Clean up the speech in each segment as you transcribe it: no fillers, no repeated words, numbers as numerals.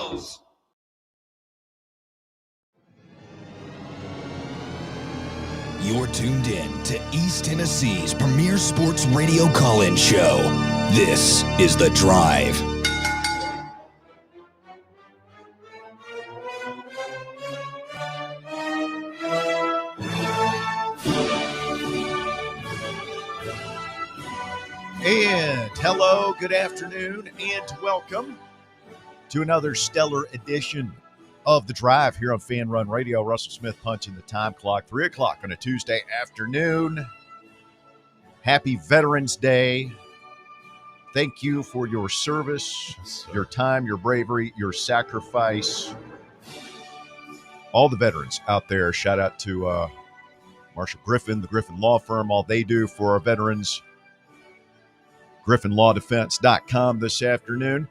goes. You're tuned in to East Tennessee's premier sports radio call-in show. This is The Drive. And hello, good afternoon, and welcome to another stellar edition of The Drive here on Fan Run Radio. Russell Smith punching the time clock, 3 o'clock on a Tuesday afternoon. Happy Veterans Day. Thank you for your service, your time, your bravery, your sacrifice. All the veterans out there, shout out to Marshall Griffin, the Griffin Law Firm, all they do for our veterans. GriffinLawDefense.com this afternoon.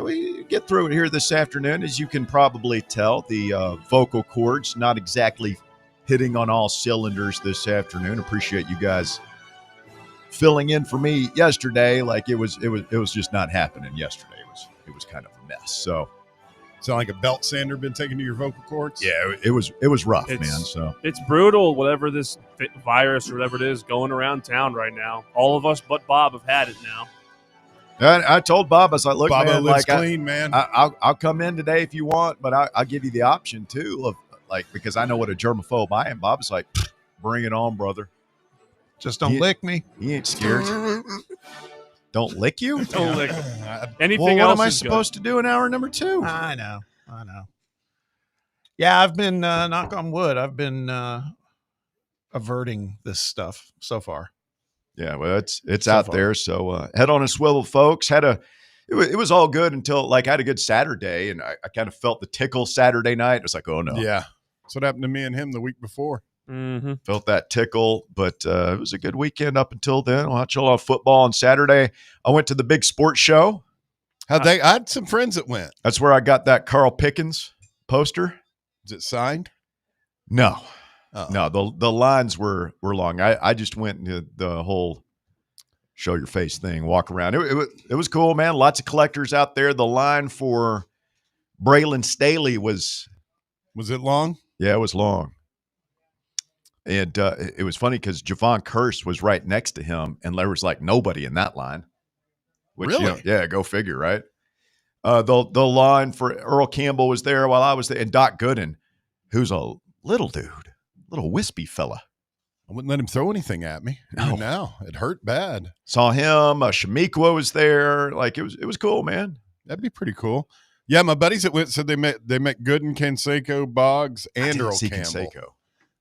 We get through it here this afternoon. As you can probably tell, the vocal cords not exactly hitting on all cylinders this afternoon. Appreciate you guys filling in for me yesterday. Like it was just not happening yesterday. It was kind of a mess. So sound like a belt sander been taken to your vocal cords? yeah, it was rough, man. So it's brutal, whatever this virus or whatever it is going around town right now. All of us but Bob have had it now. I told Bob, I was like, look, Bobo man, lives like clean, man. I'll come in today if you want, but I'll give you the option too of like, because I know what a germaphobe I am. Bob's like, bring it on, brother. Just don't lick me. He ain't scared. Don't lick you? Don't lick. Well, Anything what else am I is supposed to do in hour number 2? I know. Yeah, I've been, knock on wood, I've been averting this stuff so far. Yeah, well, it's out there. So head on a swivel, folks. It was all good until like I had a good Saturday, and I kind of felt the tickle Saturday night. It was like, oh no. Yeah. That's what happened to me and him the week before. Mm-hmm. Felt that tickle, but it was a good weekend up until then. I watched a lot of football on Saturday. I went to the big sports show. I had some friends that went. That's where I got that Carl Pickens poster. Is it signed? No. Uh-oh. No, the lines were long. I just went into the whole show your face thing, walk around. It was cool, man. Lots of collectors out there. The line for Braylon Staley was it long? Yeah, it was long. And it was funny because Javon Curse was right next to him, and there was like nobody in that line. Which, really? Yeah, go figure, right? The line for Earl Campbell was there while I was there, and Doc Gooden, who's a little dude. Little wispy fella. I wouldn't let him throw anything at me. No. Now it hurt bad. Saw him. Shamiqua was there. Like it was cool, man. That'd be pretty cool. Yeah, my buddies that went said they met Gooden, Canseco, Boggs, and Earl Campbell. Canseco.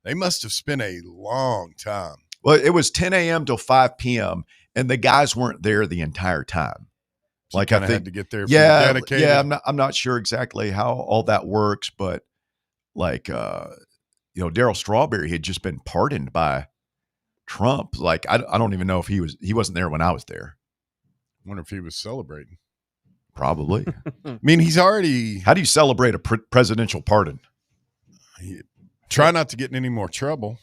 They must have spent a long time. Well, it was 10 a.m. till 5 p.m. and the guys weren't there the entire time. So like I think, had to get there. Dedicated. Yeah. I'm not sure exactly how all that works, but like. Darryl Strawberry had just been pardoned by Trump. Like, I don't even know if he wasn't there when I was there. I wonder if he was celebrating. Probably. I mean, he's already. How do you celebrate a presidential pardon? Try not to get in any more trouble.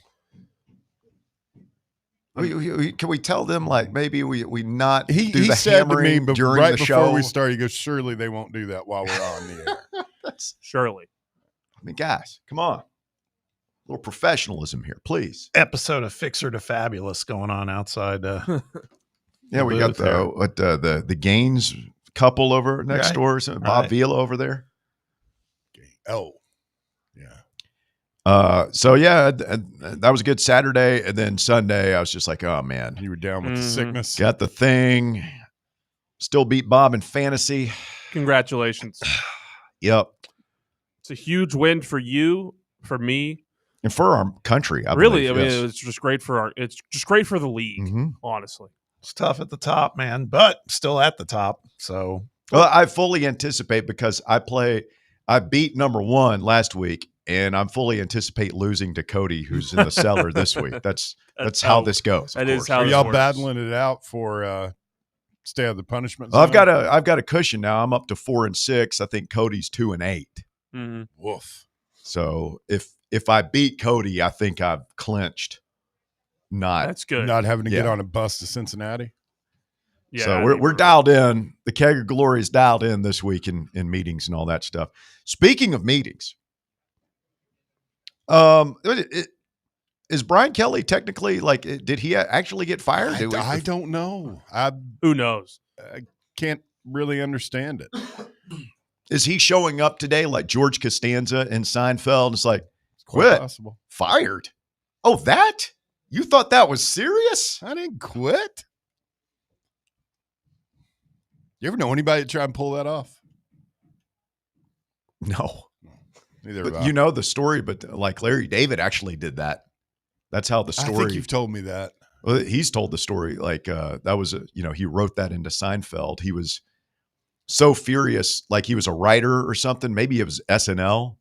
Can we tell them, like, maybe we not do he the said hammering to me, during right the before show? we started, he goes, surely they won't do that while we're on the air. Surely. I mean, guys, come on. A little professionalism here, please. Episode of Fixer to Fabulous going on outside. Yeah, we got the Gaines couple over next door. So Bob Vila over there. Oh, yeah. That was a good Saturday. And then Sunday, I was just like, oh, man. You were down with the sickness. Got the thing. Still beat Bob in fantasy. Congratulations. Yep. It's a huge win for you, for me. And for our country, I really, believe, I mean, yes. it's just great for the league, honestly. It's tough at the top, man, but still at the top. So, well, I fully anticipate because I beat number one last week, and I'm fully anticipate losing to Cody, who's in the cellar this week. That's how this goes. That is how Are y'all works. battling it out for stay out of the punishment Well, zone? I've got a cushion now. I'm up to 4-6. I think Cody's 2-8. Mm-hmm. Woof. So if I beat Cody, I think I've clinched. That's good. Not having to get on a bus to Cincinnati. Yeah, So I we're think we're right. dialed in. The Keg of Glory is dialed in this week in meetings and all that stuff. Speaking of meetings, is Brian Kelly technically did he actually get fired? I don't know. Who knows? I can't really understand it. Is he showing up today like George Costanza in Seinfeld? It's like, It's quite quit, possible. fired. Oh, that? You thought that was serious? I didn't quit. You ever know anybody that try and pull that off? No. Neither But have I. you know the story, but like Larry David actually did that. That's how the I story. think you've told me that. Well, he's told the story. That was he wrote that into Seinfeld. He was so furious, like he was a writer or something. Maybe it was SNL,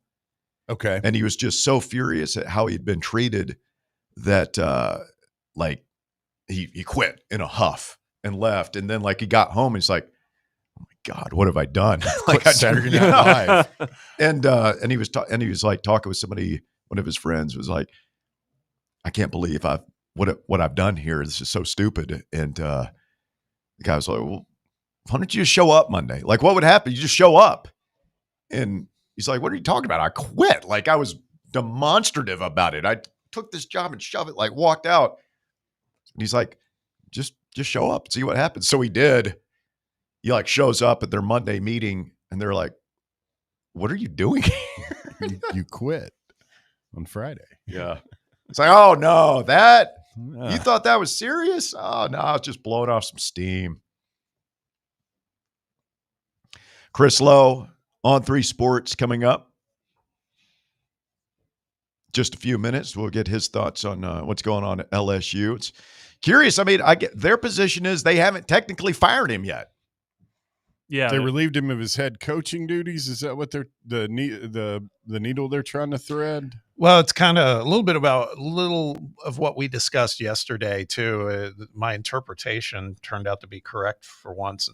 Okay. and he was just so furious at how he'd been treated that he quit in a huff and left. And then he got home, and he's like, "Oh my God, what have I done?" Saturday Night Live. and he was talking with somebody. One of his friends was like, "I can't believe what I've done here. This is so stupid." And the guy was like, "Well, why don't you just show up Monday? Like, what would happen? You just show up." And he's like, "What are you talking about? I quit. Like, I was demonstrative about it. I took this job and shoved it, walked out." And he's like, just show up and see what happens. So he did. He shows up at their Monday meeting, and they're like, "What are you doing here?" You quit on Friday. Yeah. It's like, "Oh no, that Ah. you thought that was serious? Oh no, I was just blowing off some steam." Chris Lowe on 3 Sports coming up. Just a few minutes. We'll get his thoughts on what's going on at LSU. It's curious. I mean, their position is they haven't technically fired him yet. Yeah, They relieved him of his head coaching duties. Is that what they're the needle they're trying to thread? Well, it's kind of a little of what we discussed yesterday too. My interpretation turned out to be correct for once,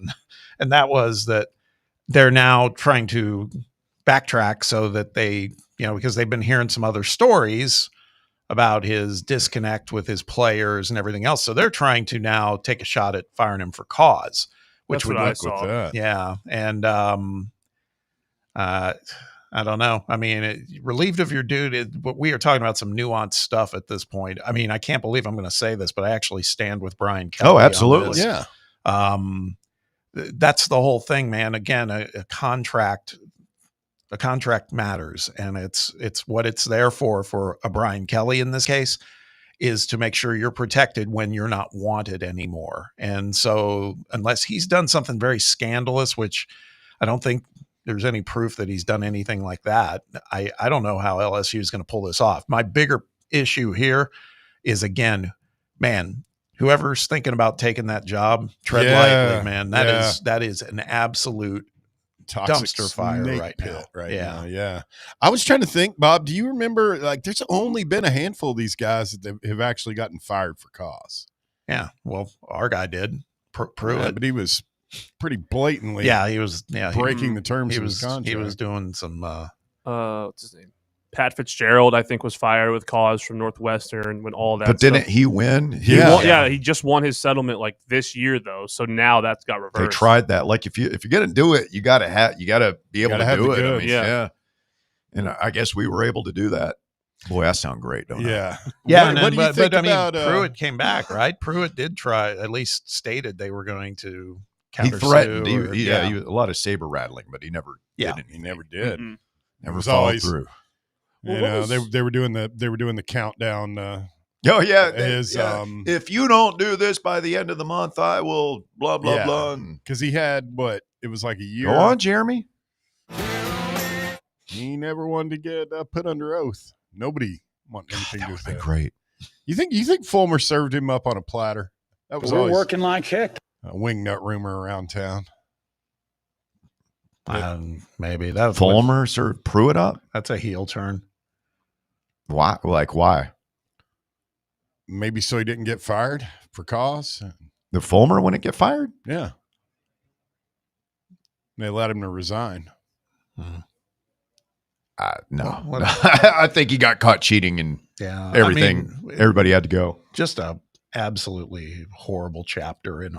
and that was that they're now trying to backtrack so that they, because they've been hearing some other stories about his disconnect with his players and everything else. So they're trying to now take a shot at firing him for cause, which That's would what I look saw. With that. yeah. And I don't know. I mean, relieved of your duty, but we are talking about some nuanced stuff at this point. I mean, I can't believe I'm going to say this, but I actually stand with Brian Kelly. Oh, on absolutely. this. Yeah. That's the whole thing, man. Again, a contract matters, and it's what it's there for a Brian Kelly in this case is to make sure you're protected when you're not wanted anymore. And so unless he's done something very scandalous, which I don't think there's any proof that he's done anything like that, I don't know how LSU is going to pull this off. My bigger issue here is, again, man, whoever's thinking about taking that job, tread lightly, man. That is an absolute Toxic dumpster fire snake right pit now. right Yeah. now. Yeah. I was trying to think, Bob, do you remember, there's only been a handful of these guys that have actually gotten fired for cause. Yeah. Well, our guy did. Yeah, Pruitt. but he was pretty blatantly He was. Yeah, breaking the terms he of was. his contract. He was doing some. what's his name? Pat Fitzgerald, I think, was fired with cause from Northwestern when all that. But didn't he win? He just won his settlement this year though. So now that's got reversed. They tried that. If you're gonna do it, you gotta be able to do it. goods. I mean, yeah. And I guess we were able to do that. Boy, that sounds great, don't it? Yeah. Yeah, What do you think about Pruitt came back, right? Pruitt did try, at least stated they were going to He counter threatened. sue. He was a lot of saber rattling, but he never Yeah. did anything. He never did. Mm-mm. Never was followed always- through. You Well, know, they were doing the countdown. Oh yeah, if you don't do this by the end of the month, I will blah blah Yeah. blah. Because he had it was like a year. Go on, Jeremy. He never wanted to get put under oath. Nobody wanted anything to That do would with have been that. great. You think Fulmer served him up on a platter? That was We're always working like heck. a wingnut rumor around town. Maybe that Fulmer served Pruitt up. That's a heel turn. Why? Why? Maybe so he didn't get fired for cause. The Fulmer wouldn't get fired? Yeah. They allowed him to resign. No. What- I think he got caught cheating and Yeah, everything. I mean, Everybody had to go. just a absolutely horrible chapter in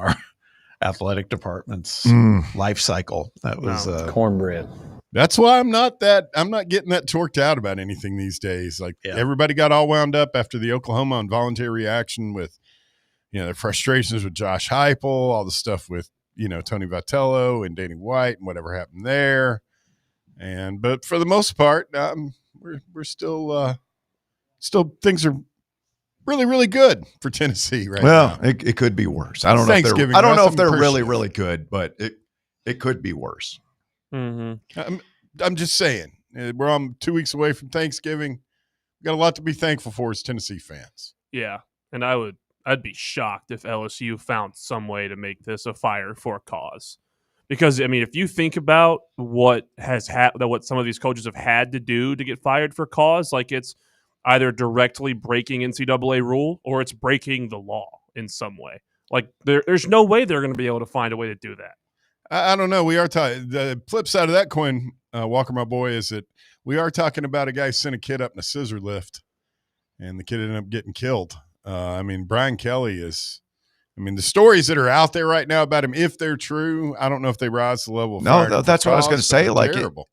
athletic department's Mm. life cycle. That was Cornbread. That's why I'm not getting that torqued out about anything these days. Like everybody got all wound up after the Oklahoma involuntary reaction with, their frustrations with Josh Heupel, all the stuff with, Tony Vitello and Danny White and whatever happened there. But for the most part, we're still things are really, really good for Tennessee right now. Well, it could be worse. I don't know if they're really, really good, but it could be worse. Mm-hmm. I'm just saying, we're on 2 weeks away from Thanksgiving. We've got a lot to be thankful for as Tennessee fans. Yeah, and I'd be shocked if LSU found some way to make this a fire for a cause. Because, I mean, if you think about what what some of these coaches have had to do to get fired for cause, like it's either directly breaking NCAA rule or it's breaking the law in some way. Like there's no way they're going to be able to find a way to do that. I don't know. We are talking. The flip side of that coin, Walker, my boy, is that we are talking about a guy who sent a kid up in a scissor lift, and the kid ended up getting killed. Brian Kelly is. The stories that are out there right now about him, if they're true, I don't know if they rise to the level of no. That's what I was going to say. Like, terrible.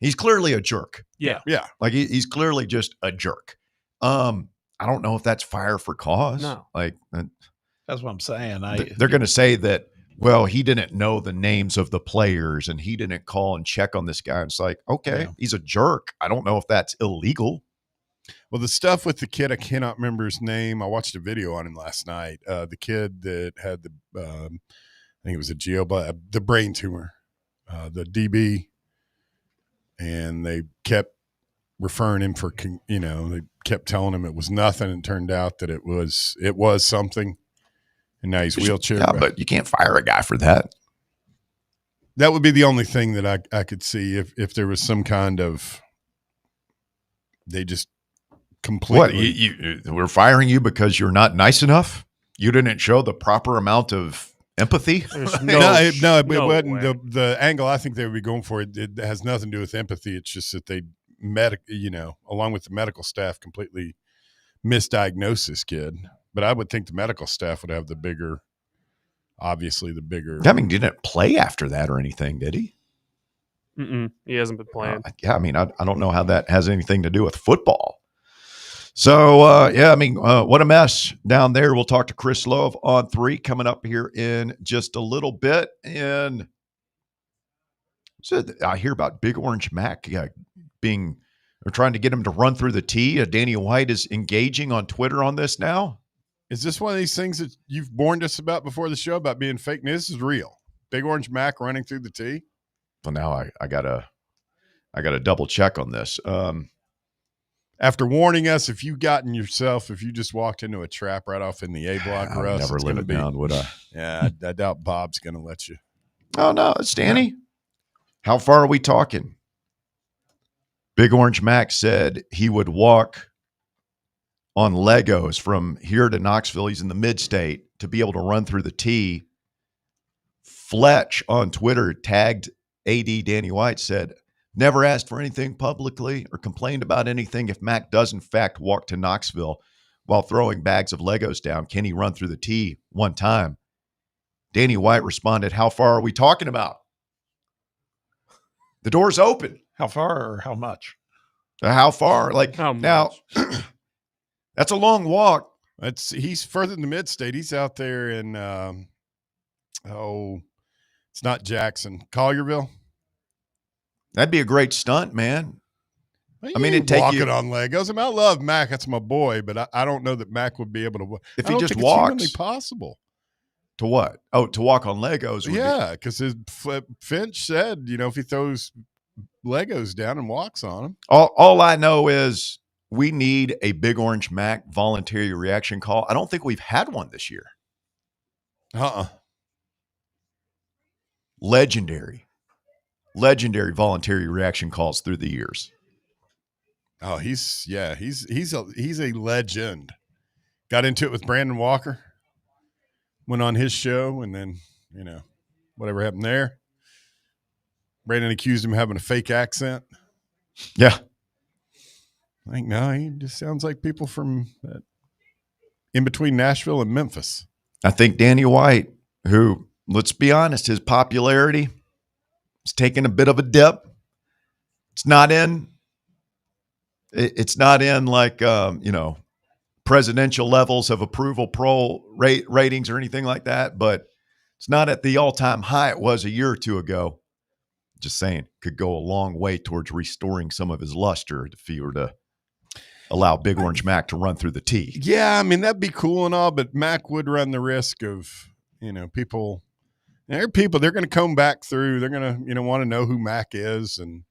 He's clearly a jerk. Yeah. Like he's clearly just a jerk. I don't know if that's fire for cause. No. Like that's what I'm saying. They're going to say that. Well, he didn't know the names of the players and he didn't call and check on this guy. And it's like, okay, he's a jerk. I don't know if that's illegal. Well, the stuff with the kid, I cannot remember his name. I watched a video on him last night. The kid that had I think it was the brain tumor, the DB, and they kept referring him for, they kept telling him it was nothing, and it turned out that it was something. And now he's wheelchair. Yeah, but you can't fire a guy for that. That would be the only thing that I could see if there was some kind of they just completely. What we're firing you because you're not nice enough? You didn't show the proper amount of empathy? No, it wasn't the angle I think they would be going for. It has nothing to do with empathy. It's just that they along with the medical staff, completely misdiagnosed this kid. But I would think the medical staff would have the bigger. He didn't play after that or anything, did he? He hasn't been playing. I don't know how that has anything to do with football. So, what a mess down there. We'll talk to Chris Love on 3 coming up here in just a little bit. And so I hear about Big Orange Mac they're trying to get him to run through the tee. Danny White is engaging on Twitter on this now. Is this one of these things that you've warned us about before the show about being fake news? This is real. Big Orange Mac running through the tee. Well, now I gotta double check on this. After warning us, if you just walked into a trap right off in the A block for us, never live it down, would I? Yeah, I doubt Bob's going to let you. Oh no, it's Danny. Yeah. How far are we talking? Big Orange Mac said he would walk on Legos from here to Knoxville. He's in the mid-state to be able to run through the tee. Fletch on Twitter tagged AD Danny White, said, never asked for anything publicly or complained about anything. If Mac does in fact walk to Knoxville while throwing bags of Legos down, can he run through the tee one time? Danny White responded, how far are we talking about? The door's open. How far or how much? How far? How much? Now, that's a long walk. He's further in the mid-state. He's out there in, it's not Jackson, Collierville. That'd be a great stunt, man. Well, it'd take walking on Legos. I love Mac. That's my boy, but I don't know that Mac would be able to. If he just walks, it's humanly possible. To what? Oh, to walk on Legos. Yeah, because Finch said, if he throws Legos down and walks on them. All I know is we need a Big Orange Mac voluntary reaction call. I don't think we've had one this year. Legendary voluntary reaction calls through the years. Oh, he's a legend. Got into it with Brandon Walker. Went on his show, and then, whatever happened there. Brandon accused him of having a fake accent. Yeah. I think, no, he just sounds like people from in between Nashville and Memphis. I think Danny White who, let's be honest, his popularity is taking a bit of a dip. It's not in like, presidential levels of approval ratings or anything like that, but it's not at the all-time high it was a year or two ago. Just saying, could go a long way towards restoring some of his luster if he were to allow Big Orange Mac to run through the tee. Yeah, I mean, that'd be cool and all, but Mac would run the risk of, people. There are people, they're going to come back through. They're going to, want to know who Mac is. And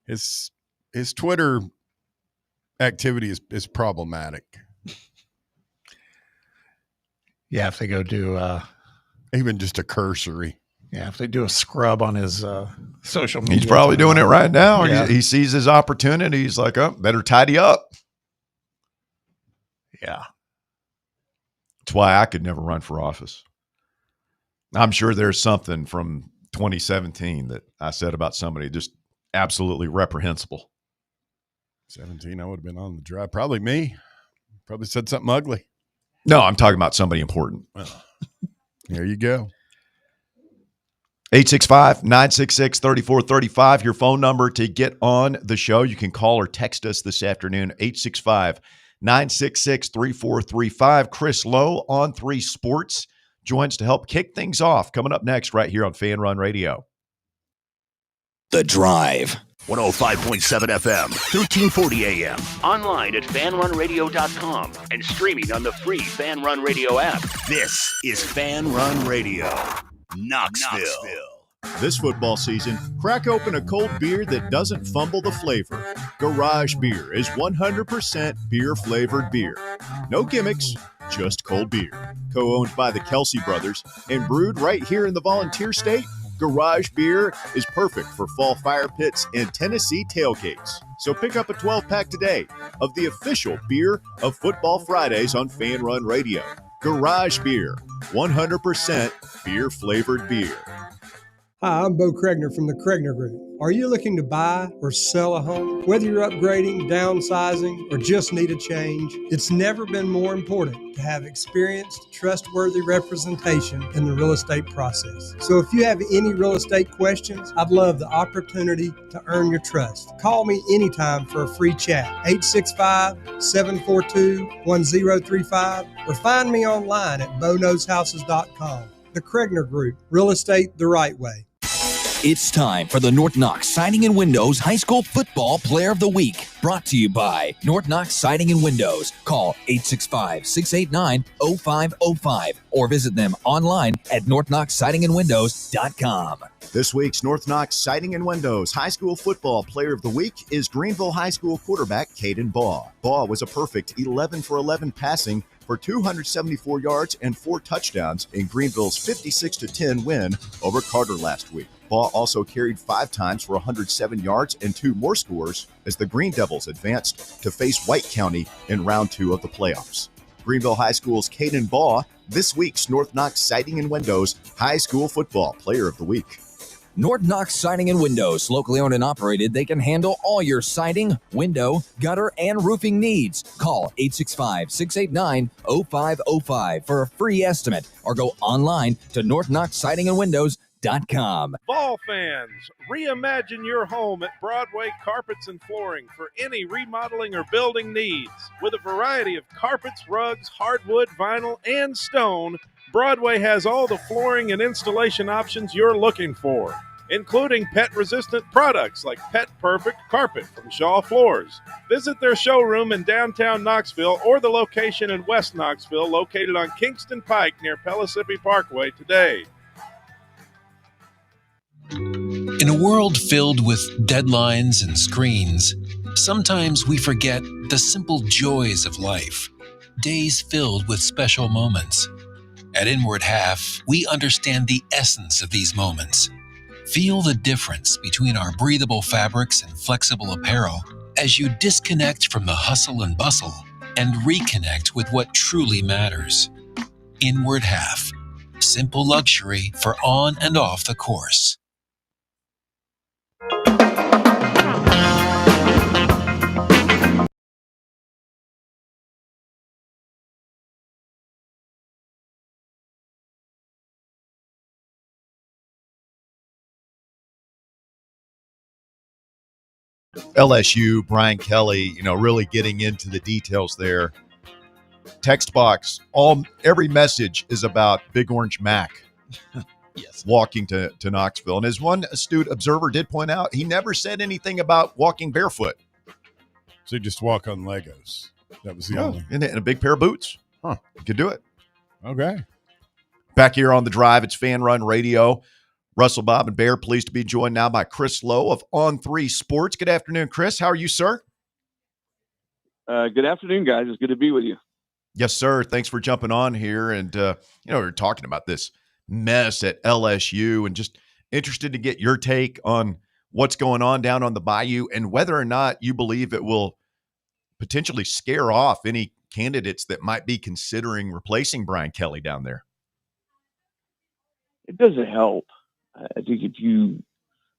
his Twitter activity is problematic. Yeah, if they go do even just a cursory. Yeah, if they do a scrub on his social media. He's probably doing it right now. Yeah. He sees his opportunity. He's like, oh, better tidy up. Yeah. That's why I could never run for office. I'm sure there's something from 2017 that I said about somebody just absolutely reprehensible. 17, I would have been on the drive. Probably me. Probably said something ugly. No, I'm talking about somebody important. Well, there you go. 865-966-3435, your phone number to get on the show. You can call or text us this afternoon, 865-966-3435. Chris Lowe on 3 Sports joins to help kick things off. Coming up next right here on Fan Run Radio. The Drive. 105.7 FM, 1340 AM. Online at fanrunradio.com and streaming on the free Fan Run Radio app. This is Fan Run Radio, Knoxville. This football season, crack open a cold beer that doesn't fumble the flavor. Garage Beer is 100% beer-flavored beer. No gimmicks, just cold beer. Co-owned by the Kelsey brothers and brewed right here in the Volunteer State, Garage Beer is perfect for fall fire pits and Tennessee tailgates. So pick up a 12-pack today of the official beer of Football Fridays on Fan Run Radio. Garage Beer, 100% beer-flavored beer. Hi, I'm Bo Kregner from the Kregner Group. Are you looking to buy or sell a home? Whether you're upgrading, downsizing, or just need a change, it's never been more important to have experienced, trustworthy representation in the real estate process. So if you have any real estate questions, I'd love the opportunity to earn your trust. Call me anytime for a free chat, 865-742-1035, or find me online at bonowshouses.com. The Kregner Group, real estate the right way. It's time for the North Knox Siding and Windows High School Football Player of the Week. Brought to you by North Knox Siding and Windows. Call 865-689-0505 or visit them online at northknoxsidingandwindows.com. This week's North Knox Siding and Windows High School Football Player of the Week is Greenville High School quarterback Caden Baugh. Baugh was a perfect 11 for 11 passing for 274 yards and 4 touchdowns in Greenville's 56-10 win over Carter last week. Baugh also carried 5 times for 107 yards and 2 more scores as the Green Devils advanced to face White County in round 2 of the playoffs. Greenville High School's Caden Baugh, this week's North Knox Siding and Windows High School Football Player of the Week. North Knox Siding and Windows, locally owned and operated. They can handle all your siding, window, gutter, and roofing needs. Call 865-689-0505 for a free estimate or go online to northknoxsidingandwindows.com. Vol fans, reimagine your home at Broadway Carpets and Flooring for any remodeling or building needs. With a variety of carpets, rugs, hardwood, vinyl, and stone, Broadway has all the flooring and installation options you're looking for, including pet-resistant products like Pet Perfect Carpet from Shaw Floors. Visit their showroom in downtown Knoxville or the location in West Knoxville located on Kingston Pike near Pellissippi Parkway today. In a world filled with deadlines and screens, sometimes we forget the simple joys of life, days filled with special moments. At Inward Half, we understand the essence of these moments. Feel the difference between our breathable fabrics and flexible apparel as you disconnect from the hustle and bustle and reconnect with what truly matters. Inward Half, simple luxury for on and off the course. LSU, Brian Kelly, really getting into the details there. Text box, every message is about Big Orange Mac. Yes. Walking to Knoxville. And as one astute observer did point out, he never said anything about walking barefoot. So you just walk on Legos. That was the only. And a big pair of boots. Huh. You could do it. Okay. Back here on the drive, it's Fan Run Radio. Russell, Bob, and Bear, pleased to be joined now by Chris Lowe of On3 Sports. Good afternoon, Chris. How are you, sir? Good afternoon, guys. It's good to be with you. Yes, sir. Thanks for jumping on here. And, we're talking about this mess at LSU and just interested to get your take on what's going on down on the Bayou and whether or not you believe it will potentially scare off any candidates that might be considering replacing Brian Kelly down there. It doesn't help. I think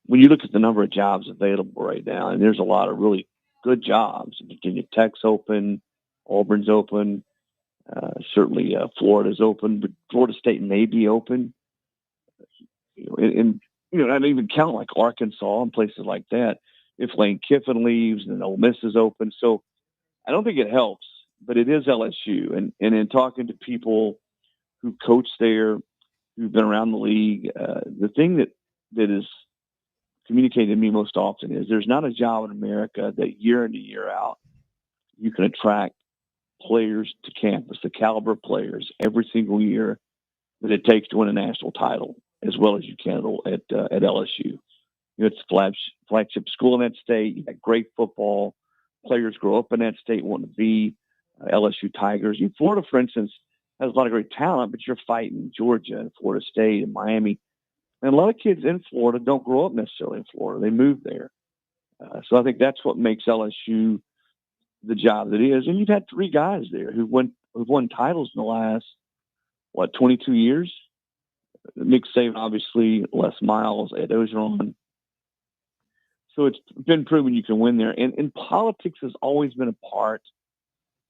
when you look at the number of jobs available right now, and there's a lot of really good jobs. Virginia Tech's open, Auburn's open, certainly Florida's open, but Florida State may be open. And I don't even count like Arkansas and places like that. If Lane Kiffin leaves, and Ole Miss is open, so I don't think it helps. But it is LSU, and in talking to people who coach there, who've been around the league, the thing that is communicated to me most often is there's not a job in America that year in and year out you can attract players to campus, the caliber of players every single year that it takes to win a national title, as well as you can at LSU. It's a flagship school in that state. You got great football. Players grow up in that state wanting to be LSU Tigers. Florida, for instance, has a lot of great talent, but you're fighting Georgia and Florida State and Miami. And a lot of kids in Florida don't grow up necessarily in Florida. They move there. So I think that's what makes LSU the job that it is. And you've had three guys there who've won titles in the last, 22 years? Nick Saban, obviously, Les Miles, Ed Ogeron. So it's been proven you can win there. And politics has always been a part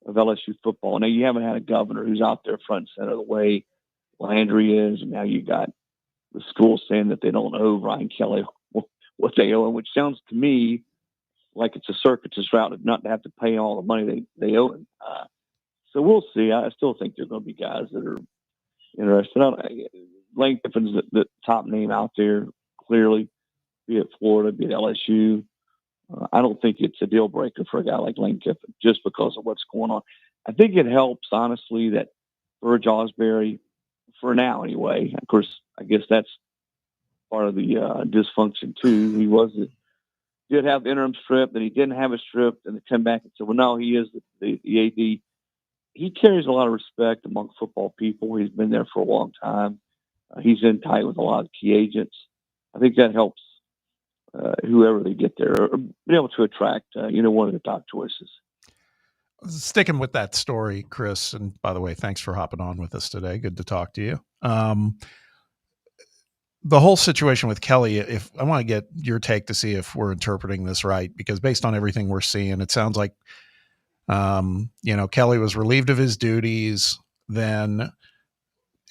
of LSU football. Now, you haven't had a governor who's out there front and center the way Landry is, and now you got the school saying that they don't owe Ryan Kelly what they owe him, which sounds to me like it's a circuitous route not to have to pay all the money they owe him. So we'll see. I still think there's going to be guys that are interested. Lane Kiffin's the top name out there, clearly, be it Florida, be it LSU. I don't think it's a deal breaker for a guy like Lane Kiffin just because of what's going on. I think it helps, honestly, that Burge Osbury, for now anyway, of course, I guess that's part of the dysfunction too. He did have the interim strip, then he didn't have a strip, and they come back and said, well, no, he is the AD. He carries a lot of respect among football people. He's been there for a long time. He's in tight with a lot of key agents. I think that helps whoever they get there, or be able to attract, one of the top choices. Sticking with that story, Chris, and by the way, thanks for hopping on with us today. Good to talk to you. The whole situation with Kelly, if I want to get your take to see if we're interpreting this right, because based on everything we're seeing, it sounds like, Kelly was relieved of his duties. Then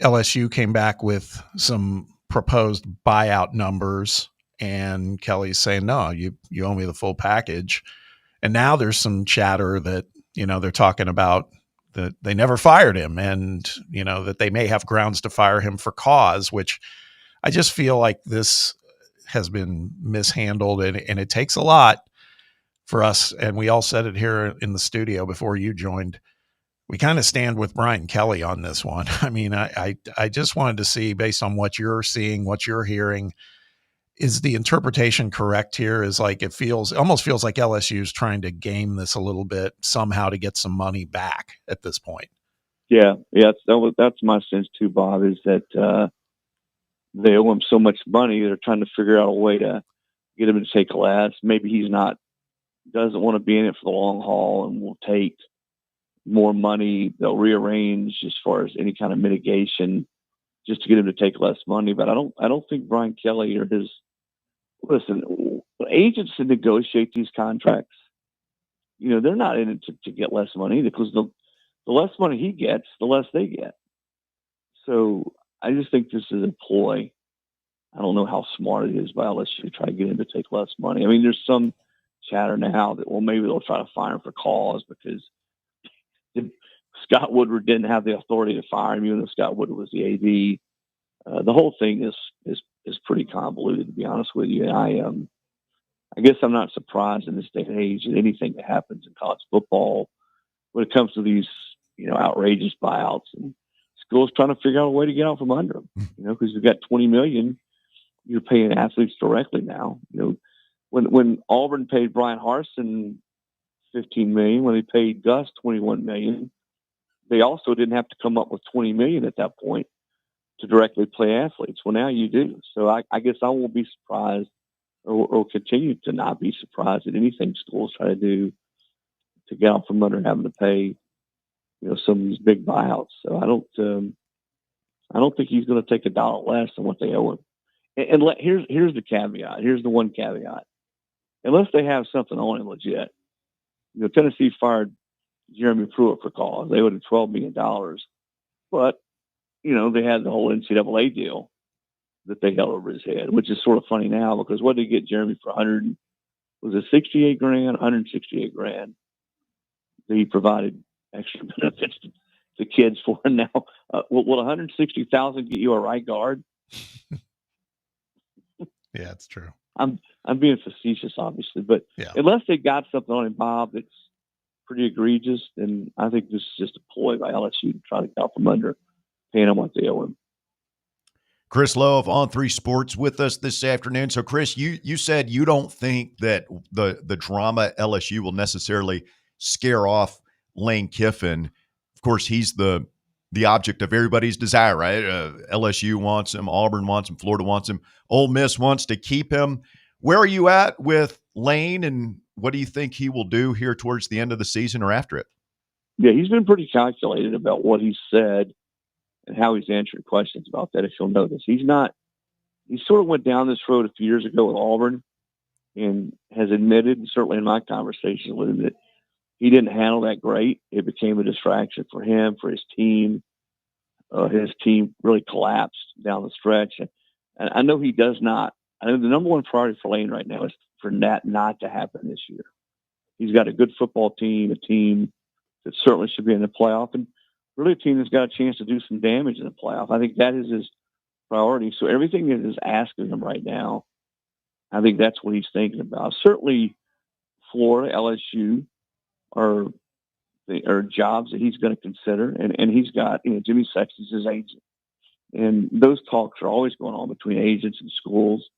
LSU came back with some proposed buyout numbers, and Kelly's saying, no, you owe me the full package. And now there's some chatter that, they're talking about that they never fired him, and, that they may have grounds to fire him for cause, which I just feel like this has been mishandled, and it takes a lot for us. And we all said it here in the studio before you joined. We kind of stand with Brian Kelly on this one. I mean, I just wanted to see, based on what you're seeing, what you're hearing, is the interpretation correct here? Is like, it almost feels like LSU is trying to game this a little bit somehow to get some money back at this point. Yeah. That's my sense too, Bob, is that they owe him so much money. They're trying to figure out a way to get him to take less. Maybe he's doesn't want to be in it for the long haul and will take more money. They'll rearrange as far as any kind of mitigation just to get him to take less money. But I don't think Brian Kelly or agents that negotiate these contracts, they're not in it to get less money, because the less money he gets, the less they get. So I just think this is a ploy. I don't know how smart it is by LSU to try to get him to take less money. I mean, there's some chatter now that, well, maybe they'll try to fire him for cause because Scott Woodward didn't have the authority to fire him, even though Scott Woodward was the AD. The whole thing is pretty convoluted, to be honest with you. And I guess I'm not surprised in this day and age that anything that happens in college football when it comes to these, outrageous buyouts, and schools trying to figure out a way to get out from under them, because you've got $20 million you're paying athletes directly now. When Auburn paid Brian Harsin $15 million, when they paid Gus $21 million, they also didn't have to come up with $20 million at that point to directly play athletes. Well, now you do. So I guess I won't be surprised or continue to not be surprised at anything schools try to do to get out from under having to pay, some of these big buyouts. So I don't think he's going to take $1 less than what they owe him. And here's the caveat. Here's the one caveat. Unless they have something on him legit, Tennessee fired Jeremy Pruitt for cause. They owed him $12 million, but they had the whole NCAA deal that they held over his head, which is sort of funny now because what did they get Jeremy for? $68,000, $168,000. He provided extra benefits to kids for him now. Will $160,000 get you a right guard? Yeah, it's true. I'm being facetious, obviously, but unless they got something on him, Bob, that's pretty egregious, then I think this is just a ploy by LSU to try to get out from under, paying him what they owe him. Chris Lowe of On 3 Sports with us this afternoon. So, Chris, you said you don't think that the drama at LSU will necessarily scare off Lane Kiffin. Of course, he's the object of everybody's desire, right? LSU wants him, Auburn wants him, Florida wants him, Ole Miss wants to keep him. Where are you at with Lane, and what do you think he will do here towards the end of the season or after it? Yeah, he's been pretty calculated about what he said and how he's answered questions about that, if you'll notice. He sort of went down this road a few years ago with Auburn and has admitted, and certainly in my conversation with him, that he didn't handle that great. It became a distraction for him, for his team. His team really collapsed down the stretch. And I know he does not. I know the number one priority for Lane right now is for that not to happen this year. He's got a good football team, a team that certainly should be in the playoff, and really a team that's got a chance to do some damage in the playoff. I think that is his priority. So everything that is asking him right now, I think that's what he's thinking about. Certainly Florida, LSU are jobs that he's going to consider. And he's got, Jimmy Sexton's his agent. And those talks are always going on between agents and schools.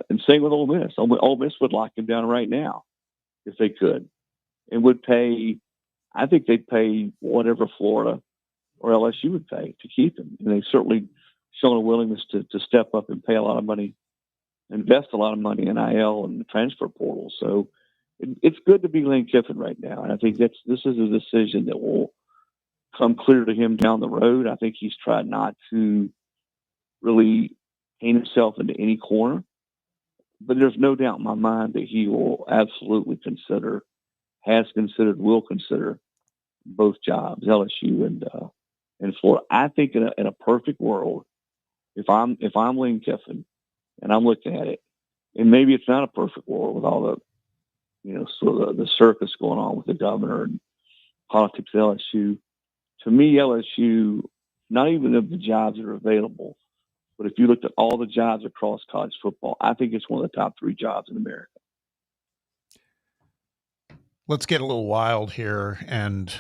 And same with Ole Miss. Ole Miss would lock him down right now if they could, and would pay. I think they'd pay whatever Florida or LSU would pay to keep him. And they've certainly shown a willingness to step up and pay a lot of money, invest a lot of money in NIL and the transfer portal. So it's good to be Lane Kiffin right now. And I think this is a decision that will come clear to him down the road. I think he's tried not to really paint himself into any corner, but there's no doubt in my mind that he will absolutely has considered, will consider both jobs, LSU and Florida. I think in a perfect world, if I'm Lane Kiffin and I'm looking at it, and maybe it's not a perfect world with all the, sort of the circus going on with the governor and politics at LSU. To me, LSU, not even of the jobs that are available, but if you looked at all the jobs across college football, I think it's one of the top 3 jobs in America. Let's get a little wild here and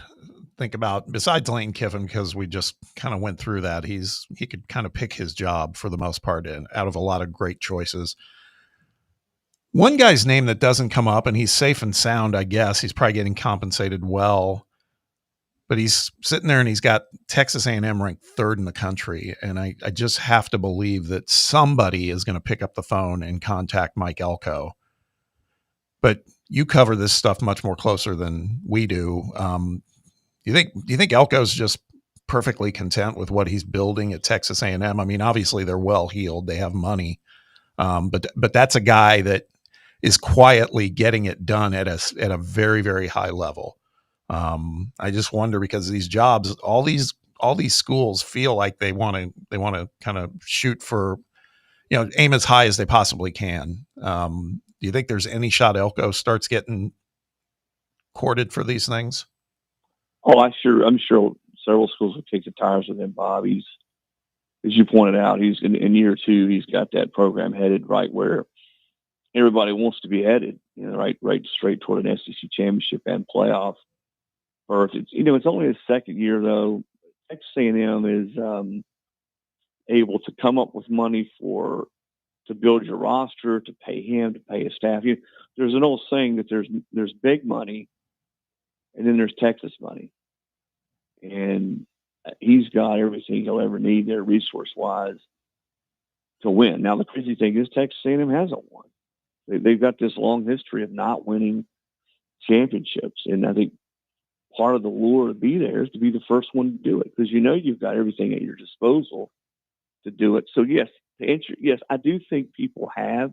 think about, besides Lane Kiffin, because we just kind of went through that, he could kind of pick his job for the most part out of a lot of great choices. One guy's name that doesn't come up, and he's safe and sound, I guess. He's probably getting compensated well, but he's sitting there and he's got Texas A&M ranked 3rd in the country. And I just have to believe that somebody is going to pick up the phone and contact Mike Elko. But you cover this stuff much more closer than we do. Do you think Elko's just perfectly content with what he's building at Texas A&M? I mean, obviously they're well heeled. They have money. But that's a guy that is quietly getting it done at a very, very high level. I just wonder, because these jobs, all these schools feel like they want to kind of shoot for, aim as high as they possibly can. Do Do you think there's any shot Elko starts getting courted for these things? Oh, I'm sure several schools will kick the tires with him, Bob. He's, as you pointed out, he's in year 2. He's got that program headed right where everybody wants to be headed. Right straight toward an SEC championship and playoff berth. It's only his second year though. Texas A&M is able to come up with money to build your roster, to pay him, to pay his staff. There's an old saying that there's big money, and then there's Texas money, and he's got everything he'll ever need there, resource-wise, to win. Now the crazy thing is Texas A&M hasn't won. They've got this long history of not winning championships, and I think part of the lure to be there is to be the first one to do it because you've got everything at your disposal to do it. So yes. To answer, yes, I do think people have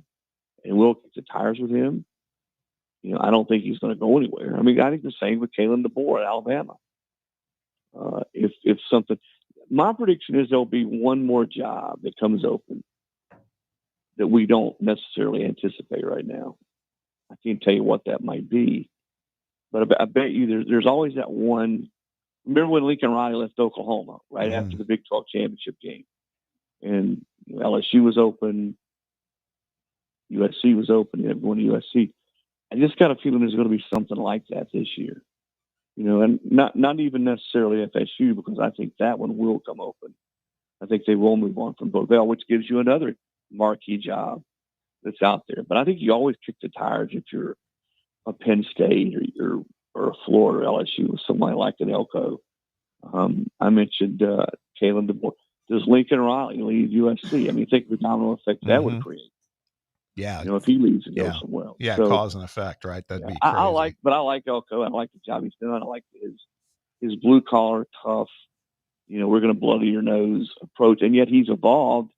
and will kick the tires with him. I don't think he's going to go anywhere. I mean, I think the same with Kalen DeBoer at Alabama. If something, my prediction is there'll be one more job that comes open that we don't necessarily anticipate right now. I can't tell you what that might be, but I bet you there's always that one. Remember when Lincoln Riley left Oklahoma right after the Big 12 championship game? And LSU was open, USC was open, everyone to USC. I just got a feeling there's going to be something like that this year. And not even necessarily FSU because I think that one will come open. I think they will move on from Bovell, which gives you another marquee job that's out there. But I think you always kick the tires if you're a Penn State or a Florida or LSU or somebody like an Elko. I mentioned Kalen DeBoer. Does Lincoln Riley leave USC? I mean, think of the domino effect that would create. Yeah. If he leaves and goes somewhere else. Yeah, so, cause and effect, right? That'd be crazy. I like Elko. I like the job he's doing. I like his blue collar, tough, we're going to blow to your nose approach. And yet he's evolved.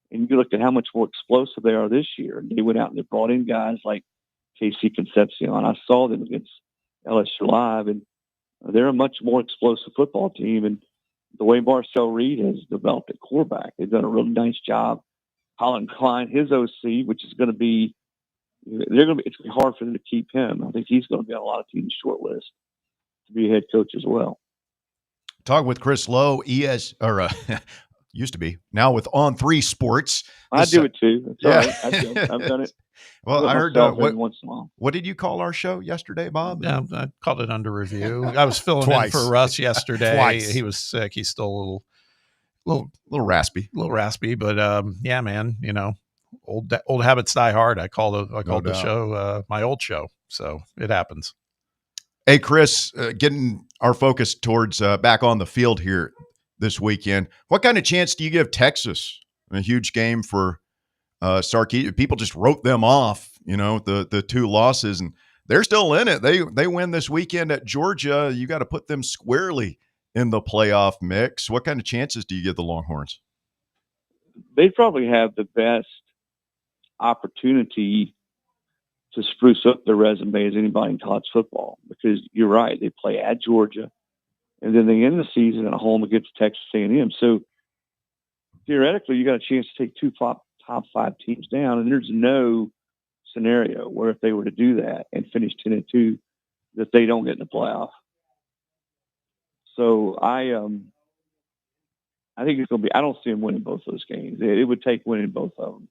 And you look at how much more explosive they are this year. And they went out and they brought in guys like Casey Concepcion. I saw them against LSU Live, and they're a much more explosive football team. And the way Marcel Reed has developed at quarterback, they've done a really nice job. Colin Klein, his OC, which is going to be, it's going to be hard for them to keep him. I think he's going to be on a lot of teams' short list to be a head coach as well. Talk with Chris Lowe, used to be, now with On 3 Sports. I do it too. That's all right. I've done it. Well, I heard once in a while. What did you call our show yesterday, Bob? Yeah, I called it Under Review. I was filling in for Russ yesterday. Twice. He was sick. He's still a little raspy. But yeah, man, old habits die hard. I called the show my old show, so it happens. Hey, Chris, getting our focus towards back on the field here this weekend. What kind of chance do you give Texas in a huge game for Sarkisian? People just wrote them off, the 2 losses, and they're still in it. They win this weekend at Georgia. You got to put them squarely in the playoff mix. What kind of chances do you give the Longhorns? They probably have the best opportunity to spruce up their resume as anybody in college football because you're right. They play at Georgia, and then they end the season at home against Texas A&M. So theoretically, you got a chance to take 2 top 5 teams down, and there's no scenario where if they were to do that and finish 10-2, that they don't get in the playoff. So I think it's going to be. I don't see them winning both those games. It would take winning both of them.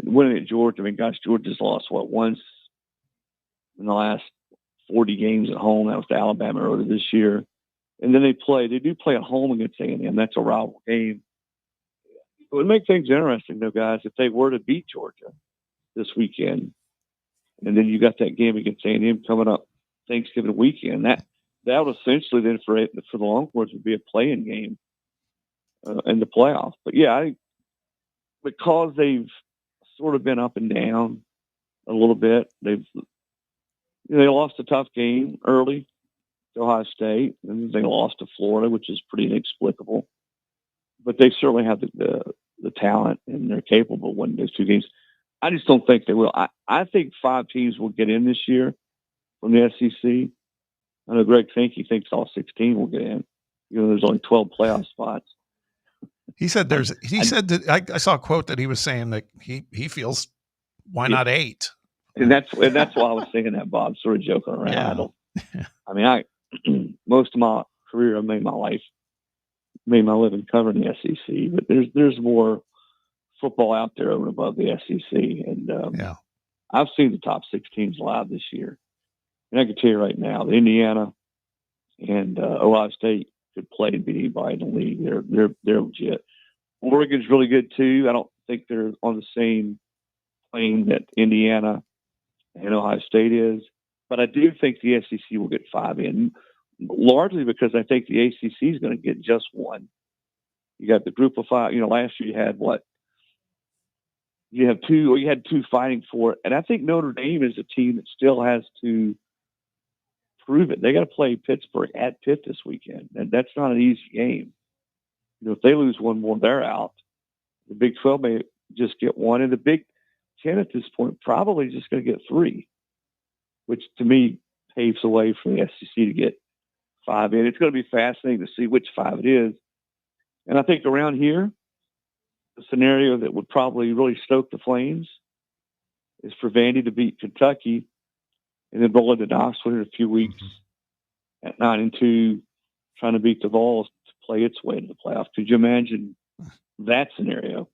Winning at Georgia. I mean, gosh, Georgia's lost once in the last 40 games at home. That was to Alabama earlier this year, and then they do play at home against A&M. That's a rival game. It would make things interesting, though, guys, if they were to beat Georgia this weekend, and then you got that game against A&M coming up Thanksgiving weekend. That would essentially then for the Longhorns would be a play-in game in the playoff. But yeah, because they've sort of been up and down a little bit, they lost a tough game early to Ohio State, and they lost to Florida, which is pretty inexplicable. But they certainly have the talent, and they're capable of winning those 2 games. I just don't think they will. I think 5 teams will get in this year from the SEC. I know Greg Finke thinks all 16 will get in. There's only 12 playoff spots. He said I saw a quote that he was saying that he feels why not 8? And that's why I was saying that, Bob, sort of joking around. Yeah. Most of my career, I made my living covering the SEC, but there's more football out there over and above the SEC. And I've seen the top 6 teams live this year. And I can tell you right now, the Indiana and Ohio State could play and beat anybody in the league. They're legit. Oregon's really good too. I don't think they're on the same plane that Indiana and Ohio State is, but I do think the SEC will get 5 in, largely because I think the ACC is going to get just 1. You got the group of 5. Last year you had what? You have 2, or you had 2 fighting for it, and I think Notre Dame is a team that still has to prove it. They got to play Pittsburgh at Pitt this weekend, and that's not an easy game. If they lose one more, they're out. The Big 12 may just get 1, and the Big 10 at this point probably just going to get 3, which to me paves the way for the SEC to get 5 in. It's going to be fascinating to see which 5 it is. And I think around here, the scenario that would probably really stoke the flames is for Vandy to beat Kentucky and then roll into Knoxville in a few weeks at 9-2, trying to beat the Vols to play its way to the playoffs. Could you imagine that scenario?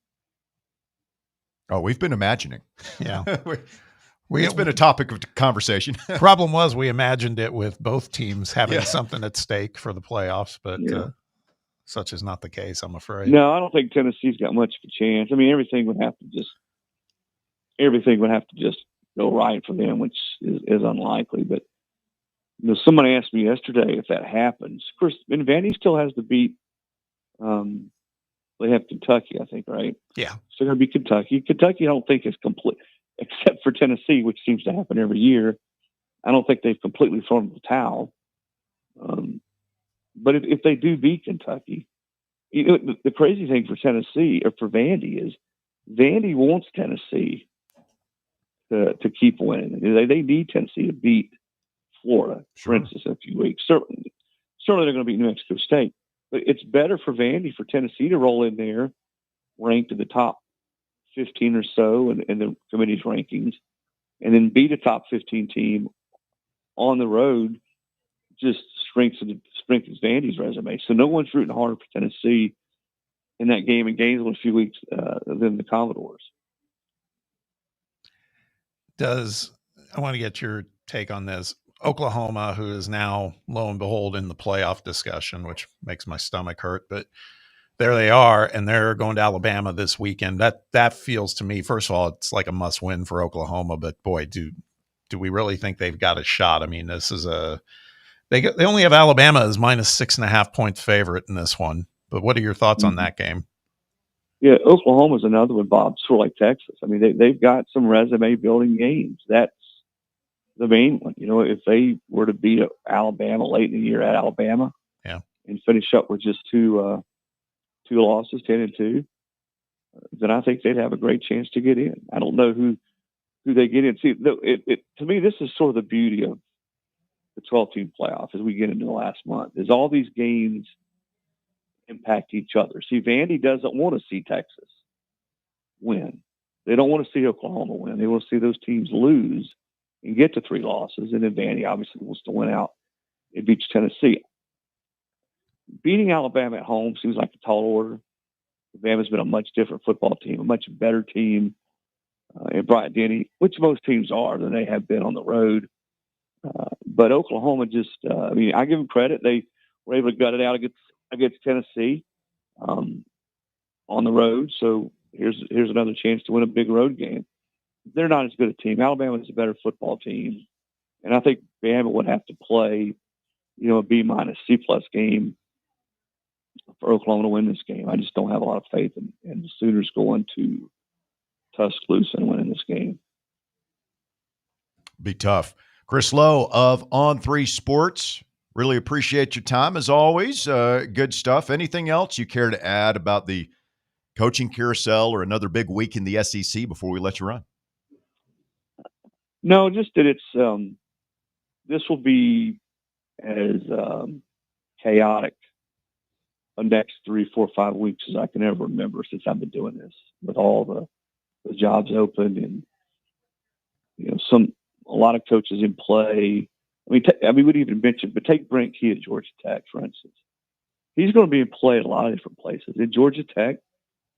Oh, we've been imagining. Yeah. It's been a topic of conversation. Problem was we imagined it with both teams having something at stake for the playoffs, but such is not the case, I'm afraid. No, I don't think Tennessee's got much of a chance. I mean, everything would have to just go right for them, which is unlikely. But somebody asked me yesterday if that happens. Of course, and Vandy still has to beat. They have Kentucky, I think, right? Yeah. So going to be Kentucky. Kentucky, I don't think is complete, except for Tennessee, which seems to happen every year. I don't think they've completely thrown the towel. But if they do beat Kentucky, the crazy thing for Tennessee or for Vandy is Vandy wants Tennessee to keep winning. They need Tennessee to beat Florida, for instance, in a few weeks. Certainly they're going to beat New Mexico State. But it's better for Vandy for Tennessee to roll in there, ranked in the top 15 or so in the committee's rankings, and then beat a top 15 team on the road. Just strengthens Vandy's resume. So no one's rooting harder for Tennessee in that game in Gainesville in a few weeks than the Commodores. I want to get your take on this. Oklahoma, who is now, lo and behold, in the playoff discussion, which makes my stomach hurt, but there they are, and they're going to Alabama this weekend. That feels to me, first of all, it's like a must-win for Oklahoma, but boy, do we really think they've got a shot? I mean, this is they only have Alabama as minus 6.5 points favorite in this one, but what are your thoughts on that game? Yeah, Oklahoma's another one, Bob, sort of like Texas. I mean, they've got some resume-building games. That's the main one. If they were to beat Alabama late in the year at Alabama, and finish up with just two losses, 10-2, then I think they'd have a great chance to get in. I don't know who they get in. See, to me, this is sort of the beauty of the 12-team playoff as we get into the last month. Is all these games impact each other. See, Vandy doesn't want to see Texas win. They don't want to see Oklahoma win. They want to see those teams lose and get to 3 losses. And then Vandy obviously wants to win out and beat Tennessee. Beating Alabama at home seems like a tall order. Alabama's been a much different football team, a much better team in Bryant-Denny, which most teams are than they have been on the road. But Oklahoma just, I give them credit. They were able to gut it out against Tennessee on the road. So here's another chance to win a big road game. They're not as good a team. Alabama is a better football team. And I think Bama would have to play, a B-, C+ game for Oklahoma to win this game. I just don't have a lot of faith in the Sooners going to Tuscaloosa and winning this game. Be tough. Chris Lowe of On3 Sports. Really appreciate your time as always. Good stuff. Anything else you care to add about the coaching carousel or another big week in the SEC before we let you run? No, just that it's this will be as chaotic the next 3, 4, 5 weeks as I can ever remember since I've been doing this, with all the jobs open and a lot of coaches in play. We would even mention, but take Brent Key at Georgia Tech, for instance. He's going to be in play at a lot of different places. At Georgia Tech,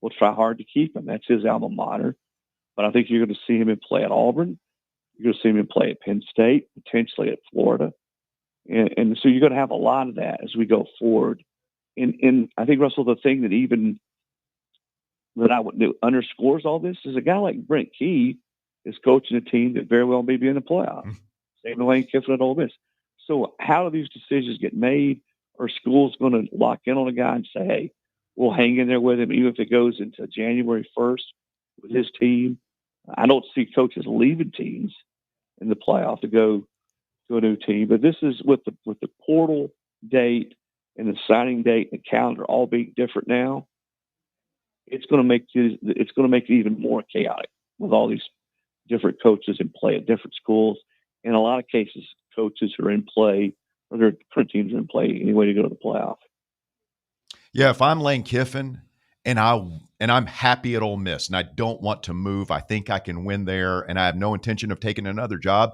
we'll try hard to keep him. That's his alma mater. But I think you're going to see him in play at Auburn. You're going to see him in play at Penn State, potentially at Florida. And so you're going to have a lot of that as we go forward. And I think, Russell, the thing that I would do underscores all this is a guy like Brent Key is coaching a team that very well may be in the playoffs. Same with Lane Kiffin at Ole Miss. So how do these decisions get made? Are schools going to lock in on a guy and say, hey, we'll hang in there with him even if it goes into January 1st with his team? I don't see coaches leaving teams in the playoff to go to a new team. But this is with the portal date and the signing date and the calendar all being different now. It's going to make it even more chaotic with all these different coaches in play at different schools. In a lot of cases, coaches who are in play or their current teams are in play anyway to go to the playoff. Yeah, if I'm Lane Kiffin and I'm happy at Ole Miss and I don't want to move, I think I can win there, and I have no intention of taking another job,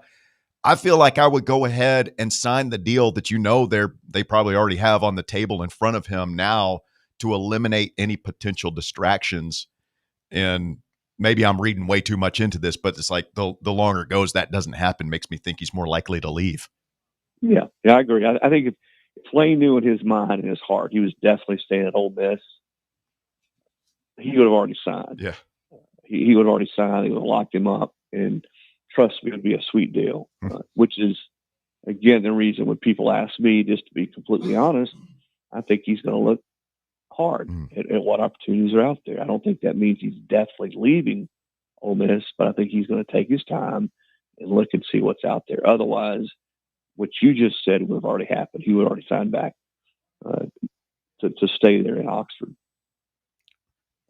I feel like I would go ahead and sign the deal that they probably already have on the table in front of him now to eliminate any potential distractions. And maybe I'm reading way too much into this, but it's like the longer it goes, that doesn't happen. Makes me think he's more likely to leave. Yeah, I agree. I think if Lane knew in his mind and his heart he was definitely staying at Ole Miss, he would have already signed. Yeah, he would have already signed. He would have locked him up, and trust me, it would be a sweet deal. Which is, again, the reason when people ask me, just to be completely honest, I think he's going to look hard at what opportunities are out there. I don't think that means he's definitely leaving Ole Miss, but I think he's going to take his time and look and see what's out there. Otherwise, what you just said would have already happened. He would already sign back to stay there in Oxford.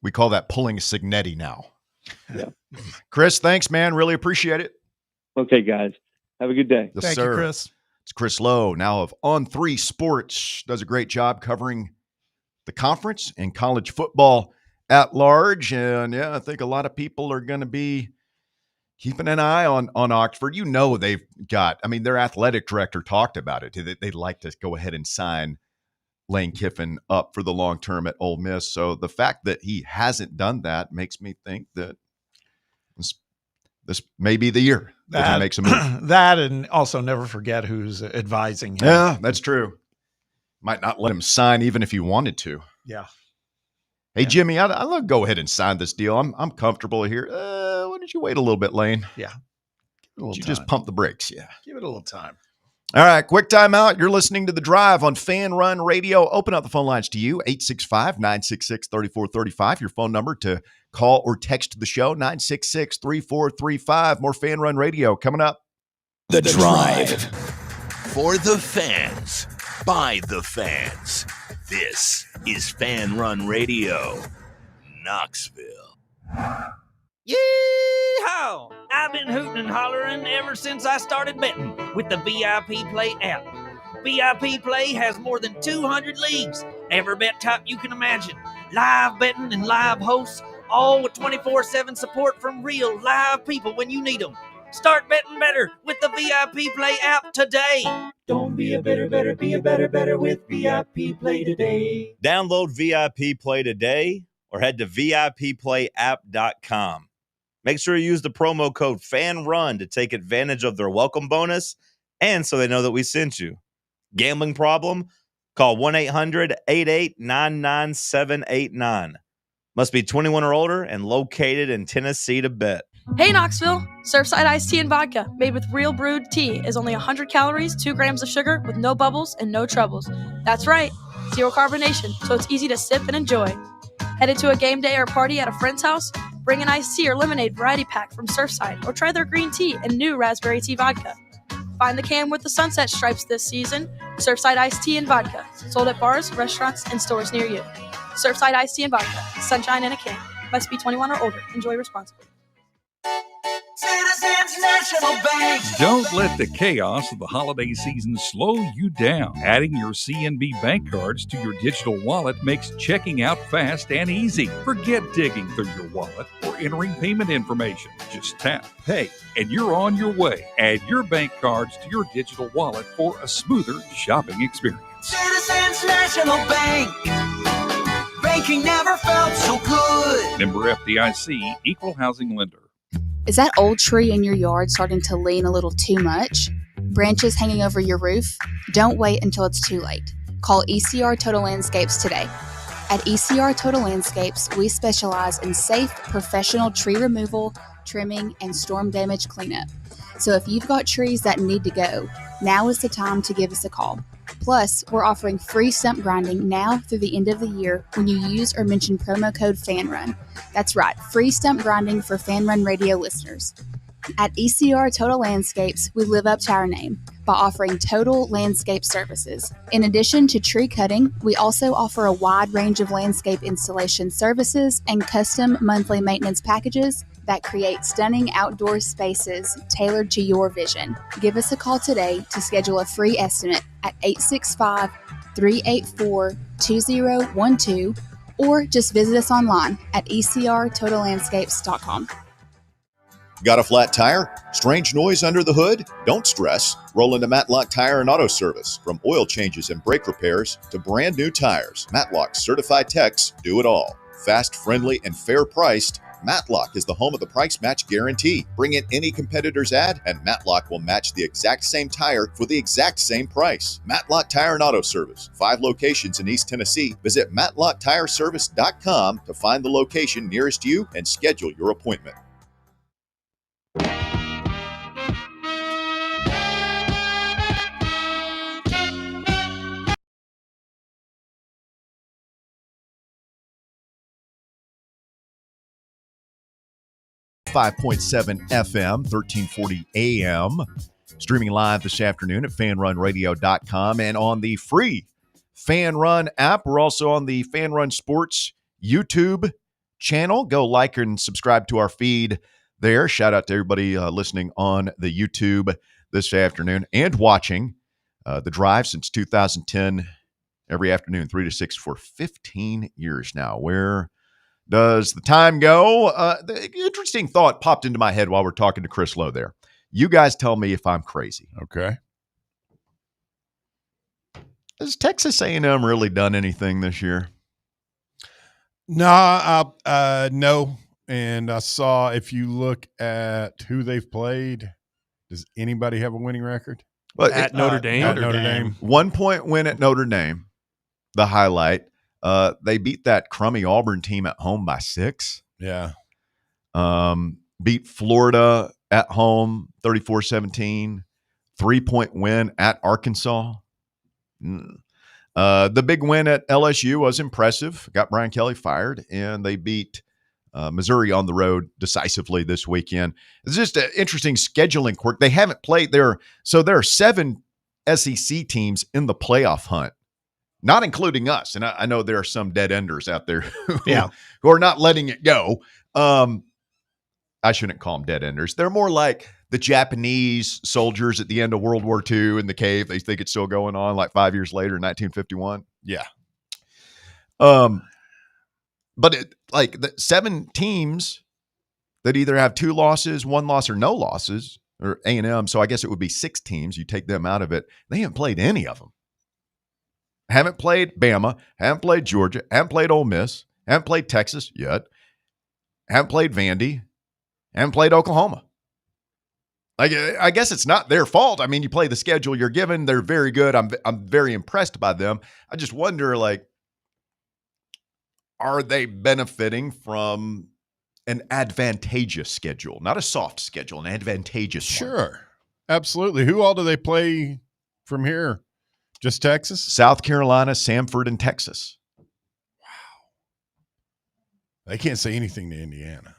We call that pulling Signetti now. Yeah. Chris, thanks, man. Really appreciate it. Okay, guys. Have a good day. Yes, Thank sir. you, Chris. It's Chris Lowe, now of On3 Sports. Does a great job covering the conference and college football at large. And yeah, I think a lot of people are going to be keeping an eye on Oxford. You know, they've got, their athletic director talked about it. They'd like to go ahead and sign Lane Kiffin up for the long term at Ole Miss. So the fact that he hasn't done that makes me think that this may be the year that he makes a move. That, and also never forget who's advising him. Yeah, that's true. Might not let him sign even if he wanted to. Yeah. Hey, Jimmy, I'll go ahead and sign this deal. I'm comfortable here. Why don't you wait a little bit, Lane? Yeah. Give it a little you time. Just pump the brakes. Yeah. Give it a little time. All right, quick timeout. You're listening to The Drive on Fan Run Radio. Open up the phone lines to you, 865-966-3435. Your phone number to call or text the show, 966-3435. More Fan Run Radio coming up. The Drive. For the fans, by the fans. This is Fan Run Radio, Knoxville. Yee-haw! I've been hooting and hollering ever since I started betting with the VIP Play app. VIP Play has more than 200 leagues, every bet type you can imagine, live betting and live hosts, all with 24/7 support from real live people when you need them. Start betting better with the VIP Play app today. Don't be a better, be a better with VIP Play today. Download VIP Play today or head to VIPPlayApp.com. Make sure you use the promo code FANRUN to take advantage of their welcome bonus and so they know that we sent you. Gambling problem? Call 1-800-8899-789. Must be 21 or older and located in Tennessee to bet. Hey Knoxville, Surfside iced tea and vodka made with real brewed tea is only 100 calories, 2 grams of sugar with no bubbles and no troubles. That's right, zero carbonation, so it's easy to sip and enjoy. Headed to a game day or party at a friend's house? Bring an iced tea or lemonade variety pack from Surfside or try their green tea and new raspberry tea vodka. Find the can with the sunset stripes this season. Surfside iced tea and vodka, sold at bars, restaurants, and stores near you. Surfside iced tea and vodka, sunshine in a can. Must be 21 or older. Enjoy responsibly. Citizens National Bank. Don't let the chaos of the holiday season slow you down. Adding your CNB bank cards to your digital wallet makes checking out fast and easy. Forget digging through your wallet or entering payment information. Just tap, pay, and you're on your way. Add your bank cards to your digital wallet for a smoother shopping experience. Citizens National Bank. Banking never felt so good. Member FDIC, Equal Housing Lender. Is that old tree in your yard starting to lean a little too much? Branches hanging over your roof? Don't wait until it's too late. Call ECR Total Landscapes today. At ECR Total Landscapes, we specialize in safe, professional tree removal, trimming, and storm damage cleanup. So if you've got trees that need to go, now is the time to give us a call. Plus, we're offering free stump grinding now through the end of the year when you use or mention promo code FANRUN. That's right, free stump grinding for FanRun Radio listeners. At ECR Total Landscapes, we live up to our name by offering total landscape services. In addition to tree cutting, we also offer a wide range of landscape installation services and custom monthly maintenance packages that create stunning outdoor spaces tailored to your vision. Give us a call today to schedule a free estimate at 865-384-2012 or just visit us online at ecrtotallandscapes.com. Got a flat tire? Strange noise under the hood? Don't stress. Roll into Matlock Tire and Auto Service. From oil changes and brake repairs to brand new tires, Matlock's certified techs do it all. Fast, friendly, and fair priced, Matlock is the home of the price match guarantee. Bring in any competitor's ad, and Matlock will match the exact same tire for the exact same price. Matlock Tire and Auto Service. 5 locations in East Tennessee. Visit matlocktireservice.com to find the location nearest you and schedule your appointment. 5.7 FM, 1340 AM. Streaming live this afternoon at fanrunradio.com and on the free Fan Run app. We're also on the Fan Run Sports YouTube channel. Go like and subscribe to our feed there. Shout out to everybody listening on the YouTube this afternoon and watching The Drive since 2010, every afternoon, 3 to 6 for 15 years now. Where does the time go? The interesting thought popped into my head while we're talking to Chris Lowe there. You guys tell me if I'm crazy. Okay. Has Texas A&M really done anything this year? No. And I saw, if you look at who they've played, does anybody have a winning record? Well, at Notre Dame? At Notre Dame. 1 point win at Notre Dame, the highlight. They beat that crummy Auburn team at home by 6. Yeah. Beat Florida at home 34-17. 3-point win at Arkansas. The big win at LSU was impressive. Got Brian Kelly fired, and they beat Missouri on the road decisively this weekend. It's just an interesting scheduling quirk. They haven't played there. So there are 7 SEC teams in the playoff hunt, not including us. And I know there are some dead enders out there who are not letting it go. I shouldn't call them dead enders. They're more like the Japanese soldiers at the end of World War II in the cave. They think it's still going on like 5 years later in 1951. Yeah. But the 7 teams that either have 2 losses, 1 loss, or no losses, or A&M. So I guess it would be 6 teams. You take them out of it. They haven't played any of them. Haven't played Bama, haven't played Georgia, haven't played Ole Miss, haven't played Texas yet, haven't played Vandy, haven't played Oklahoma. I guess it's not their fault. I mean, you play the schedule you're given. They're very good. I'm very impressed by them. I just wonder, are they benefiting from an advantageous schedule? Not a soft schedule, an advantageous one. Sure. Absolutely. Who all do they play from here? Just Texas? South Carolina, Samford, and Texas. Wow. They can't say anything to Indiana.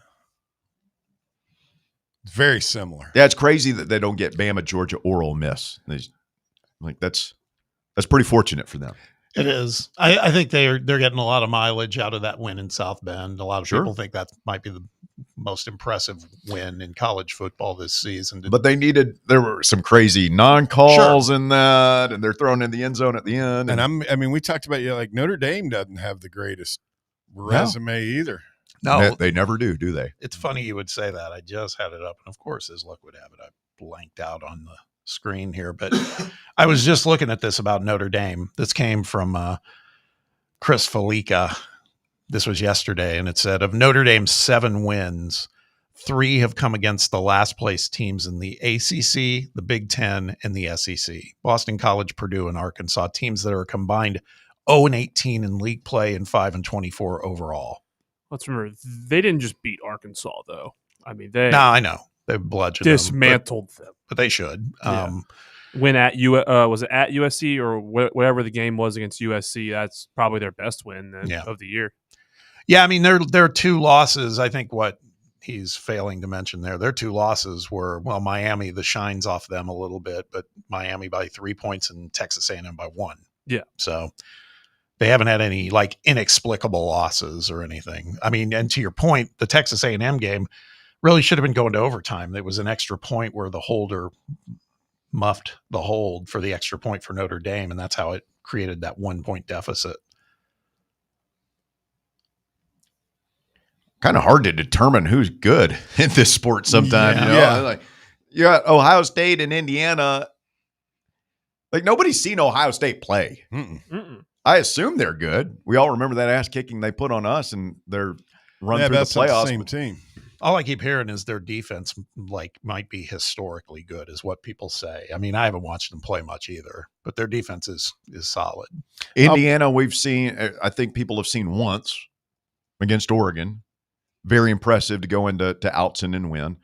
It's very similar. Yeah, it's crazy that they don't get Bama, Georgia, or Ole Miss. That's pretty fortunate for them. It is. I think they're getting a lot of mileage out of that win in South Bend. A lot of people think that might be the most impressive win in college football this season. But there were some crazy non-calls in that, and they're thrown in the end zone at the end. And we talked about, like Notre Dame doesn't have the greatest resume either. No, they never do they? It's funny you would say that. I just had it up, and of course, as luck would have it, I blanked out on the screen here. But I was just looking at this about Notre Dame. This came from Chris Felica. This was yesterday, and it said, of Notre Dame's 7 wins, 3 have come against the last place teams in the ACC, the Big Ten, and the SEC. Boston College, Purdue, and Arkansas, teams that are combined 0-18 in league play and 5-24 overall. Let's remember, they didn't just beat Arkansas, though. I mean, I know. They bludgeoned dismantled them. But they should. When at was it at USC or whatever the game was against USC? That's probably their best win of the year. Yeah, I mean, their 2 losses. I think what he's failing to mention there, their 2 losses were, Miami, the shine's off them a little bit, but Miami by 3 points and Texas A&M by 1. Yeah. So they haven't had any like inexplicable losses or anything. I mean, and to your point, the Texas A&M game really should have been going to overtime. There was an extra point where the holder muffed the hold for the extra point for Notre Dame, and that's how it created that 1-point deficit. Kind of hard to determine who's good in this sport sometimes. Yeah. Like you got Ohio State and Indiana. Like nobody's seen Ohio State play. I assume they're good. We all remember that ass kicking they put on us, and they're run through the playoffs. The same team. All I keep hearing is their defense might be historically good, is what people say. I mean, I haven't watched them play much either, but their defense is solid. Indiana, we've seen. I think people have seen once against Oregon. Very impressive to go into Outson and win.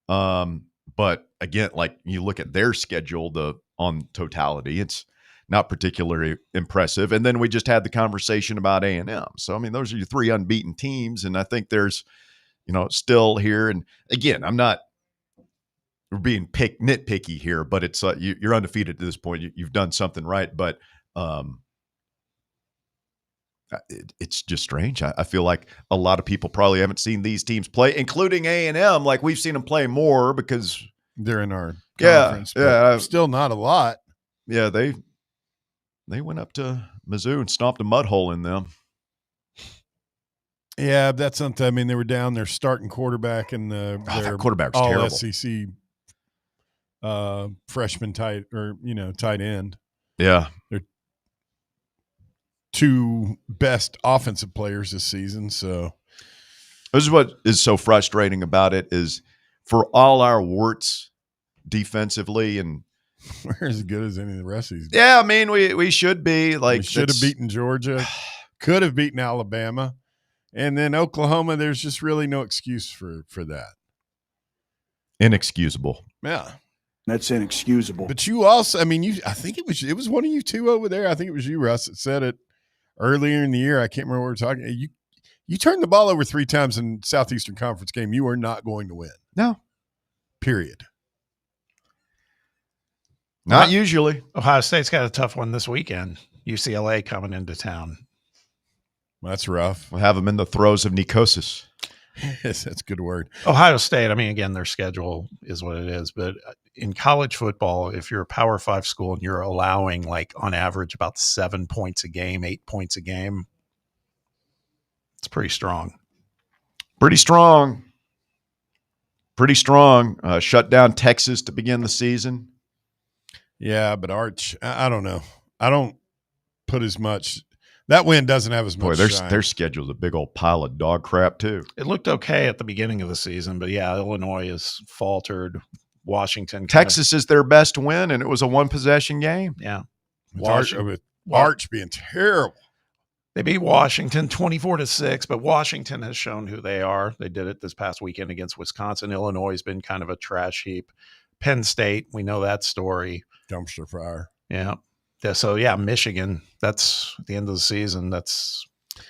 But again, like you look at their schedule, on totality, it's not particularly impressive. And then we just had the conversation about A&M. So, I mean, those are your 3 unbeaten teams. And I think there's, still here. And again, I'm not being nitpicky here, but it's you're undefeated to this point. You've done something right. But it's just strange. I feel like a lot of people probably haven't seen these teams play, including A&M. Like we've seen them play more because they're in our conference. Yeah. Still not a lot. Yeah. They went up to Mizzou and stomped a mud hole in them. Yeah, that's something. I mean, they were down their starting quarterback and their quarterback was terrible. SEC freshman tight end. Yeah. They're 2 best offensive players this season. So this is what is so frustrating about it is for all our warts defensively, and we're as good as any of the rest of these. Yeah, I mean, we should be like we should have beaten Georgia, could have beaten Alabama, and then Oklahoma. There's just really no excuse for that. Inexcusable. Yeah. That's inexcusable. But you also, I mean, I think it was one of you 2 over there. I think it was you, Russ, that said it earlier in the year. I can't remember what we were talking. You turned the ball over 3 times in Southeastern Conference game. You are not going to win. No. Period. Not usually. Ohio State's got a tough one this weekend. UCLA coming into town. Well, that's rough. We'll have them in the throes of necrosis. Yes, that's a good word. Ohio State, I mean, again, their schedule is what it is. But in college football, if you're a Power 5 school and you're allowing, like, on average about 7 points a game, 8 points a game, it's pretty strong. Pretty strong. Shut down Texas to begin the season. Yeah, but Arch, I don't know. I don't put as much. That win doesn't have as much. Boy, shine. their schedule's a big old pile of dog crap too. It looked okay at the beginning of the season, but yeah, Illinois has faltered. Washington, Texas is their best win, and it was a 1-possession game. Yeah, with Arch being terrible. They beat Washington 24-6, but Washington has shown who they are. They did it this past weekend against Wisconsin. Illinois has been kind of a trash heap. Penn State, we know that story. Dumpster fire. Yeah. So, yeah, Michigan, that's at the end of the season.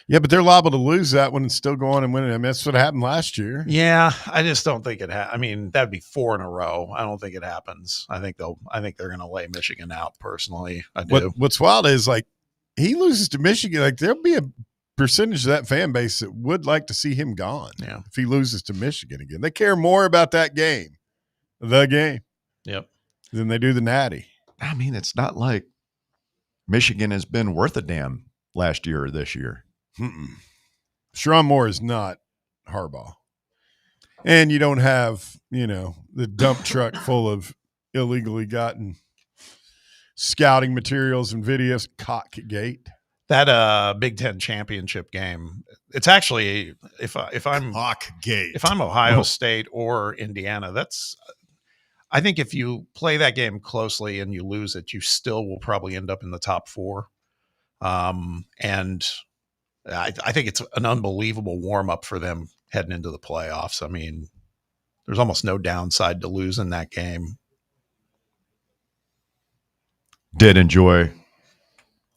Yeah, but they're liable to lose that one and still go on and win it. I mean, that's what happened last year. Yeah, I just don't think it I mean, that'd be 4 in a row. I don't think it happens. I think they're going to lay Michigan out personally. I do. What's wild is, like, he loses to Michigan, like there'll be a percentage of that fan base that would like to see him gone. Yeah. If he loses to Michigan again, they care more about that game, than they do the Natty. I mean, it's not like Michigan has been worth a damn last year or this year. Sherrone Moore is not Harbaugh. And you don't have, the dump truck full of illegally gotten scouting materials and videos. Cockgate. That Big Ten championship game, it's actually if I'm Cockgate. If I'm Ohio State or Indiana, I think if you play that game closely and you lose it, you still will probably end up in the top 4. And I think it's an unbelievable warm up for them heading into the playoffs. I mean, there's almost no downside to losing that game. Did enjoy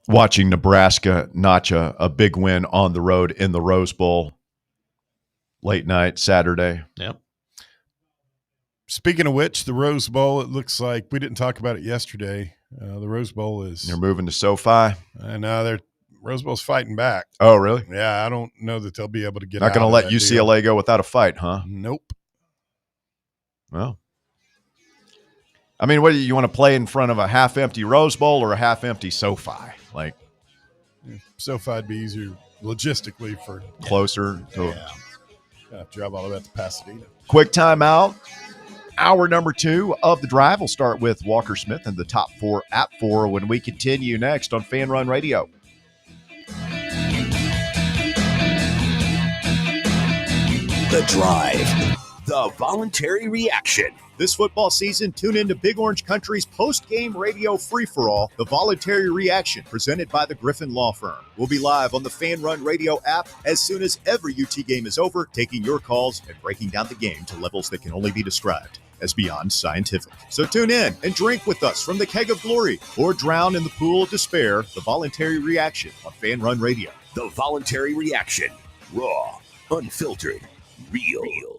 watching Nebraska notch a big win on the road in the Rose Bowl late night Saturday. Yep. Speaking of which, the Rose Bowl, it looks like we didn't talk about it yesterday. The Rose Bowl is... They're moving to SoFi. I know. Rose Bowl's fighting back. Oh, really? Yeah, I don't know that they'll be able to get Not going to let UCLA go without a fight, huh? Nope. Well, I mean, what do you want to play in front of a half-empty Rose Bowl or a half-empty SoFi? Like, SoFi'd be easier logistically for closer to drive all the way out to Pasadena. Quick timeout. Hour number 2 of the drive. We'll start with Walker Smith and the top 4 at 4 when we continue next on Fan Run Radio. The Drive. The voluntary reaction. This football season, tune into Big Orange Country's post-game radio free-for-all, The Voluntary Reaction, presented by the Griffin Law Firm. We'll be live on the Fan Run Radio app as soon as every UT game is over, taking your calls and breaking down the game to levels that can only be described as beyond scientific. So tune in and drink with us from the keg of glory or drown in the pool of despair. The Voluntary Reaction on Fan Run Radio. The Voluntary Reaction. Raw, unfiltered, real.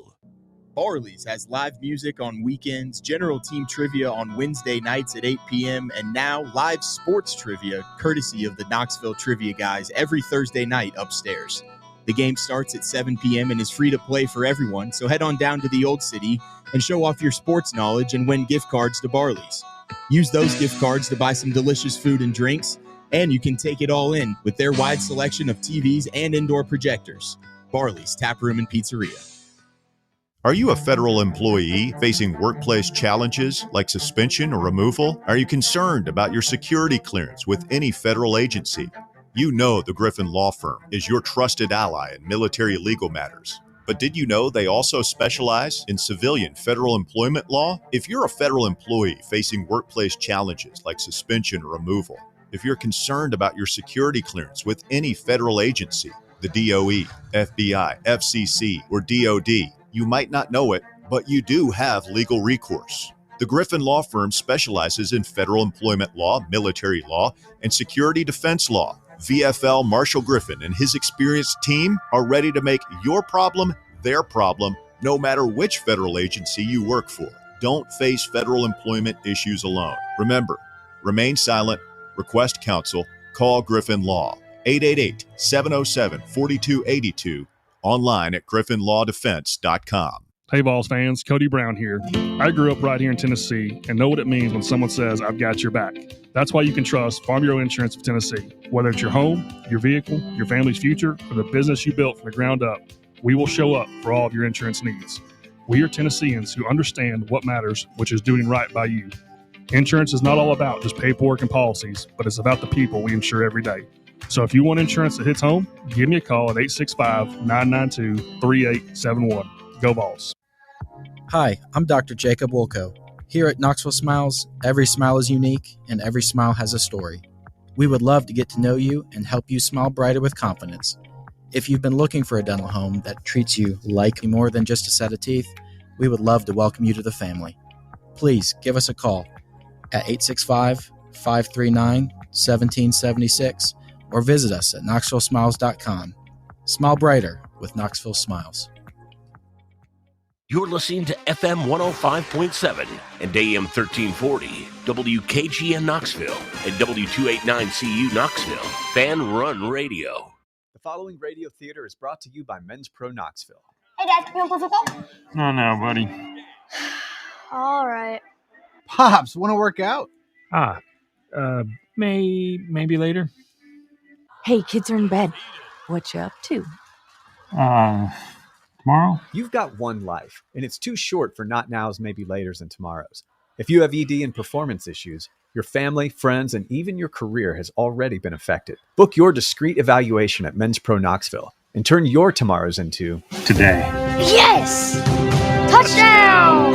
Barley's has live music on weekends, general team trivia on Wednesday nights at 8 p.m., and now live sports trivia, courtesy of the Knoxville Trivia Guys, every Thursday night upstairs. The game starts at 7 p.m. and is free to play for everyone, so head on down to the Old City and show off your sports knowledge and win gift cards to Barley's. Use those gift cards to buy some delicious food and drinks, and you can take it all in with their wide selection of TVs and indoor projectors. Barley's Tap Room and Pizzeria. Are you a federal employee facing workplace challenges like suspension or removal? Are you concerned about your security clearance with any federal agency? You know the Griffin Law Firm is your trusted ally in military legal matters. But did you know they also specialize in civilian federal employment law? If you're a federal employee facing workplace challenges like suspension or removal, if you're concerned about your security clearance with any federal agency, the DOE, FBI, FCC, or DOD, you might not know it, but you do have legal recourse. The Griffin Law Firm specializes in federal employment law, military law, and security defense law. VFL Marshall Griffin and his experienced team are ready to make your problem their problem, no matter which federal agency you work for. Don't face federal employment issues alone. Remember, remain silent, request counsel, call Griffin Law, 888-707-4282, online at griffinlawdefense.com. Hey, Vols fans, Cody Brown here. I grew up right here in Tennessee and know what it means when someone says, I've got your back. That's why you can trust Farm Bureau Insurance of Tennessee. Whether it's your home, your vehicle, your family's future, or the business you built from the ground up, we will show up for all of your insurance needs. We are Tennesseans who understand what matters, which is doing right by you. Insurance is not all about just paperwork and policies, but it's about the people we insure every day. So if you want insurance that hits home, give me a call at 865-992-3871. Go Vols. Hi, I'm Dr. Jacob Wilco. Here at Knoxville Smiles, every smile is unique and every smile has a story. We would love to get to know you and help you smile brighter with confidence. If you've been looking for a dental home that treats you like more than just a set of teeth, we would love to welcome you to the family. Please give us a call at 865-539-1776 or visit us at knoxvillesmiles.com. Smile brighter with Knoxville Smiles. You're listening to FM 105.7 and AM 1340. WKGN Knoxville and W289CU Knoxville. Fan Run Radio. The following radio theater is brought to you by Men's Pro Knoxville. Hey, Dad, can we play football? No, buddy. All right. Pops, want to work out? Maybe later. Hey, kids are in bed. What you up to? Tomorrow? You've got one life, and it's too short for not nows, maybe laters, and tomorrows. If you have ED and performance issues, your family, friends, and even your career has already been affected. Book your discreet evaluation at Men's Pro Knoxville and turn your tomorrows into today. Yes! Touchdown!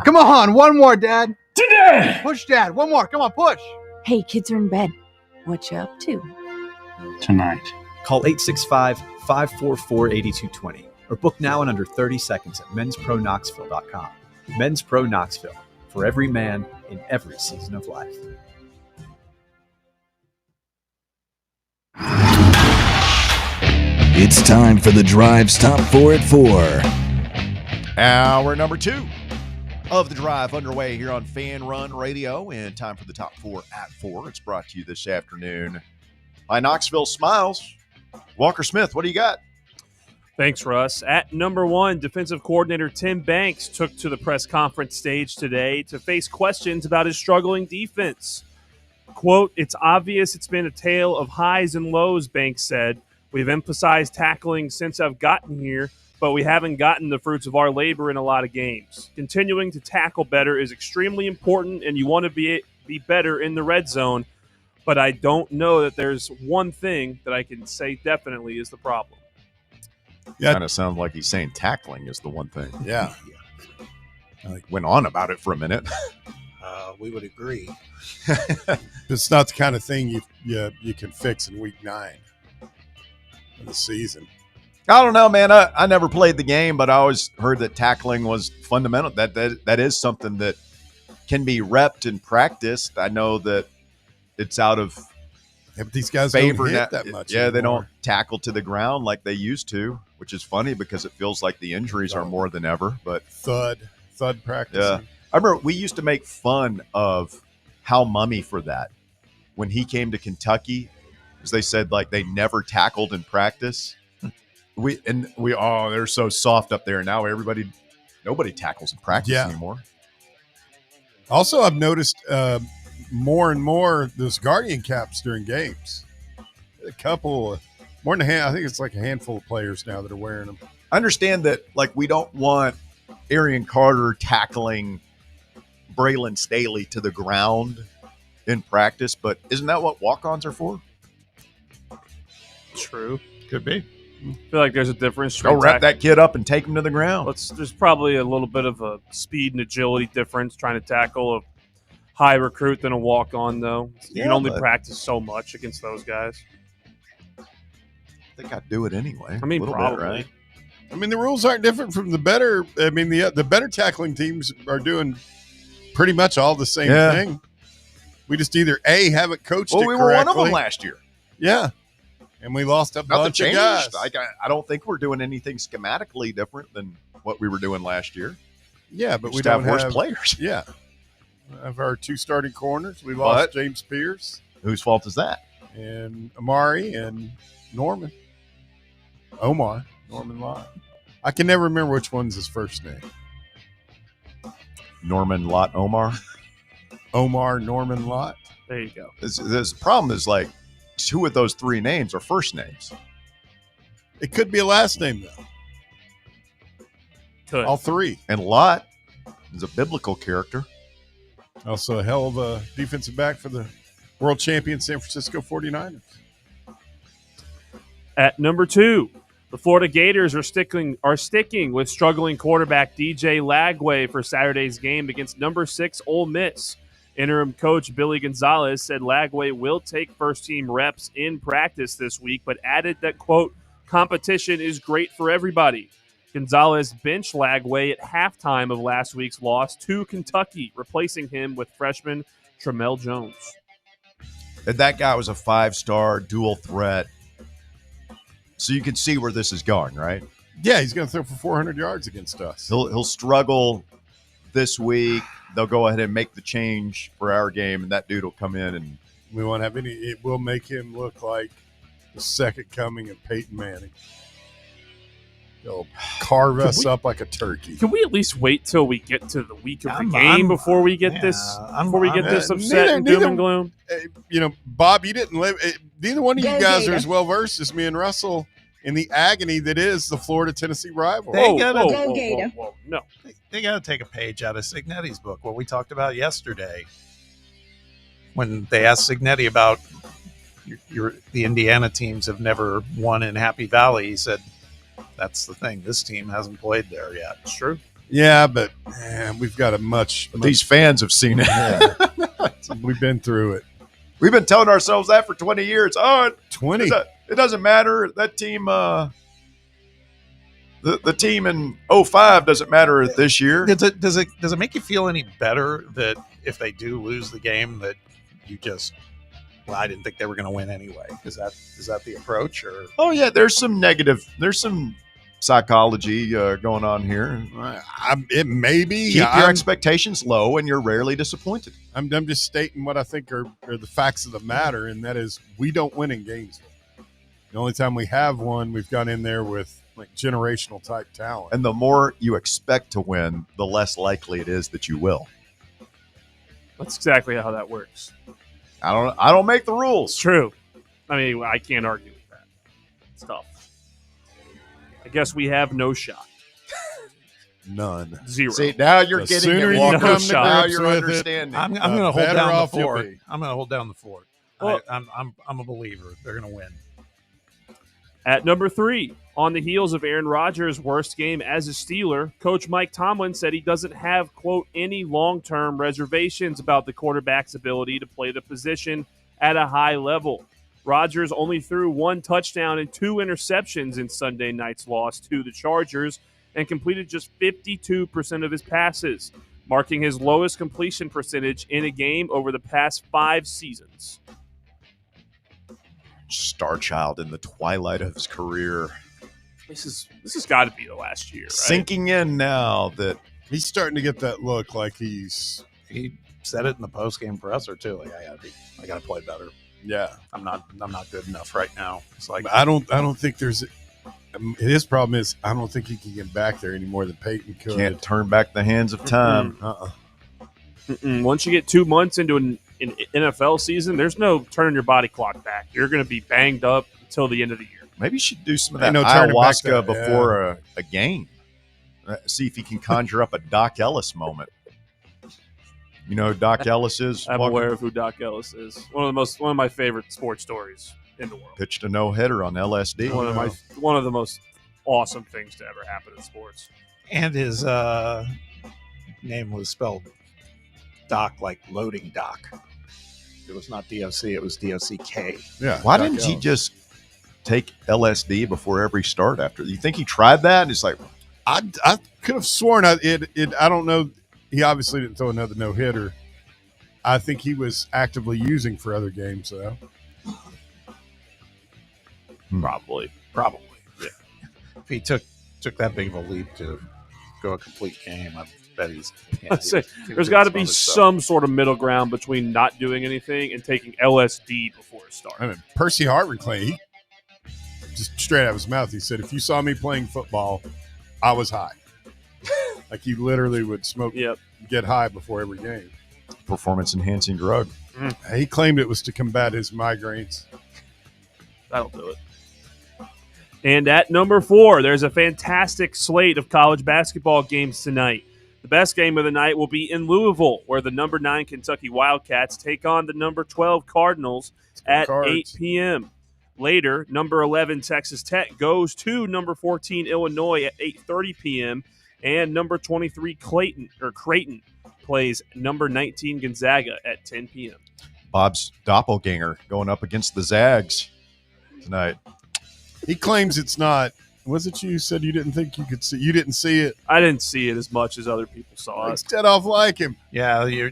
Come on, one more, Dad. Today! Push, Dad. One more. Come on, push. Hey, kids are in bed. What you up to? Tonight. Call 865-544-8220 or book now in under 30 seconds at menspronknoxville.com. Men's Pro Knoxville, for every man in every season of life. It's time for the Drive's Top 4 at 4. Hour number 2 of the Drive underway here on Fan Run Radio, and time for the Top 4 at 4. It's brought to you this afternoon by Knoxville Smiles. Walker Smith, what do you got? Thanks, Russ. At number 1, defensive coordinator Tim Banks took to the press conference stage today to face questions about his struggling defense. Quote, "It's obvious it's been a tale of highs and lows," Banks said. "We've emphasized tackling since I've gotten here, but we haven't gotten the fruits of our labor in a lot of games. Continuing to tackle better is extremely important, and you want to be better in the red zone, but I don't know that there's one thing that I can say definitely is the problem." Yeah, kind of sounds like he's saying tackling is the one thing. Yeah. Went on about it for a minute. We would agree. It's not the kind of thing you can fix in week 9 of the season. I don't know, man. I never played the game, but I always heard that tackling was fundamental. That is something that can be repped and practiced. I know that it's out of but these guys favor don't hit that much. Yeah, anymore. they don't tackle to the ground like they used to, which is funny because it feels like the injuries are more than ever. But thud practice. Yeah, I remember we used to make fun of Hal Mummy for that when he came to Kentucky, because they said like they never tackled in practice. They're so soft up there now. Nobody tackles in practice anymore. Also, I've noticed more and more those Guardian caps during games. A couple, more than I think it's like a handful of players now that are wearing them. I understand that, like, we don't want Arian Carter tackling Braylon Staley to the ground in practice, but isn't that what walk-ons are for? True. Could be. I feel like there's a difference. Go wrap that kid up and take him to the ground. There's probably a little bit of a speed and agility difference trying to tackle a high recruit than a walk-on, though. You can only practice so much against those guys. I think I'd do it anyway. I mean, probably. Right? I mean, the rules aren't different from the better. I mean, the better tackling teams are doing pretty much all the same thing. We just either haven't coached it correctly. We were one of them last year. Yeah. And we lost a bunch of guys. I don't think we're doing anything schematically different than what we were doing last year. Yeah, but we don't have worse players. Yeah. We have our 2 starting corners. We lost James Pierce. Whose fault is that? And Amari and Norman Lott. I can never remember which one's his first name. Norman Lott Omar. Norman Lott. There you go. This problem is like 2 of those 3 names are first names. It could be a last name, though. Could. All 3. And Lott is a biblical character. Also a hell of a defensive back for the world champion San Francisco 49ers. At number 2, the Florida Gators are sticking with struggling quarterback DJ Lagway for Saturday's game against number 6 Ole Miss. Interim coach Billy Gonzalez said Lagway will take first-team reps in practice this week, but added that, quote, "competition is great for everybody." Gonzalez benched Lagway at halftime of last week's loss to Kentucky, replacing him with freshman Tramel Jones. And that guy was a 5-star dual threat. So you can see where this is going, right? Yeah, he's going to throw for 400 yards against us. He'll struggle this week they'll go ahead and make the change for our game, and that dude will come in and we won't have any. It will make him look like the second coming of Peyton Manning. He'll carve us up like a turkey. Can we at least wait till we get to the week of the game before we get this upset and doom and gloom? Bob, you didn't live. Neither one of you guys are as well versed as me and Russell in the agony that is the Florida-Tennessee rivalry. No. They got to take a page out of Signetti's book, what we talked about yesterday. When they asked Signetti about the Indiana teams have never won in Happy Valley, he said, that's the thing. This team hasn't played there yet. It's true. Yeah, but we've got a much. These fans have seen it. Yeah. We've been through it. We've been telling ourselves that for 20 years. 20. It doesn't matter. That team, the team in 05 doesn't matter this year. Does it make you feel any better that if they do lose the game that you just, I didn't think they were going to win anyway? Is that the approach? Or there's some psychology going on here. It may be. Keep your expectations low, and you're rarely disappointed. I'm just stating what I think are the facts of the matter, and that is we don't win in Gainesville. The only time we have won, we've gone in there with like generational type talent. And the more you expect to win, the less likely it is that you will. That's exactly how that works. I don't make the rules. It's true. I mean, I can't argue with that. It's tough. I guess we have no shot. None. Zero. See, now you're getting it. No shot. Now you're understanding. I'm going to hold down the fort. I'm going to hold down the fort. Well, I'm a believer. They're going to win. At number 3, on the heels of Aaron Rodgers' worst game as a Steeler, Coach Mike Tomlin said he doesn't have, quote, any long-term reservations about the quarterback's ability to play the position at a high level. Rodgers only threw 1 touchdown and 2 interceptions in Sunday night's loss to the Chargers and completed just 52% of his passes, marking his lowest completion percentage in a game over the past 5 seasons. Star child in the twilight of his career. This has got to be the last year, right? Sinking in now that he's starting to get that look like he said it in the postgame presser too. Like I gotta play better. Yeah, I'm not good enough right now. It's like I don't think there's. His problem is I don't think he can get back there any more than Peyton could. Can't turn back the hands of time. Once you get 2 months into an NFL season, there's no turning your body clock back. You're going to be banged up until the end of the year. Maybe you should do some of that ayahuasca before a game. See if he can conjure up a Doc Ellis moment. You know who Doc Ellis is? I'm aware of who Doc Ellis is. One of my favorite sports stories in the world. Pitched a no-hitter on LSD. One of the most awesome things to ever happen in sports. And his name was spelled Doc, like loading dock. It was not DOC, it was DOCK. Yeah. Why didn't he just take LSD before every start after? You think he tried that? And it's like, I could have sworn I don't know. He obviously didn't throw another no-hitter. I think he was actively using for other games, though. Probably. Yeah. If he took that big of a leap to go a complete game, I bet he's. Yeah, there's got to be some sort of middle ground between not doing anything and taking LSD before a start. I mean, Percy Harvard claimed, just straight out of his mouth, he said, if you saw me playing football, I was high. Like he literally would smoke, get high before every game. Performance-enhancing drug. He claimed it was to combat his migraines. That'll do it. And at number 4, there's a fantastic slate of college basketball games tonight. The best game of the night will be in Louisville, where the number 9 Kentucky Wildcats take on the number 12 Cardinals at 8 p.m. Later, number 11 Texas Tech goes to number 14 Illinois at 8:30 p.m. and number 23 Creighton plays number 19 Gonzaga at 10 p.m. Bob's doppelganger going up against the Zags tonight. He claims it's not. Was it you said you didn't think you could see? You didn't see it. I didn't see it as much as other people saw it. It's dead off like him. Yeah,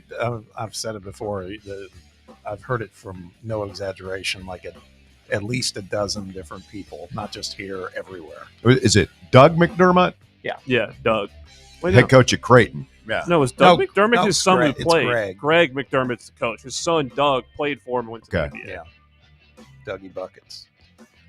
I've said it before. I've heard it from no exaggeration, like at least a dozen different people, not just here, everywhere. Is it Doug McDermott? Yeah. Yeah, Doug. Head coach at Creighton. Yeah. No, it's Doug McDermott, no, his son who it's played. Greg. McDermott's the coach. His son, Doug, played for him and went to the NBA. Yeah. Dougie Buckets.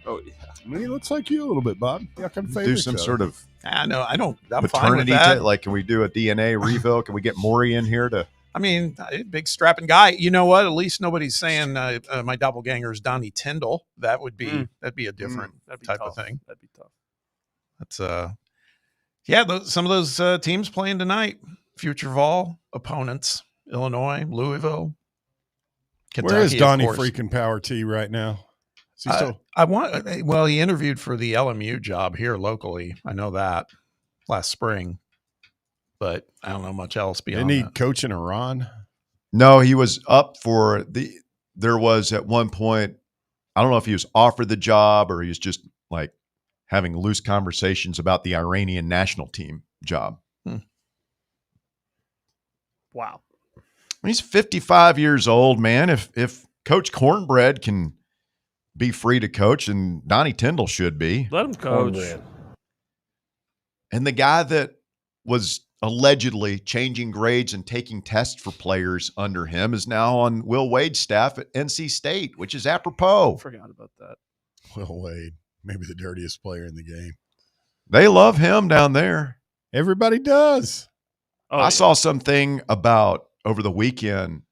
Oh, yeah. I mean, he looks like you a little bit, Bob. Yeah, come Do some sort of I know. I don't. I'm paternity fine with that. like, can we do a DNA reveal? Can we get Maury in here to? I mean, big strapping guy. You know what? At least nobody's saying my doppelganger is Donnie Tyndall. That would be that'd be a different type of thing. That'd be tough. That's yeah. Some of those teams playing tonight. Future Vol opponents: Illinois, Louisville, Kentucky. Where is Donnie of course. freaking Power T right now? Is he still? Well, he interviewed for the LMU job here locally. I know that last spring, but I don't know much else beyond Isn't he that. coaching Iran? No, he was up for there was at one point, I don't know if he was offered the job or he was just like having loose conversations about the Iranian national team job. Wow. He's 55 years old, man. If Coach Cornbread can be free to coach, and Donnie Tyndall should be. Let him coach. And the guy that was allegedly changing grades and taking tests for players under him is now on Will Wade's staff at NC State, which is apropos. Forgot about that. Will Wade, maybe the dirtiest player in the game. They love him down there. Everybody does. Oh, I saw something about over the weekend.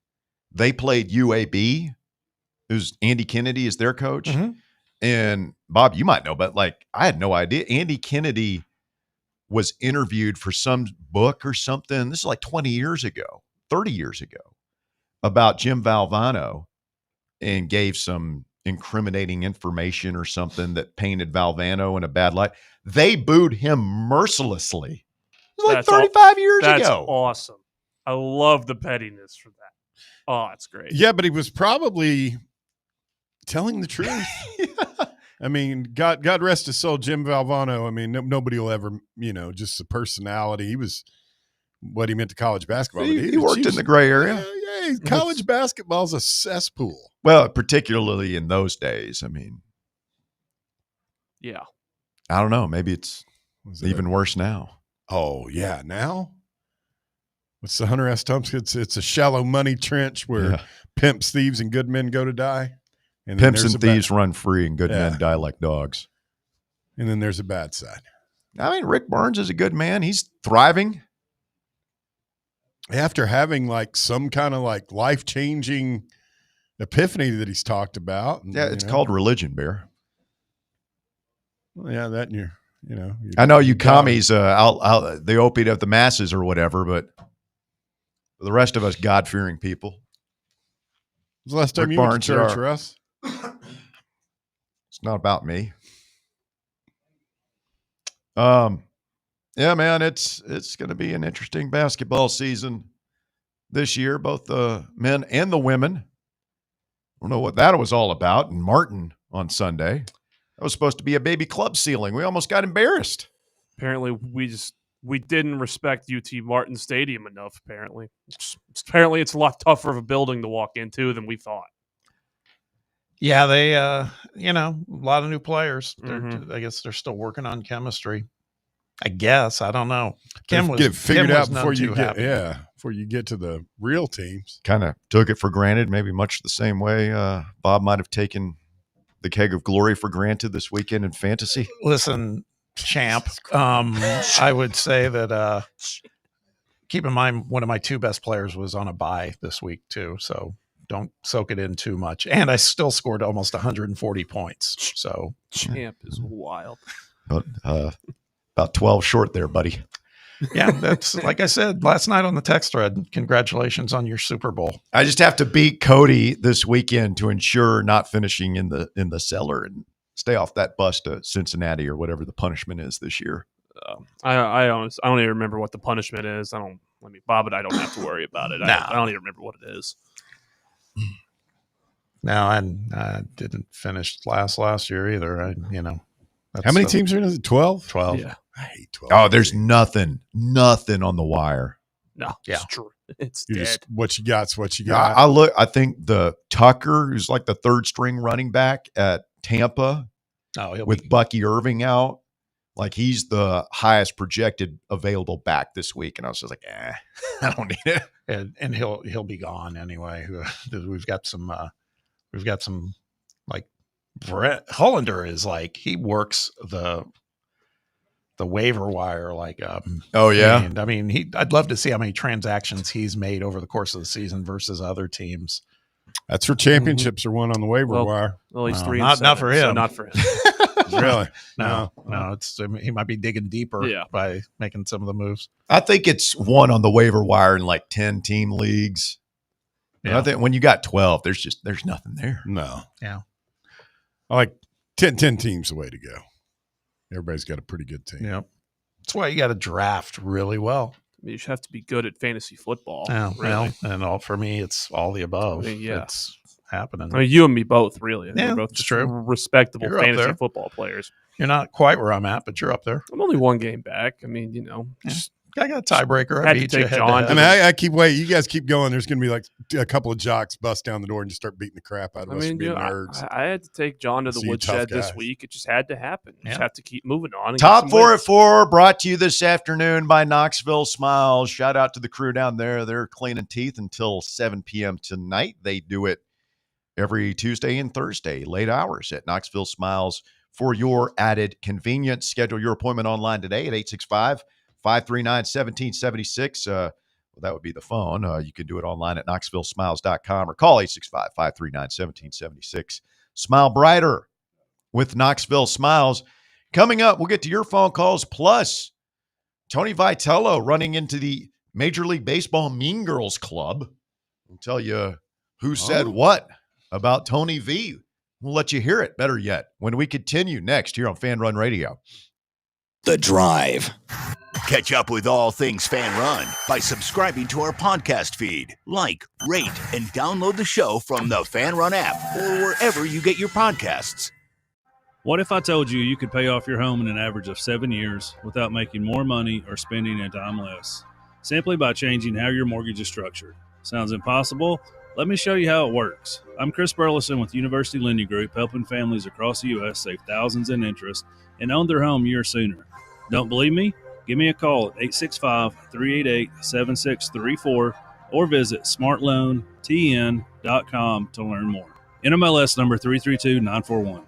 They played UAB. Who's Andy Kennedy is their coach. And Bob, you might know, but like I had no idea. Andy Kennedy was interviewed for some book or something. This is like 20 years ago, 30 years ago, about Jim Valvano, and gave some incriminating information or something that painted Valvano in a bad light. They booed him mercilessly. It was like 35 years ago. That's awesome. I love the pettiness for that. Oh, it's great. Yeah, but he was probably telling the truth. I mean, God rest his soul, Jim Valvano. I mean, nobody will ever, just the personality. He was what he meant to college basketball. He worked in the gray area. Yeah, college basketball's a cesspool. Well, particularly in those days. I mean, yeah. I don't know. Maybe it's even worse now. Oh, yeah. Now? What's the Hunter S. Thompson? It's a shallow money trench where pimps, thieves, and good men go to die. And pimps and thieves run free and good men die like dogs. And then there's a bad side. I mean, Rick Barnes is a good man. He's thriving. After having like some kind of like life-changing epiphany that he's talked about. And, yeah, it's called religion, Bear. Well, yeah, that and I know you commies, the opiate of the masses or whatever, but for the rest of us God-fearing people. Was the last time you went to church, Russ? It's not about me. Yeah, man, it's going to be an interesting basketball season this year, both the men and the women. I don't know what that was all about. And Martin on Sunday, that was supposed to be a baby club ceiling. We almost got embarrassed. Apparently, we didn't respect UT Martin Stadium enough. Apparently, it's a lot tougher of a building to walk into than we thought. Yeah, they, a lot of new players. I guess they're still working on chemistry. I guess. I don't know. Kim was get it figured out before you get to the real teams. Kind of took it for granted, maybe much the same way Bob might have taken the keg of glory for granted this weekend in fantasy. Listen, champ, I would say that keep in mind one of my two best players was on a bye this week too, so don't soak it in too much. And I still scored almost 140 points. So champ is wild. About 12 short there, buddy. Yeah, that's like I said last night on the text thread. Congratulations on your Super Bowl. I just have to beat Cody this weekend to ensure not finishing in the cellar and stay off that bus to Cincinnati or whatever the punishment is this year. I don't even remember what the punishment is. Bob and I don't have to worry about it. I don't even remember what it is. No, I didn't finish last year either. How many teams are in it? 12? 12. Yeah. I hate 12. Oh, there's nothing on the wire. No, it's true. It's dead. Just what you got's what you got. I think the Tucker, who's like the third string running back at Tampa with Bucky Irving out, Like he's the highest projected available back this week. And I was just like, I don't need it. And he'll be gone anyway. We've got some like Brett Hollander is like, he works the waiver wire like oh yeah. And I mean, I'd love to see how many transactions he's made over the course of the season versus other teams. That's where championships are won on the waiver wire. Well, he's 3 not, 7, not for him. So not for him. Really? No. He might be digging deeper by making some of the moves. I think it's one on the waiver wire in like 10 team leagues. Yeah. I think when you got 12, there's nothing there. No. Yeah. I like 10 teams the way to go. Everybody's got a pretty good team. Yeah. That's why you got to draft really well. I mean, you have to be good at fantasy football. Yeah, really. Well, for me, it's all the above. I mean, yeah. It's happening. I mean, you and me both, really. Yeah, we're both it's true. Respectable You're up fantasy there. football players. You're not quite where I'm at, but you're up there. I'm only one game back. I mean, just I got a tiebreaker. Had to take John. I mean, I keep waiting. You guys keep going. There's going to be like a couple of jocks bust down the door and just start beating the crap out of us for being nerds. I had to take John to the So woodshed tough this guys. week. It just had to happen. You just have to keep moving on. And Top get some 4 wins. at 4 brought to you this afternoon by Knoxville Smiles. Shout out to the crew down there. They're cleaning teeth until 7 p.m. tonight. They do it every Tuesday and Thursday, late hours at Knoxville Smiles for your added convenience. Schedule your appointment online today at 865-539-1776. Well, that would be the phone. You can do it online at knoxvillesmiles.com or call 865-539-1776. Smile brighter with Knoxville Smiles. Coming up, we'll get to your phone calls. Plus, Tony Vitello running into the Major League Baseball Mean Girls Club. We'll tell you who said what about Tony V. We'll let you hear it, better yet, when we continue next here on Fan Run Radio. The Drive. Catch up with all things Fan Run by subscribing to our podcast feed. Like, rate, and download the show from the Fan Run app or wherever you get your podcasts. What if I told you you could pay off your home in an average of 7 years without making more money or spending a dime less, simply by changing how your mortgage is structured? Sounds impossible? Let me show you how it works. I'm Chris Burleson with University Lending Group, helping families across the U.S. save thousands in interest and own their home years sooner. Don't believe me? Give me a call at 865-388-7634 or visit smartloantn.com to learn more. NMLS number 332941.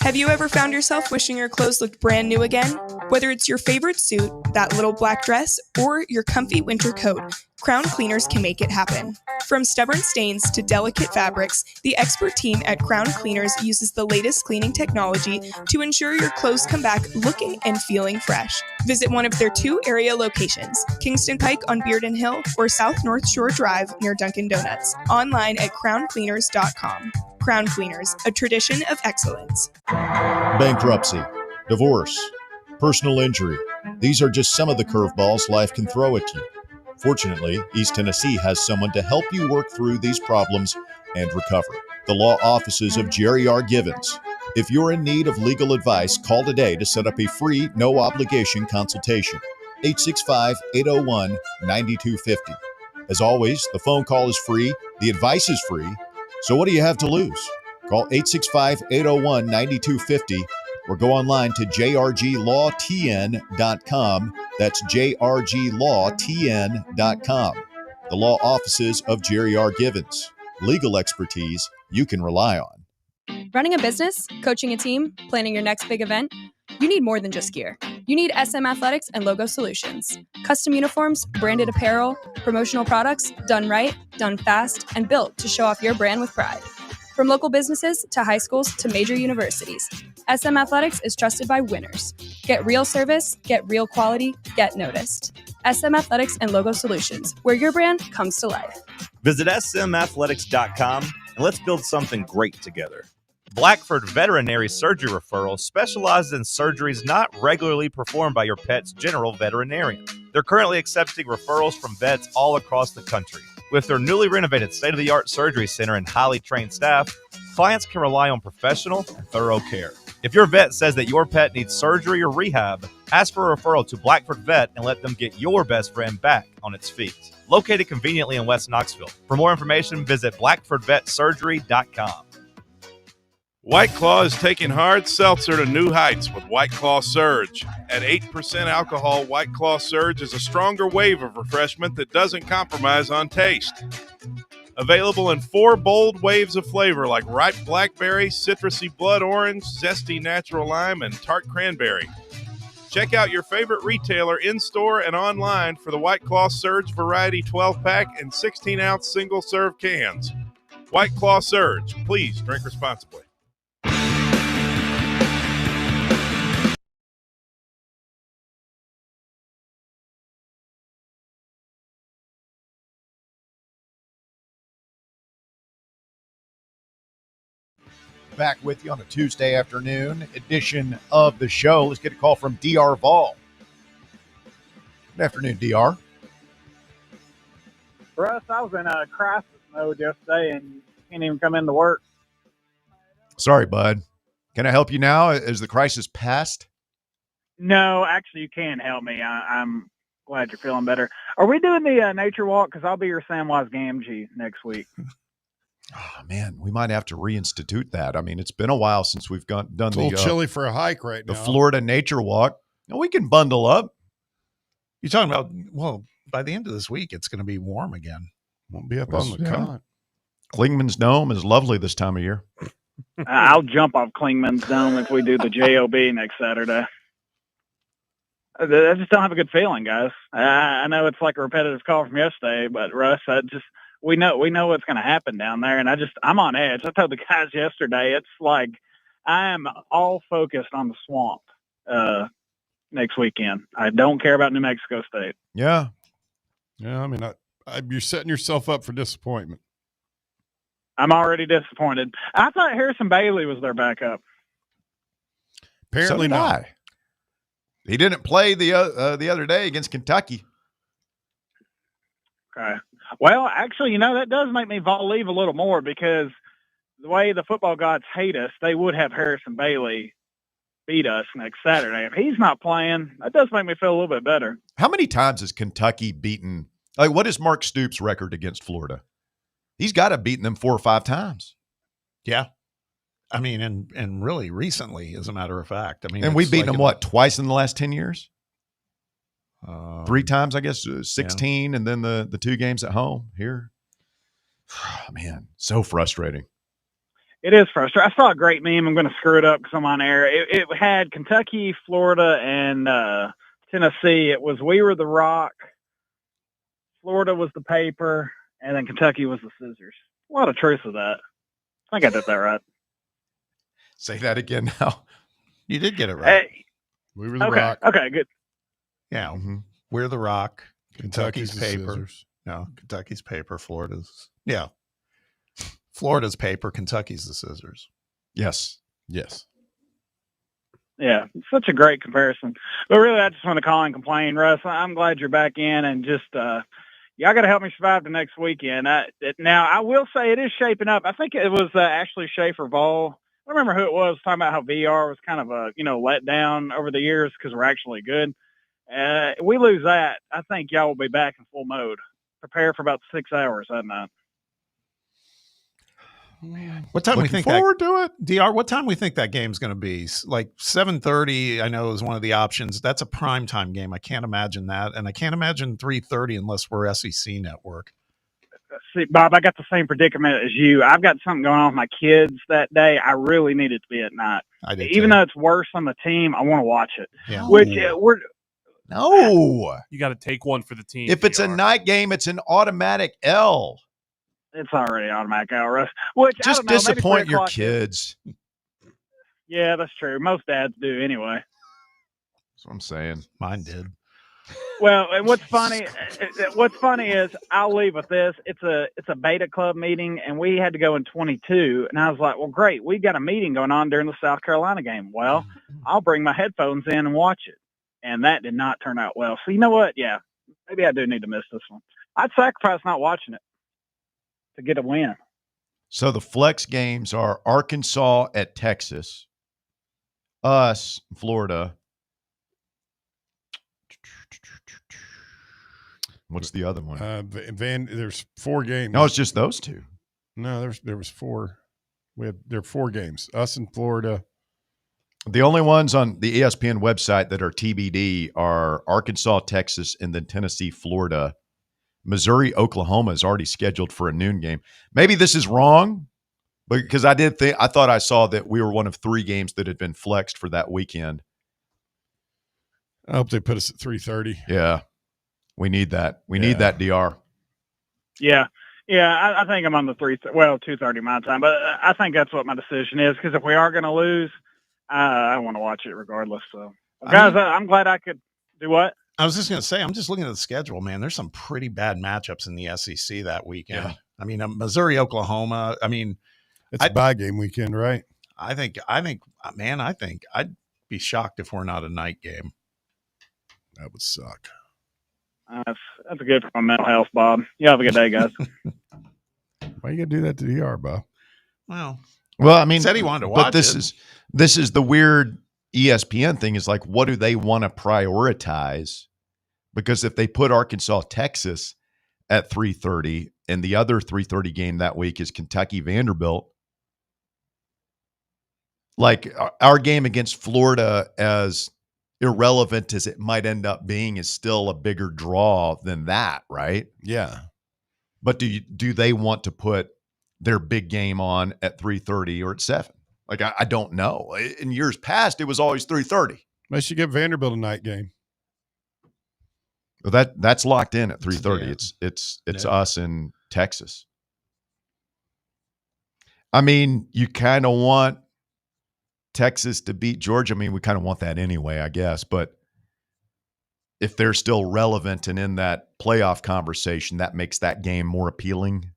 Have you ever found yourself wishing your clothes looked brand new again? Whether it's your favorite suit, that little black dress, or your comfy winter coat, Crown Cleaners can make it happen. From stubborn stains to delicate fabrics, the expert team at Crown Cleaners uses the latest cleaning technology to ensure your clothes come back looking and feeling fresh. Visit one of their 2 area locations, Kingston Pike on Bearden Hill or South North Shore Drive near Dunkin' Donuts. Online at crowncleaners.com. Crown Cleaners, a tradition of excellence. Bankruptcy, divorce, personal injury. These are just some of the curveballs life can throw at you. Fortunately, East Tennessee has someone to help you work through these problems and recover. The law offices of Jerry R. Givens. If you're in need of legal advice, call today to set up a free, no-obligation consultation. 865-801-9250. As always, the phone call is free, the advice is free, so what do you have to lose? Call 865-801-9250 or go online to jrglawtn.com. That's jrglawtn.com. The law offices of Jerry R. Givens. Legal expertise you can rely on. Running a business, coaching a team, planning your next big event, you need more than just gear. You need SM Athletics and Logo Solutions. Custom uniforms, branded apparel, promotional products, done right, done fast, and built to show off your brand with pride. From local businesses to high schools to major universities, SM Athletics is trusted by winners. Get real service, get real quality, get noticed. SM Athletics and Logo Solutions, where your brand comes to life. Visit smathletics.com and let's build something great together. Blackford Veterinary Surgery Referral specializes in surgeries not regularly performed by your pet's general veterinarian. They're currently accepting referrals from vets all across the country. With their newly renovated state-of-the-art surgery center and highly trained staff, clients can rely on professional and thorough care. If your vet says that your pet needs surgery or rehab, ask for a referral to Blackford Vet and let them get your best friend back on its feet. Located conveniently in West Knoxville. For more information, visit blackfordvetsurgery.com. White Claw is taking hard seltzer to new heights with White Claw Surge. At 8% alcohol, White Claw Surge is a stronger wave of refreshment that doesn't compromise on taste. Available in 4 bold waves of flavor like ripe blackberry, citrusy blood orange, zesty natural lime, and tart cranberry. Check out your favorite retailer in-store and online for the White Claw Surge Variety 12-pack and 16-ounce single-serve cans. White Claw Surge. Please drink responsibly. Back with you on a Tuesday afternoon edition of the show. Let's get a call from DR Vol. Good afternoon, DR. Russ, I was in a crisis mode yesterday and can't even come into work. Sorry, bud. Can I help you now? Is the crisis past? No, actually, you can help me. I'm glad you're feeling better. Are we doing the nature walk? Because I'll be your Samwise Gamgee next week. Oh, man, we might have to reinstitute that. I mean, it's been a while since we've done It's a little chilly for a hike right now. The Florida Nature Walk. Now, we can bundle up. You're talking about, well, by the end of this week, it's going to be warm again. Won't be up on the cot. Klingman's Dome is lovely this time of year. I'll jump off Klingman's Dome if we do the JOB next Saturday. I just don't have a good feeling, guys. I know it's like a repetitive call from yesterday, but Russ, we know what's going to happen down there, and I'm on edge. I told the guys yesterday, it's like I am all focused on the swamp next weekend. I don't care about New Mexico State. Yeah. Yeah, I mean, you're setting yourself up for disappointment. I'm already disappointed. I thought Harrison Bailey was their backup. Apparently not. He didn't play the other day against Kentucky. Okay. Well, actually, that does make me believe a little more because the way the football gods hate us, they would have Harrison Bailey beat us next Saturday. If he's not playing, that does make me feel a little bit better. How many times has Kentucky beaten? Like, what is Mark Stoops' record against Florida? He's got to beaten them 4 or 5 times. Yeah. I mean, and really recently, as a matter of fact. I mean, and we've beaten them, twice in the last 10 years? 3 times, I guess, 16, and then the 2 games at home here. Oh, man, so frustrating. It is frustrating. I saw a great meme. I'm going to screw it up because I'm on air. It had Kentucky, Florida, and Tennessee. It was we were the rock, Florida was the paper, and then Kentucky was the scissors. A lot of truth to that. I think I did that right. Say that again now. You did get it right. Hey. We were the rock. Okay, good. Yeah, we're the rock. Kentucky's paper. Scissors. No, Kentucky's paper. Florida's paper. Kentucky's the scissors. Yes. Yeah, such a great comparison. But really, I just want to call and complain, Russ. I'm glad you're back in, and just y'all got to help me survive the next weekend. Now, I will say it is shaping up. I think it was actually Schaefer Vol. I don't remember who it was talking about how VR was kind of a let down over the years because we're actually good. We lose that, I think y'all will be back in full mode. Prepare for about 6 hours that night. Man, what time we think forward to it? DR, what time we think that game's going to be? Like 7:30, I know is one of the options. That's a primetime game. I can't imagine that, and I can't imagine 3:30 unless we're SEC network. See, Bob, I got the same predicament as you. I've got something going on with my kids that day. I really need it to be at night. I did Even though it's worse on the team, I want to watch it. Yeah. Which No. You got to take one for the team. If it's a night game, it's an automatic L. It's already automatic L, Russ. Which just I don't know, disappoint your kids. Yeah, that's true. Most dads do anyway. That's what I'm saying. Mine did. Well, and what's funny is I'll leave with this. It's a beta club meeting, and we had to go in 22. And I was like, well, great. We got a meeting going on during the South Carolina game. Well, I'll bring my headphones in and watch it. And that did not turn out well. So you know what? Yeah, maybe I do need to miss this one. I'd sacrifice not watching it to get a win. So the flex games are Arkansas at Texas, us, Florida. What's the other one? There's 4 games. No, it's just those 2. No, there was 4. There are 4 games. Us in Florida. The only ones on the ESPN website that are TBD are Arkansas, Texas, and then Tennessee, Florida. Missouri, Oklahoma is already scheduled for a noon game. Maybe this is wrong, because I thought I saw that we were one of 3 games that had been flexed for that weekend. I hope they put us at 3:30. Yeah, we need that. We need that, DR. Yeah. Yeah, I think I'm on the 2:30 my time, but I think that's what my decision is, because if we are going to lose, I want to watch it regardless. So, guys, I'm glad I could do what? I was just going to say, I'm just looking at the schedule, man. There's some pretty bad matchups in the SEC that weekend. Yeah. I mean, Missouri, Oklahoma. I mean, it's a bye game weekend, right? I think, man, I'd be shocked if we're not a night game. That would suck. That's good for my mental health, Bob. You have a good day, guys. Why you got to do that to DR, Bob? Well, I mean, said he wanted to watch but this is the weird ESPN thing, is like, what do they want to prioritize? Because if they put Arkansas, Texas at 3:30, and the other 3:30 game that week is Kentucky, Vanderbilt, like our game against Florida, as irrelevant as it might end up being, is still a bigger draw than that, right? Yeah. But do they want to put their big game on at 3:30 or at 7? Like, I don't know. In years past, it was always 3:30. They should give Vanderbilt a night game. Well, that's locked in at 3:30. It's us in Texas. I mean, you kind of want Texas to beat Georgia. I mean, we kind of want that anyway, I guess. But if they're still relevant and in that playoff conversation, that makes that game more appealing.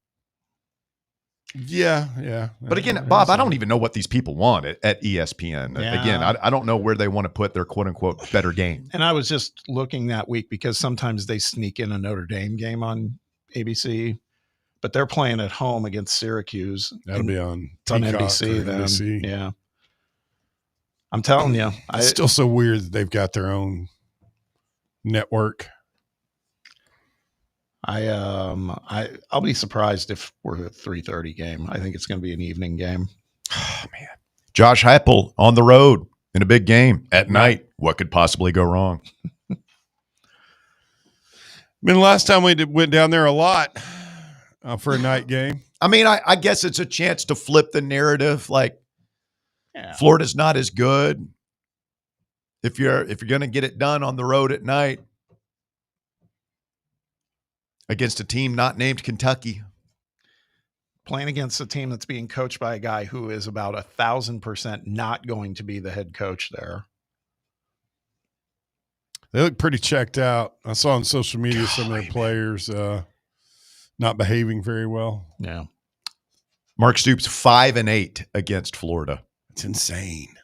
Yeah. But again, Bob, I don't even know what these people want at ESPN. Yeah. Again, I don't know where they want to put their quote-unquote better game. And I was just looking that week, because sometimes they sneak in a Notre Dame game on ABC, but they're playing at home against Syracuse. That'll be on NBC then. NBC. Yeah. I'm telling you. It's still so weird that they've got their own network. I'll be surprised if we're a 3:30 game. I think it's going to be an evening game. Oh, man. Josh Heupel on the road in a big game at night. What could possibly go wrong? I mean, the last time we went down there a lot for a night game. I mean, I guess it's a chance to flip the narrative. Like, Florida's not as good. If you're going to get it done on the road at night against a team not named Kentucky, playing against a team that's being coached by a guy who is about 1,000% not going to be the head coach there. They look pretty checked out. I saw on social media some of their players not behaving very well. Yeah. Mark Stoops 5-8 against Florida. It's insane.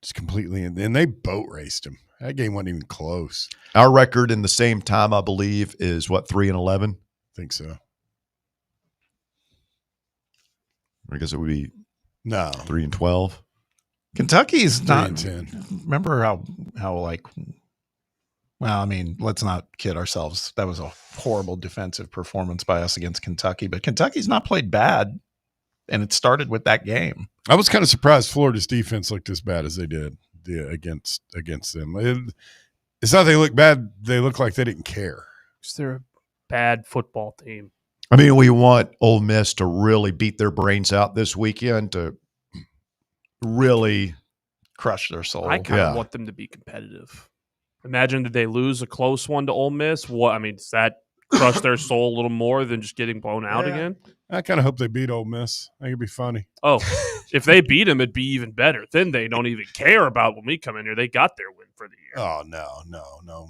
It's completely, and they boat raced him. That game wasn't even close. Our record in the same time, I believe, is what, 3-11? I think so. I guess it would be 3-12. Kentucky's not. 3-10. Remember how like, well, I mean, let's not kid ourselves. That was a horrible defensive performance by us against Kentucky, but Kentucky's not played bad, and it started with that game. I was kind of surprised Florida's defense looked as bad as they did against them. It's not they look bad; they look like they didn't care. They're a bad football team. I mean, we want Ole Miss to really beat their brains out this weekend to really crush their soul. I kind of want them to be competitive. Imagine that they lose a close one to Ole Miss. Does that crush their soul a little more than just getting blown out again? I kind of hope they beat Ole Miss. I think it'd be funny. Oh, if they beat them, it'd be even better. Then they don't even care about when we come in here. They got their win for the year. Oh, no.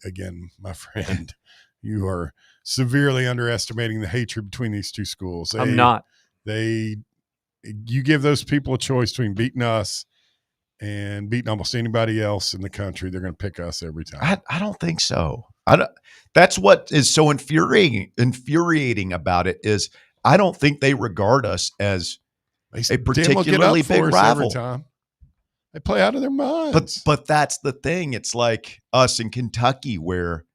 Again, my friend, you are severely underestimating the hatred between these two schools. I'm not. You give those people a choice between beating us and beating almost anybody else in the country, they're going to pick us every time. I don't think so. That's what is so infuriating about it is I don't think they regard us as a particularly big rival. Every time. They play out of their minds. But that's the thing. It's like us in Kentucky, where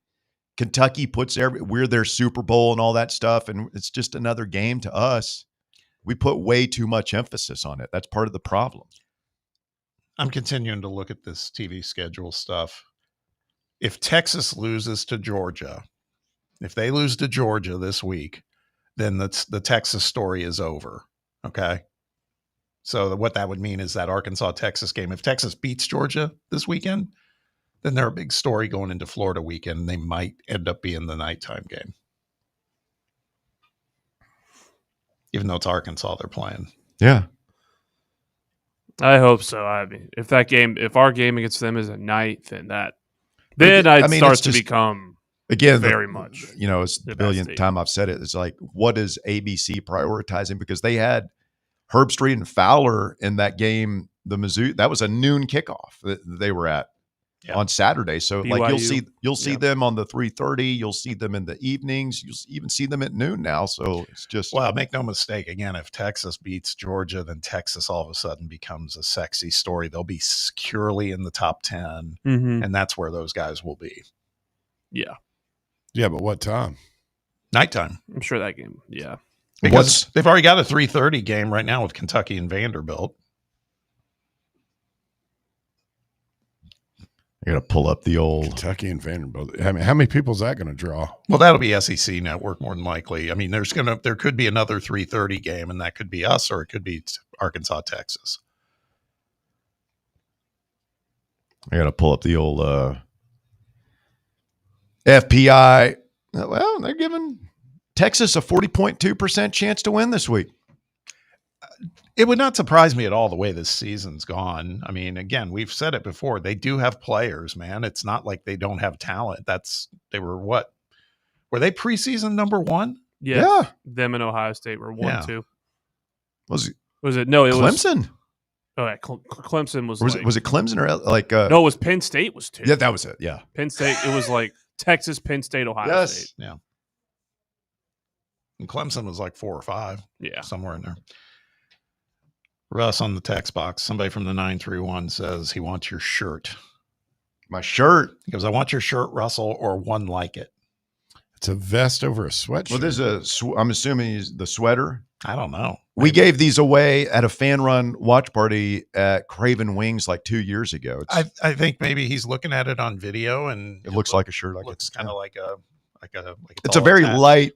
Kentucky puts we're their Super Bowl and all that stuff, and it's just another game to us. We put way too much emphasis on it. That's part of the problem. I'm continuing to look at this TV schedule stuff. If Texas loses to Georgia, if they lose to Georgia this week, then the Texas story is over. Okay. So what that would mean is that Arkansas-Texas game, if Texas beats Georgia this weekend, then they're a big story going into Florida weekend. And they might end up being the nighttime game. Even though it's Arkansas they're playing. Yeah. I hope so. I mean, if our game against them is at night, then starts to become again very much. It's the billionth time I've said it. It's like, what is ABC prioritizing? Because they had Herbstreit and Fowler in that game. The Mizzou, that was a noon kickoff that they were at on Saturday. So BYU. Like you'll see them on the 3:30. You'll see them in the evenings. You'll even see them at noon now. So it's just make no mistake. Again, if Texas beats Georgia, then Texas all of a sudden becomes a sexy story. They'll be securely in the top 10, and that's where those guys will be. Yeah. Yeah, but what time? Nighttime. I'm sure that game. Yeah. Because they've already got a 3:30 game right now with Kentucky and Vanderbilt. I got to pull up the old Kentucky and Vanderbilt. I mean, how many people is that going to draw? Well, that'll be SEC Network more than likely. I mean, there could be another 3:30 game, and that could be us, or it could be Arkansas, Texas. I got to pull up the old FPI. Well, they're giving Texas a 40.2% chance to win this week. It would not surprise me at all the way this season's gone. I mean, again, we've said it before. They do have players, man. It's not like they don't have talent. They were what? Were they preseason number 1? Yes. Yeah. Them and Ohio State were 1-2. Was it? No, it Clemson? Was. Oh, yeah. Clemson was. Was it Clemson or like? No, it was Penn State was 2. Yeah, that was it. Yeah. Penn State. It was like Texas, Penn State, Ohio State. Yeah. And Clemson was like 4 or 5. Yeah. Somewhere in there. Russ on the text box. Somebody from the 931 says he wants your shirt. My shirt? He goes, I want your shirt, Russell, or one like it. It's a vest over a sweatshirt. Well, there's I'm assuming the sweater. I don't know. We gave these away at a fan run watch party at Craven Wings like 2 years ago. I think maybe he's looking at it on video and it looks like a shirt. It looks kind of like a it's a very light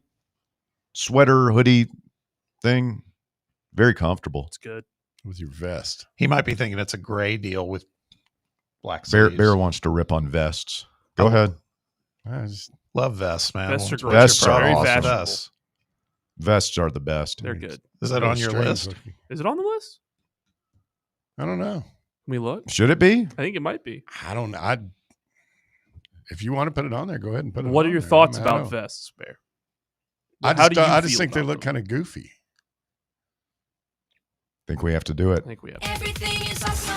sweater hoodie thing. Very comfortable. It's good. With your vest. He might be thinking it's a gray deal with black sleeves. Bear wants to rip on vests. Go ahead. I just love vests, man. Vests are great. Vests are very awesome. Vests. Vests are the best. They're good. Is that on your list? Looking. Is it on the list? I don't know. Can we look? Should it be? I think it might be. I don't know. If you want to put it on there, go ahead and put it on. What are your thoughts about vests, Bear? I just think they look kind of goofy. Think we have to do it. I think we have. Everything is awesome.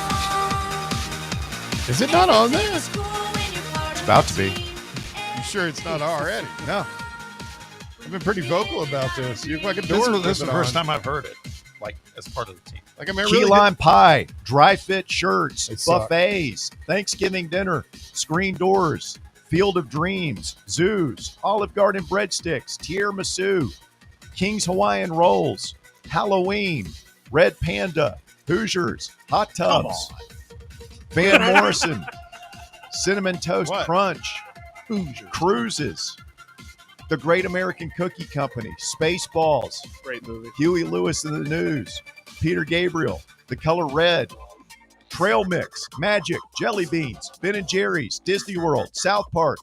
Is it not on there? It's about to be. You sure it's not already? No. I've been pretty vocal about this. You look like a door. This is the first time I've heard it, like as part of the team. Like I'm Key lime pie, dry fit shirts, They suck. buffets, Thanksgiving dinner, screen doors, Field of Dreams, zoos, Olive Garden breadsticks, tiramisu, King's Hawaiian rolls, Halloween, Red Panda, Hoosiers, hot tubs, Van Morrison, Cinnamon Toast Crunch, Hoosiers, cruises, The Great American Cookie Company, Spaceballs, Great movie, Huey Lewis and the News, Peter Gabriel, The Color Red, Trail Mix, Magic, Jelly Beans, Ben & Jerry's, Disney World, South Park,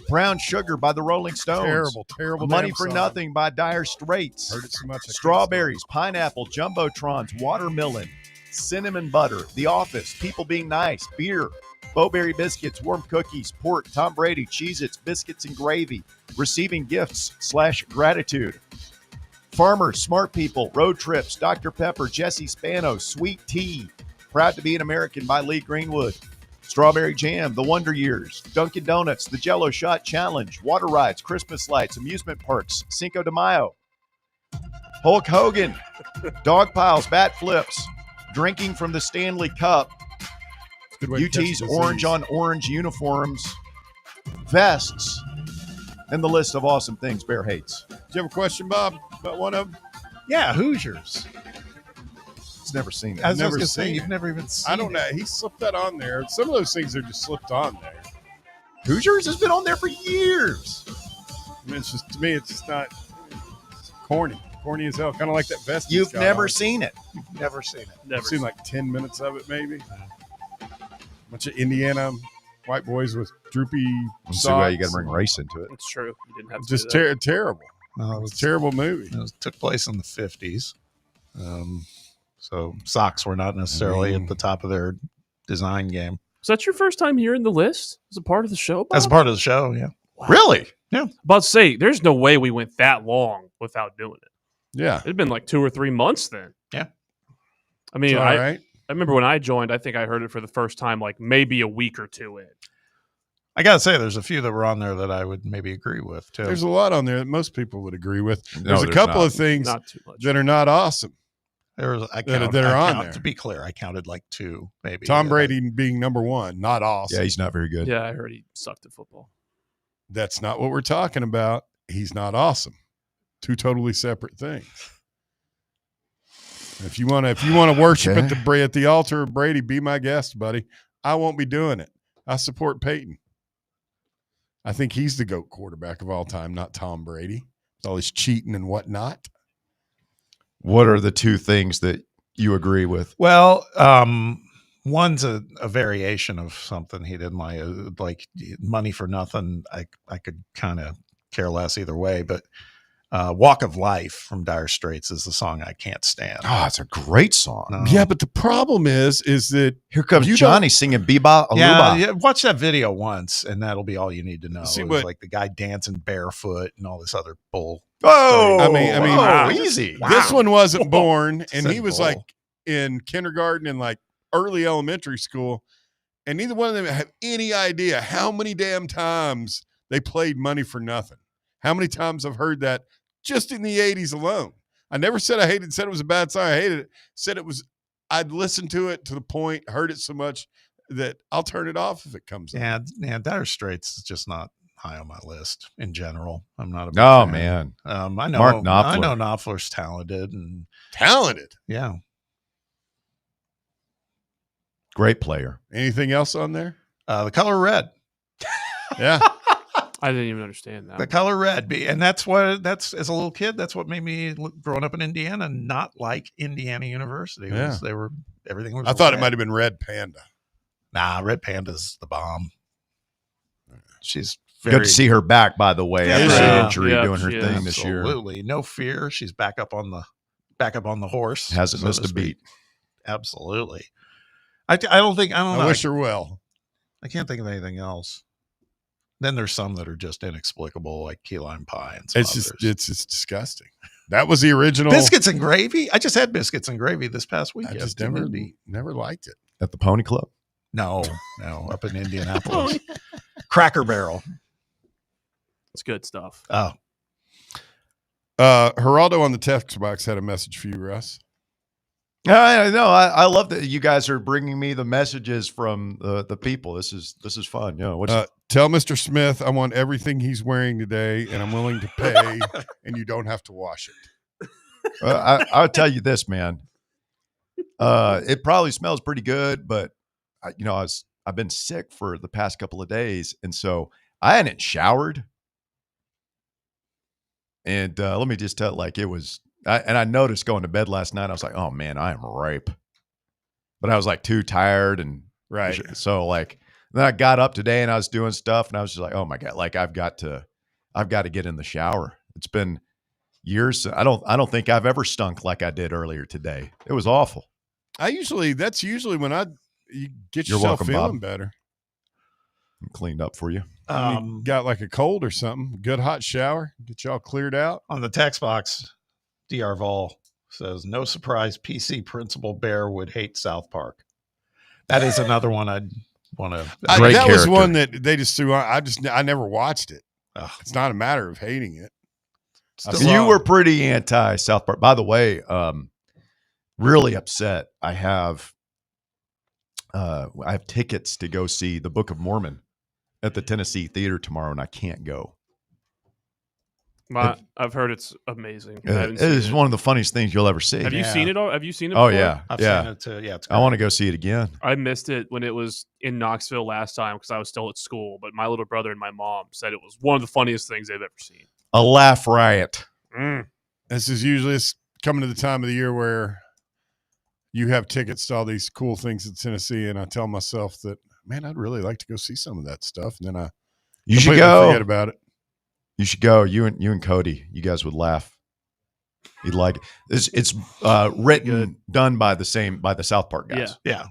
Brown Sugar by the Rolling Stones, Terrible. Money damn for song. Nothing by Dire Straits, Heard it so much. I can't Strawberries, Pineapple, Jumbotrons, Watermelon, Cinnamon Butter, The Office, People Being Nice, Beer, Bowberry Biscuits, Warm Cookies, Pork, Tom Brady, Cheez-Its, Biscuits and Gravy, Receiving Gifts / Gratitude, Farmers, Smart People, Road Trips, Dr. Pepper, Jesse Spano, Sweet Tea, Proud to be an American by Lee Greenwood, Strawberry Jam, The Wonder Years, Dunkin' Donuts, The Jell-O Shot Challenge, Water Rides, Christmas Lights, Amusement Parks, Cinco de Mayo, Hulk Hogan, Dog Piles, Bat Flips, Drinking from the Stanley Cup, UT's orange on orange uniforms, vests, and the list of awesome things Bear hates. Do you have a question, Bob, about one of them? Yeah, Hoosiers. He's never seen it. I was Never going to say, seen you've it. never even seen I don't know. He slipped that on there. Some of those things are just slipped on there. Hoosiers has been on there for years. I mean, it's just, to me, it's just not it's corny as hell. Kind of like that vest. You've never seen it. You've never seen it. I've seen like 10 minutes of it, maybe. Bunch of Indiana white boys with droopy Let's see why you got to socks. bring race into it. It's true. You didn't have to Just do that. terrible. Well, It was a terrible movie. It took place in the 50s. So socks were not necessarily at the top of their design game. Was that your first time hearing the list as a part of the show, Bob? As a part of the show, yeah. Wow. Really? Yeah. About to say, there's no way we went that long without doing it. Yeah. It'd been like 2 or 3 months then. Yeah. I mean, It's all I right. remember when I joined, I think I heard it for the first time like maybe a week or two in. I got to say, there's a few that were on there that I would maybe agree with, too. There's a lot on there that most people would agree with. No, There's a there's couple not. of things Not too much. that are not awesome. There was, that are on there. To be clear, I counted like 2, maybe. Tom Brady being number one, not awesome. Yeah, he's not very good. Yeah, I heard he sucked at football. That's not what we're talking about. He's not awesome. Two totally separate things. If you want to worship at the altar of Brady, be my guest, buddy. I won't be doing it. I support Peyton. I think he's the GOAT quarterback of all time, not Tom Brady. All his cheating and whatnot. What are the 2 things that you agree with? Well, one's a variation of something he didn't like Money for Nothing. I could kind of care less either way, but Walk of Life from Dire Straits is the song I can't stand. Oh, it's a great song. Yeah, but the problem is that here comes Johnny singing Bebop Aluba. Yeah, watch that video once, and that'll be all you need to know. See It what- was like the guy dancing barefoot and all this other bull. Oh, I mean, wow, easy. This one wasn't born, and he was Bull. like in kindergarten and like early elementary school, and neither one of them have any idea how many damn times they played Money for Nothing. How many times I've heard that just in the 80s alone. I never said said it was a bad song. I hated it. Said it was, I'd listened to it to the point, heard it so much that I'll turn it off if it comes on. Yeah, Dire Straits is just not high on my list in general. I'm not a big Oh, fan. man. I know Mark Knopfler. I know Knopfler's talented and Talented. yeah. Great player. Anything else on there? The Color Red. Yeah. I didn't even understand that. The Color Red, and that's as a little kid, that's what made me growing up in Indiana not like Indiana University. Yeah. Everything was. I thought red. it might have been Red Panda. Nah, Red Panda's the bomb. She's Good to see her back, by the way, after an injury, doing her she thing is. this year. Absolutely, no fear. She's back up on the horse. Hasn't so missed to a beat. speak. Absolutely. I don't know. I wish her well. I can't think of anything else. Then there's some that are just inexplicable, like key lime pie and some others. It's disgusting. That was the original Biscuits and gravy. I just had biscuits and gravy this past week. I just never liked it. At the Pony Club? No, up in Indianapolis. Cracker Barrel. It's good stuff. Oh. Geraldo on the text box had a message for you, Russ. I know. I love that you guys are bringing me the messages from the people. This is fun. You know, Tell Mr. Smith I want everything he's wearing today, and I'm willing to pay, and you don't have to wash it. I'll tell you this, man. It probably smells pretty good, but I've been sick for the past couple of days, and so I hadn't showered. And let me just tell, like, it was. I noticed going to bed last night, I was like, oh man, I am ripe. But I was like too tired, and right. So like, then I got up today and I was doing stuff, and I was just like, oh my God, like I've got to get in the shower. It's been years. I don't think I've ever stunk like I did earlier today. It was awful. That's usually when you get You're yourself welcome, feeling Bob. better. I'm cleaned up for you. You got like a cold or something. Good hot shower, get you all cleared out. On the text box, DR Vol says, no surprise PC Principal Bear would hate South Park. That is another one I'd want to. That was one that they just threw on. I never watched it. It's not a matter of hating it. You were pretty anti South Park. By the way, really upset. I have tickets to go see the Book of Mormon at the Tennessee Theater tomorrow, and I can't go. I've heard it's amazing. It is one of the funniest things you'll ever see. Have you seen it? Have you seen it? Oh before? yeah, I've seen it too. Yeah, it's I want to go see it again. I missed it when it was in Knoxville last time because I was still at school. But my little brother and my mom said it was one of the funniest things they've ever seen. A laugh riot. This is usually coming to the time of the year where you have tickets to all these cool things in Tennessee, and I tell myself that, man, I'd really like to go see some of that stuff, and then I You should go. forget about it. You should go. You and Cody. You guys would laugh. You'd like it. It's written, done by the South Park guys. Yeah.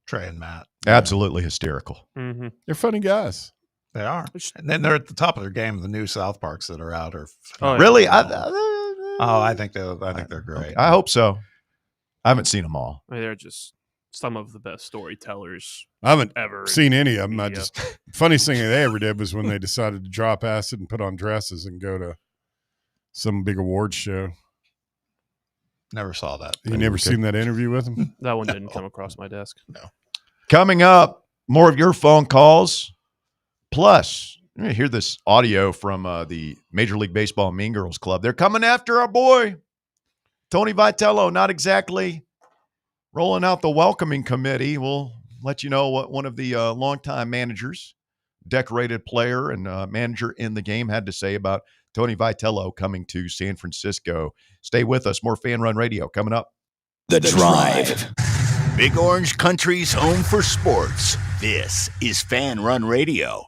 Trey and Matt. Absolutely hysterical. Mm-hmm. They're funny guys. They are. And then they're at the top of their game. The new South Parks that are out are Really? I think they're great. I hope so. I haven't seen them all. I mean, they're just some of the best storytellers I haven't ever seen any of them. Funniest thing they ever did was when they decided to drop acid and put on dresses and go to some big awards show. Never saw that. You never seen that interview with him? That one didn't come across my desk. No. Coming up, more of your phone calls. Plus, you're going to hear this audio from the Major League Baseball Mean Girls Club. They're coming after our boy, Tony Vitello. Not exactly rolling out the welcoming committee. We'll let you know what one of the longtime managers, decorated player and manager in the game, had to say about Tony Vitello coming to San Francisco. Stay with us. More Fan Run Radio coming up. The Drive. Big Orange Country's home for sports. This is Fan Run Radio.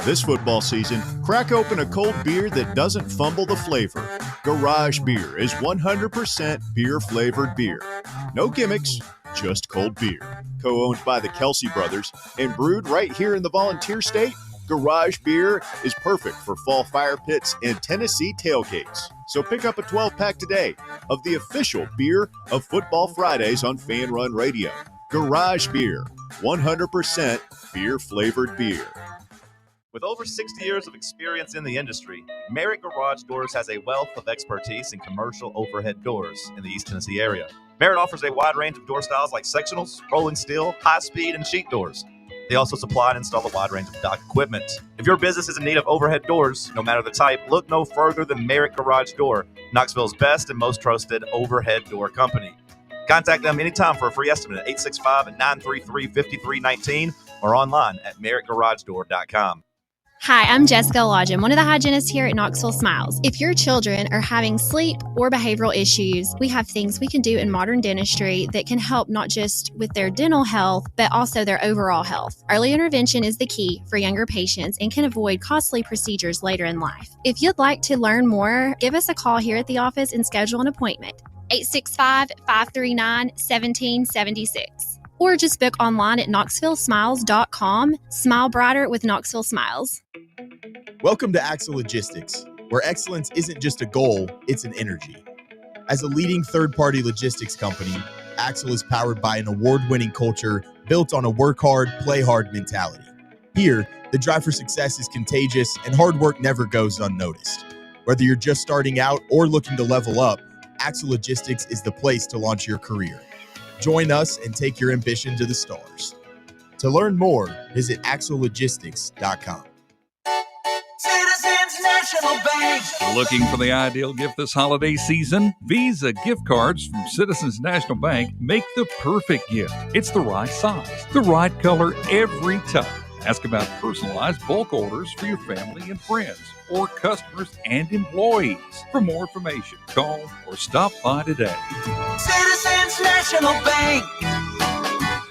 This football season, crack open a cold beer that doesn't fumble the flavor. Garage Beer is 100% beer-flavored beer. No gimmicks, just cold beer. Co-owned by the Kelsey brothers and brewed right here in the Volunteer State, Garage Beer is perfect for fall fire pits and Tennessee tailgates. So pick up a 12-pack today of the official beer of Football Fridays on Fan Run Radio. Garage Beer, 100% beer-flavored beer. With over 60 years of experience in the industry, Merritt Garage Doors has a wealth of expertise in commercial overhead doors in the East Tennessee area. Merritt offers a wide range of door styles like sectionals, rolling steel, high-speed, and sheet doors. They also supply and install a wide range of dock equipment. If your business is in need of overhead doors, no matter the type, look no further than Merritt Garage Door, Knoxville's best and most trusted overhead door company. Contact them anytime for a free estimate at 865-933-5319 or online at merrittgaragedoor.com. Hi, I'm Jessica Lodgen, one of the hygienists here at Knoxville Smiles. If your children are having sleep or behavioral issues, we have things we can do in modern dentistry that can help not just with their dental health, but also their overall health. Early intervention is the key for younger patients and can avoid costly procedures later in life. If you'd like to learn more, give us a call here at the office and schedule an appointment. 865-539-1776. Or just book online at knoxvillesmiles.com. Smile brighter with Knoxville Smiles. Welcome to Axle Logistics, where excellence isn't just a goal, it's an energy. As a leading third-party logistics company, Axle is powered by an award-winning culture built on a work hard, play hard mentality. Here, the drive for success is contagious and hard work never goes unnoticed. Whether you're just starting out or looking to level up, Axle Logistics is the place to launch your career. Join us and take your ambition to the stars. To learn more, visit axlelogistics.com. Citizens National Bank. Looking for the ideal gift this holiday season? Visa gift cards from Citizens National Bank make the perfect gift. It's the right size, the right color every time. Ask about personalized bulk orders for your family and friends or customers and employees. For more information, call or stop by today. Citizens National Bank.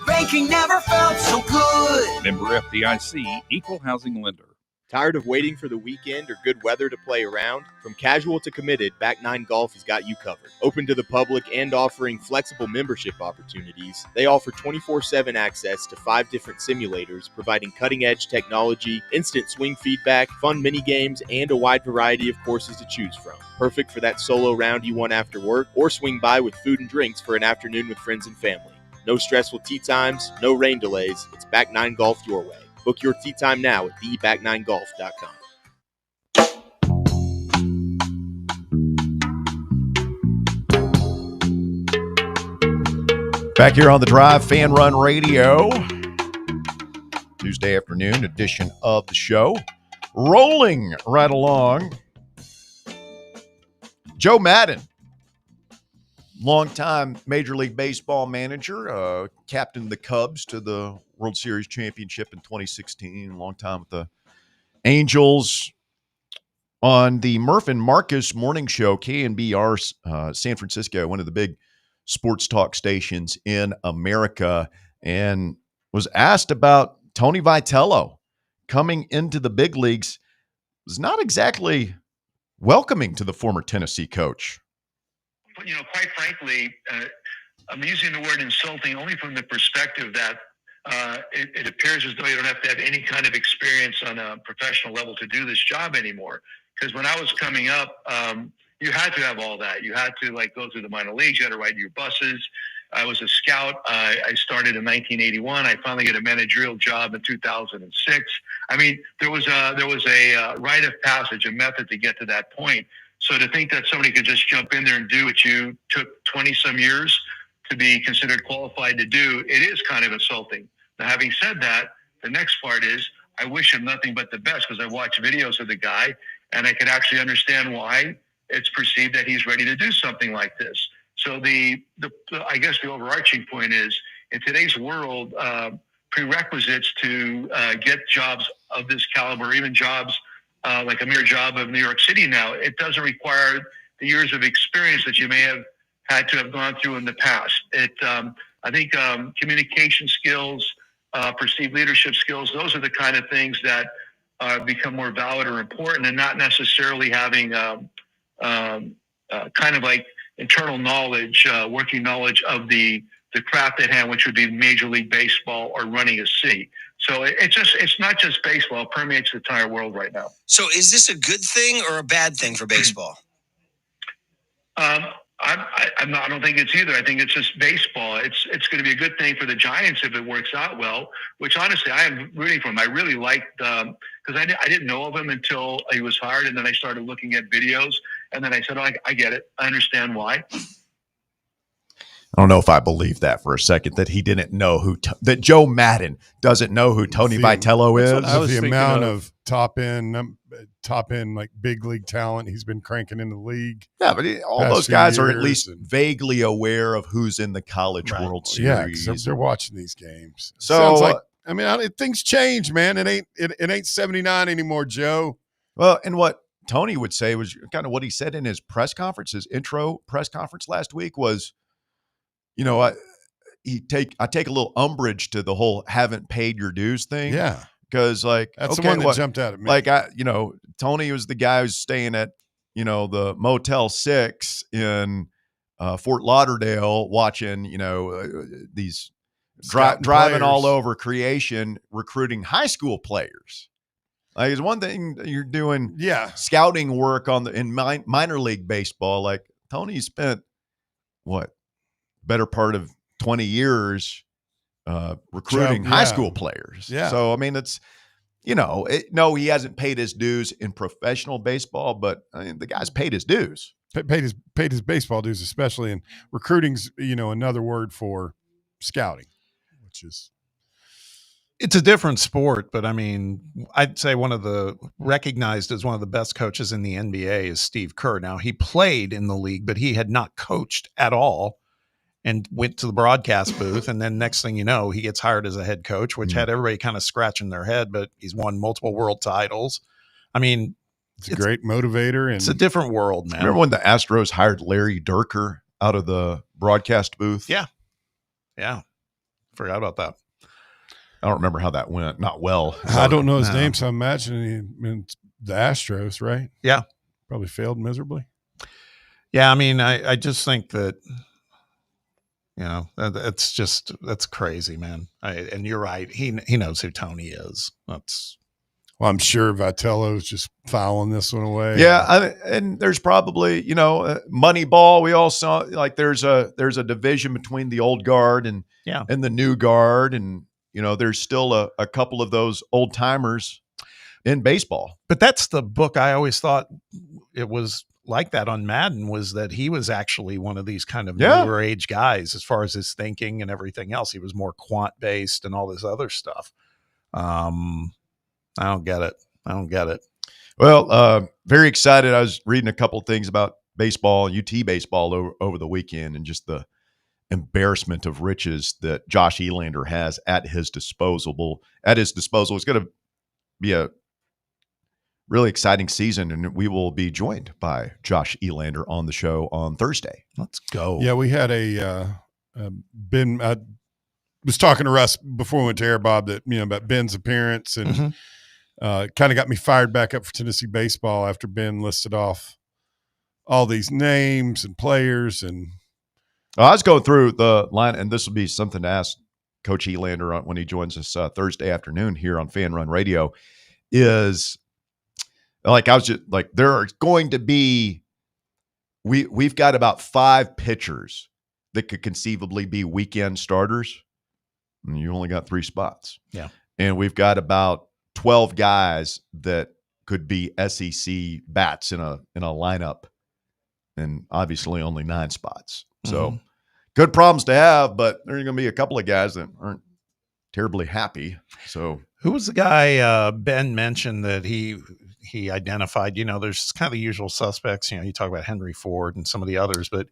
Banking never felt so good. Member FDIC, Equal Housing Lender. Tired of waiting for the weekend or good weather to play around? From casual to committed, Back 9 Golf has got you covered. Open to the public and offering flexible membership opportunities, they offer 24/7 access to 5 different simulators, providing cutting-edge technology, instant swing feedback, fun mini games, and a wide variety of courses to choose from. Perfect for that solo round you want after work, or swing by with food and drinks for an afternoon with friends and family. No stressful tee times, no rain delays. It's Back 9 Golf your way. Book your tee time now at theback9golf.com. Back here on the Drive, Fan Run Radio. Tuesday afternoon edition of the show. rolling right along. Joe Madden, longtime Major League Baseball manager, captained the Cubs to the World Series championship in 2016, long time with the Angels. On the Murph and Marcus morning show, KNBR San Francisco, one of the big sports talk stations in America, and was asked about Tony Vitello coming into the big leagues. Was not exactly welcoming to the former Tennessee coach. Quite frankly, I'm using the word insulting only from the perspective that it appears as though you don't have to have any kind of experience on a professional level to do this job anymore. Because when I was coming up, you had to have all that. You had to go through the minor leagues. You had to ride your buses. I was a scout. I started in 1981. I finally got a managerial job in 2006. I mean, there was a rite of passage, a method to get to that point. So to think that somebody could just jump in there and do what you took 20-some years to be considered qualified to do, it is kind of insulting. Now, having said that, the next part is I wish him nothing but the best because I watched videos of the guy and I could actually understand why it's perceived that he's ready to do something like this. So I guess the overarching point is in today's world, prerequisites to get jobs of this caliber, even jobs like a mere job of New York City now, it doesn't require the years of experience that you may have had to have gone through in the past. I think communication skills, perceived leadership skills, those are the kind of things that become more valid or important, and not necessarily having kind of like internal knowledge, working knowledge of the craft at hand, which would be Major League Baseball or running a city. So it's not just baseball, it permeates the entire world right now. So is this a good thing or a bad thing for baseball? I don't think it's either. I think it's just baseball. It's going to be a good thing for the Giants if it works out well, which honestly I am rooting for him. I really liked because I didn't know of him until he was hired, and then I started looking at videos, and then I said, oh, I get it. I understand why. I don't know if I believe that for a second, that he didn't know that Joe Madden doesn't know who Tony Vitello is. The amount of top end like big league talent he's been cranking in the league. Yeah, but all those guys are at least vaguely aware of who's in the College World Series. Yeah, they're watching these games. So sounds like, things change, man. It ain't 79 anymore, Joe. Well, and what Tony would say was kind of what he said in his press conference, his intro press conference last week was, I take a little umbrage to the whole haven't paid your dues thing. Yeah. Because that's the one that jumped out at me. Tony was the guy who's staying at, the Motel 6 in Fort Lauderdale watching, these driving all over creation, recruiting high school players. Like it's one thing you're doing scouting work in minor league baseball. Like Tony spent better part of 20 years recruiting high school players. Yeah. So, I mean, it's, no, he hasn't paid his dues in professional baseball, but the guy's paid his dues. Paid his baseball dues, especially, and recruiting's, another word for scouting, which is. It's a different sport, but I mean, I'd say recognized as one of the best coaches in the NBA is Steve Kerr. Now, he played in the league, but he had not coached at all. And went to the broadcast booth, and then next thing you know, he gets hired as a head coach, which had everybody kind of scratching their head, but he's won multiple world titles. I mean, it's a great motivator. And it's a different world, man. Remember when the Astros hired Larry Durker out of the broadcast booth? Yeah. Forgot about that. I don't remember how that went. Not well. I don't know his name, so I'm imagining it's the Astros, right? Yeah. Probably failed miserably. Yeah, I mean, I just think that, that's crazy, man. And you're right. He knows who Tony is. Well, I'm sure Vitello's just filing this one away. Yeah, and there's probably Moneyball. We all saw there's a division between the old guard and the new guard, and there's still a couple of those old timers in baseball. But that's the book I always thought it was. Like that on Madden was that he was actually one of these kind of newer age guys as far as his thinking and everything else. He was more quant based and all this other stuff. I don't get it. I don't get it. Well, very excited. I was reading a couple things about baseball, UT baseball over the weekend, and just the embarrassment of riches that Josh Elander has at his disposal. It's going to be a really exciting season, and we will be joined by Josh Elander on the show on Thursday. Let's go. Yeah, we had Ben. I was talking to Russ before we went to air, Bob, that about Ben's appearance, and kind of got me fired back up for Tennessee baseball after Ben listed off all these names and players. And I was going through the line, and this will be something to ask Coach Elander when he joins us Thursday afternoon here on Fan Run Radio. Is like, I was just like, there are going to be, we've got about 5 pitchers that could conceivably be weekend starters, and you only got 3 spots. Yeah. And we've got about 12 guys that could be SEC bats in a lineup, and obviously only 9 spots. So good problems to have, but there's going to be a couple of guys that aren't terribly happy. So who was the guy Ben mentioned that he identified? There's kind of the usual suspects. You talk about Henry Ford and some of the others, but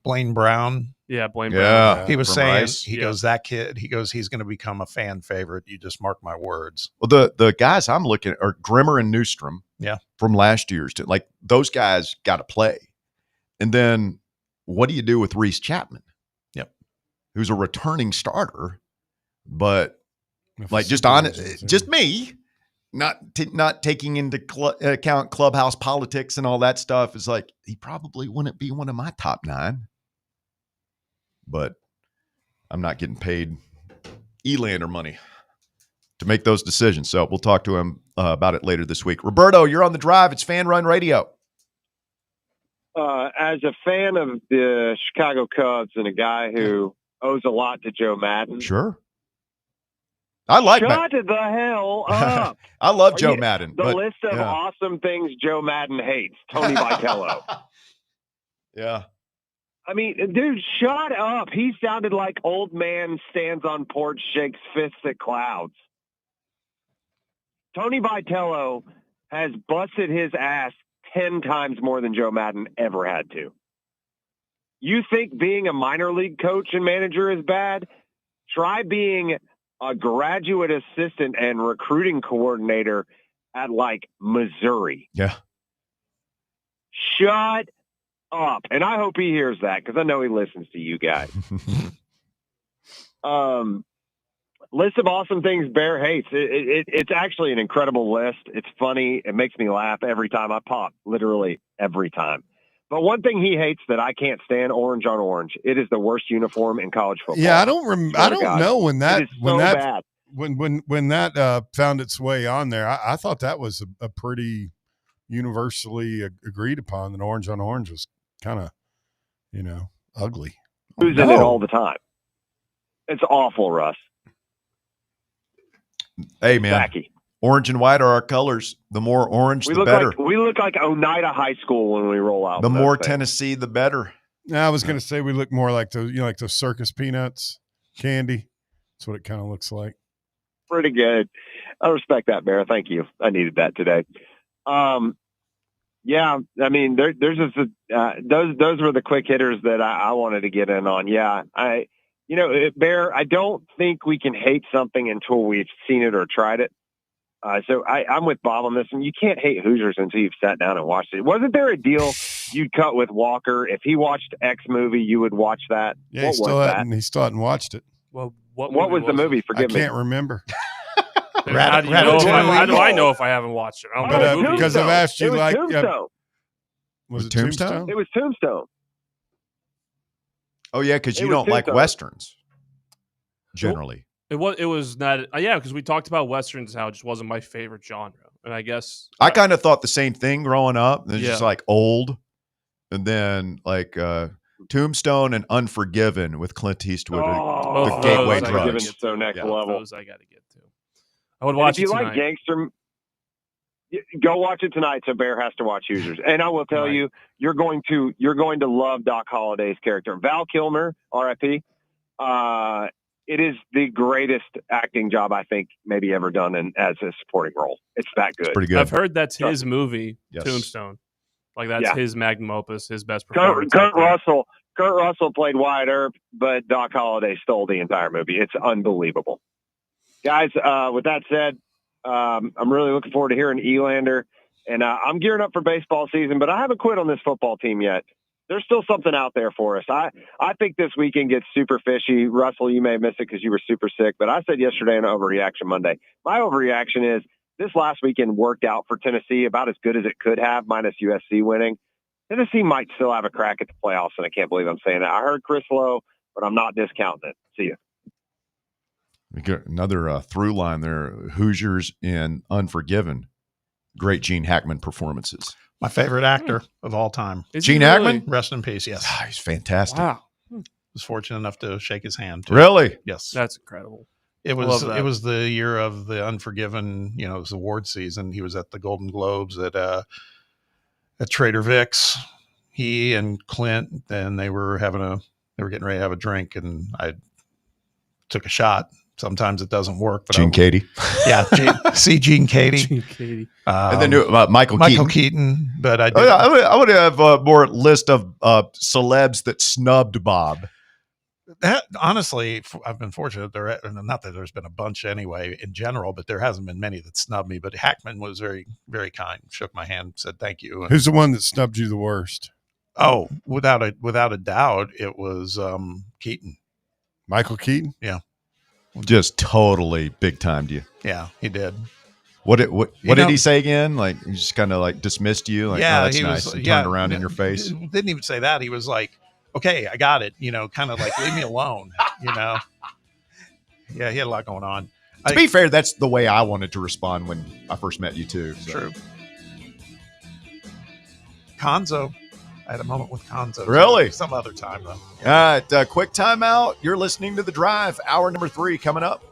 Blaine Brown. Yeah, Blaine Brown. Yeah, he was saying Rice. He goes, that kid. He goes, he's going to become a fan favorite. You just mark my words. Well, the guys I'm looking at are Grimmer and Newstrom. Yeah, from last year's. Like, those guys got to play. And then what do you do with Reese Chapman? Yep, who's a returning starter, but like just me. Not taking into account clubhouse politics and all that stuff, is like, he probably wouldn't be one of my top 9. But I'm not getting paid Elander money to make those decisions. So we'll talk to him about it later this week. Roberto, you're on the drive. It's Fan Run Radio. As a fan of the Chicago Cubs and a guy who owes a lot to Joe Madden. Sure. I like Shut the hell up. I love Joe Madden. The list of awesome things Joe Madden hates. Tony Vitello. Yeah. I mean, dude, shut up. He sounded like old man stands on porch, shakes fists at clouds. Tony Vitello has busted his ass 10 times more than Joe Madden ever had to. You think being a minor league coach and manager is bad? Try being a graduate assistant and recruiting coordinator at like Missouri. Yeah. Shut up. And I hope he hears that, because I know he listens to you guys. List of awesome things Bear hates. It's actually an incredible list. It's funny. It makes me laugh every time I pop, literally every time. But one thing he hates that I can't stand: orange on orange. It is the worst uniform in college football. Yeah, I don't know when that bad. when that found its way on there. I thought that was a pretty universally agreed upon, that orange on orange was kind of, ugly. Who's in it all the time? It's awful, Russ. Hey, man. Tacky. Orange and white are our colors. The more orange, the better. We look like Oneida High School when we roll out. The more Tennessee, the better. I was going to say we look more like those, like those circus peanuts candy. That's what it kind of looks like. Pretty good. I respect that, Bear. Thank you. I needed that today. Yeah, I mean, there's just those were the quick hitters that I wanted to get in on. Yeah, Bear, I don't think we can hate something until we've seen it or tried it. So I'm with Bob on this, and you can't hate Hoosiers until you've sat down and watched it. Wasn't there a deal you'd cut with Walker? If he watched X movie, you would watch that? Yeah, he still hadn't watched it. Well, what was the movie? Forgive me. I can't remember. How do I know if I haven't watched it? I don't know. Because I've asked you, like, Tombstone. Was it Tombstone? It was Tombstone. Oh yeah, because you don't like westerns generally. It was not. Yeah, because we talked about westerns, how it just wasn't my favorite genre, and I guess I kind of thought the same thing growing up. It's just Yeah. like old, and then like Tombstone and Unforgiven with Clint Eastwood, Oh, the gateway those drugs. It's so next Yeah. level. Those I got to get to. I would watch if you it like tonight. gangster, go watch it tonight. So Bear has to watch Hoosiers, and I will tell you, you're going to love Doc Holliday's character, Val Kilmer, R.I.P. it is the greatest acting job I think maybe ever done as a supporting role. It's that good. It's pretty good. I've heard that's his movie, Yes. Tombstone. Like that's his magnum opus, his best performance. Kurt Russell played Wyatt Earp, but Doc Holliday stole the entire movie. It's unbelievable. Guys, with that said, I'm really looking forward to hearing Elander, and I'm gearing up for baseball season, but I haven't quit on this football team yet. There's still something out there for us. I think this weekend gets super fishy. Russell, you may have missed it because you were super sick, but I said yesterday on Overreaction Monday, my overreaction is this last weekend worked out for Tennessee about as good as it could have, minus USC winning. Tennessee might still have a crack at the playoffs, and I can't believe I'm saying that. I heard Chris Lowe, but I'm not discounting it. See you. We got another through line there. Hoosiers and Unforgiven. Great Gene Hackman performances. My favorite actor of all time. Gene Hackman? Rest in peace, yes. He's fantastic. Wow. Was fortunate enough to shake his hand, too. Really? Yes. That's incredible. It was the year of the Unforgiven, it was award season. He was at the Golden Globes at Trader Vic's. He and Clint, and they were getting ready to have a drink, and I took a shot. Sometimes it doesn't work. But Gene Katie. Yeah. Gene Katie. Gene Katie. And then Michael Keaton. But I would have a more list of celebs that snubbed Bob. That honestly, I've been fortunate. Not that there's been a bunch anyway in general, but there hasn't been many that snubbed me. But Hackman was very, very kind. Shook my hand, said thank you. Who's the one that snubbed you the worst? Oh, without a doubt, it was Keaton. Michael Keaton. Yeah, just totally big timed you. Yeah, he did. What did he say again? Like he just kind of like dismissed you. Like, yeah, oh, that's nice. And turned around in your face. Didn't even say that. He was like, okay, I got it. Kind of like, leave me alone, Yeah, he had a lot going on. To be fair, that's the way I wanted to respond when I first met you too. So. True. Konzo. I had a moment with Konzo. Really? Some other time, though. All right, quick timeout. You're listening to The Drive. Hour number 3 coming up.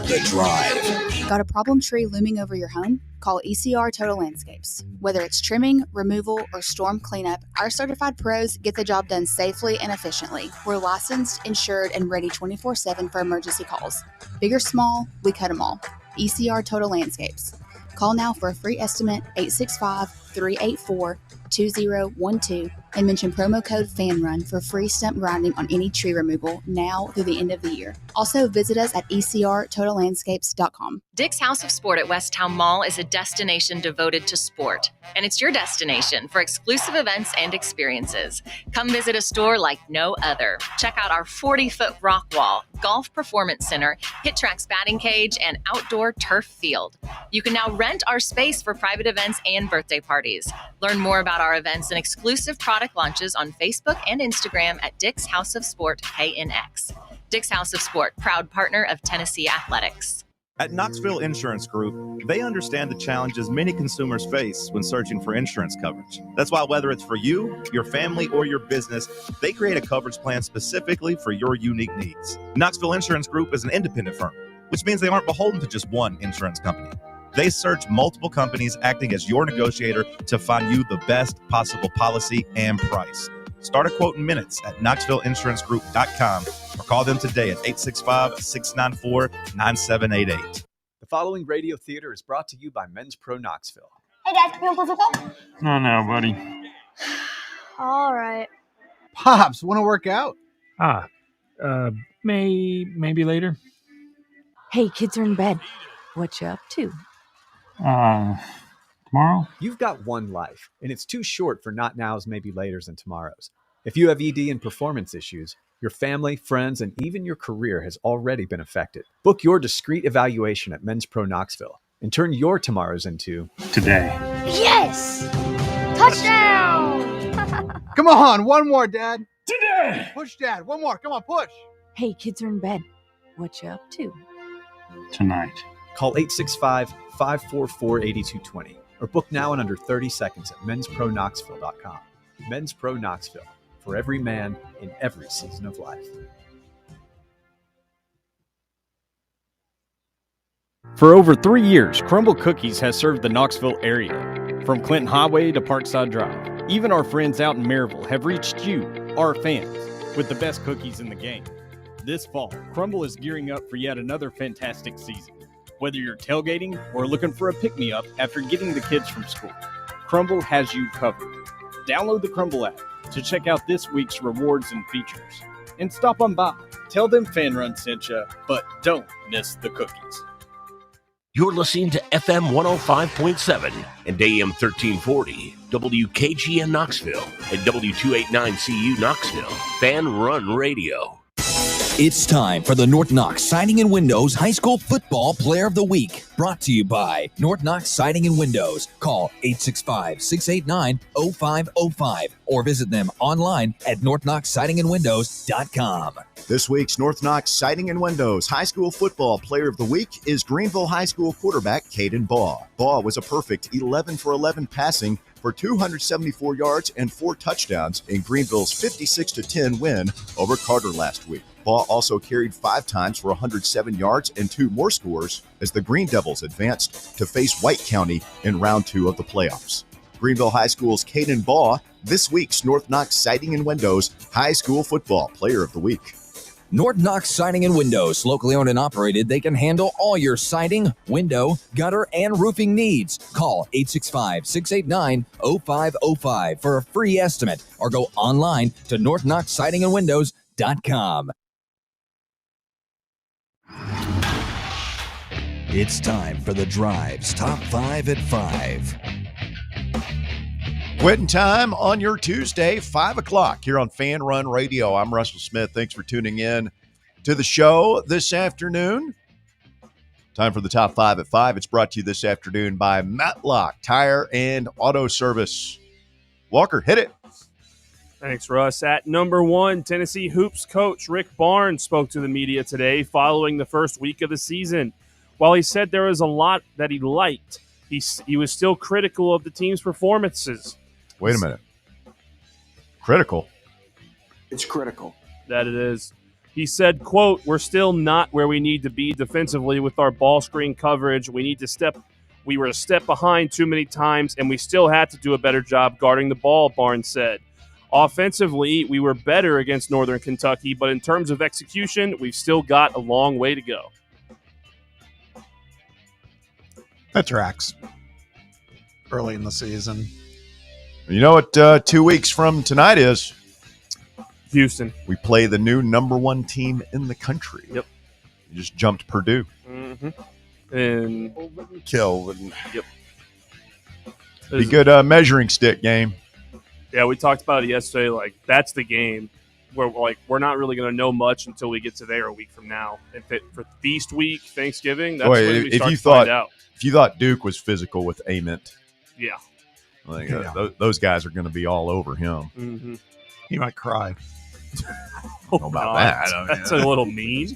The Drive. Got a problem tree looming over your home? Call ECR Total Landscapes. Whether it's trimming, removal, or storm cleanup, our certified pros get the job done safely and efficiently. We're licensed, insured, and ready 24/7 for emergency calls. Big or small, we cut them all. ECR Total Landscapes. Call now for a free estimate, 865-384-2012, and mention promo code FANRUN for free stump grinding on any tree removal now through the end of the year. Also, visit us at ecrtotallandscapes.com. Dick's House of Sport at Westtown Mall is a destination devoted to sport, and it's your destination for exclusive events and experiences. Come visit a store like no other. Check out our 40-foot rock wall, golf performance center, hit tracks batting cage, and outdoor turf field. You can now rent our space for private events and birthday parties. Learn more about our events and exclusive product launches on Facebook and Instagram at Dick's House of Sport KNX. Dick's House of Sport, proud partner of Tennessee Athletics. At Knoxville Insurance Group, they understand the challenges many consumers face when searching for insurance coverage. That's why whether it's for you, your family, or your business, they create a coverage plan specifically for your unique needs. Knoxville Insurance Group is an independent firm, which means they aren't beholden to just one insurance company. They search multiple companies acting as your negotiator to find you the best possible policy and price. Start a quote in minutes at KnoxvilleInsuranceGroup.com or call them today at 865-694-9788. The following radio theater is brought to you by Men's Pro Knoxville. Hey guys, can we play football? No, buddy. All right. Pops, want to work out? Maybe later. Hey, kids are in bed. What you up to? Tomorrow? You've got one life, and it's too short for not nows, maybe laters, and tomorrows. If you have ED and performance issues, your family, friends, and even your career has already been affected. Book your discreet evaluation at Men's Pro Knoxville and turn your tomorrows into today. Yes! Touchdown! Come on, one more, Dad. Today! Push, Dad. One more. Come on, push. Hey, kids are in bed. What you up to? Tonight. Call 865-544-8220 or book now in under 30 seconds at menspronknoxville.com. Men's Pro Knoxville, for every man in every season of life. For over 3 years, Crumble Cookies has served the Knoxville area. From Clinton Highway to Parkside Drive, even our friends out in Maryville have reached you our fans, with the best cookies in the game. This fall, Crumble is gearing up for yet another fantastic season. Whether you're tailgating or looking for a pick-me-up after getting the kids from school, Crumble has you covered. Download the Crumble app to check out this week's rewards and features. And stop on by. Tell them Fan Run sent you, but don't miss the cookies. You're listening to FM 105.7 and AM 1340, WKGN Knoxville, and W289CU Knoxville, Fan Run Radio. It's time for the North Knox Siding and Windows High School Football Player of the Week. Brought to you by North Knox Siding and Windows. Call 865-689-0505 or visit them online at northknoxsidingandwindows.com. This week's North Knox Siding and Windows High School Football Player of the Week is Greenville High School quarterback Caden Baugh. Baugh was a perfect 11 for 11 passing for 274 yards and 4 touchdowns in Greenville's 56-10 win over Carter last week. Baugh also carried 5 times for 107 yards and 2 more scores as the Green Devils advanced to face White County in round 2 of the playoffs. Greenville High School's Caden Baugh, this week's North Knox Siding and Windows High School Football Player of the Week. North Knox Siding and Windows, locally owned and operated. They can handle all your siding, window, gutter, and roofing needs. Call 865-689-0505 for a free estimate or go online to northknoxsidingandwindows.com. It's time for the Drive's Top 5 at 5. Quitting time on your Tuesday, 5 o'clock here on Fan Run Radio. I'm Russell Smith. Thanks for tuning in to the show this afternoon. Time for the Top 5 at 5. It's brought to you this afternoon by Matlock Tire and Auto Service. Walker, hit it. Thanks, Russ. At number 1, Tennessee Hoops coach Rick Barnes spoke to the media today following the first week of the season. While he said there was a lot that he liked, he was still critical of the team's performances. Wait a minute. Critical? It's critical. That it is. He said, quote, "We're still not where we need to be defensively with our ball screen coverage. We were a step behind too many times, and we still had to do a better job guarding the ball," Barnes said. Offensively, we were better against Northern Kentucky, but in terms of execution, we've still got a long way to go. That tracks. Early in the season. You know what 2 weeks from tonight is? Houston. We play the new number 1 team in the country. Yep. You just jumped Purdue. Mm-hmm. And Kelvin. Yep. Be good measuring stick game. Yeah, we talked about it yesterday. Like, that's the game where we're not really going to know much until we get to there a week from now. For Feast Week, Thanksgiving, that's when we start to find out. If you thought Duke was physical with Ament, yeah, I think those guys are going to be all over him. Mm-hmm. He might cry. I don't know about that. That's a little mean.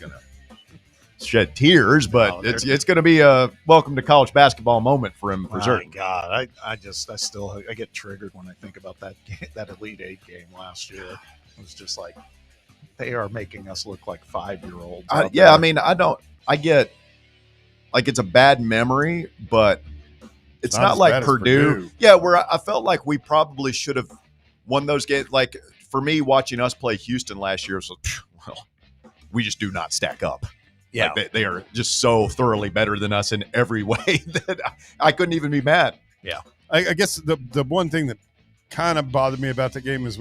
Shed tears, but it's going to be a welcome to college basketball moment for him for certain. God, I get triggered when I think about that Elite Eight game last year. It was just like they are making us look like 5-year-olds. I mean, I get like it's a bad memory, but it's not like Purdue. Yeah, where I felt like we probably should have won those games. Like for me, watching us play Houston last year, we just do not stack up. Yeah, like they are just so thoroughly better than us in every way that I couldn't even be mad. Yeah, I guess the one thing that kind of bothered me about the game is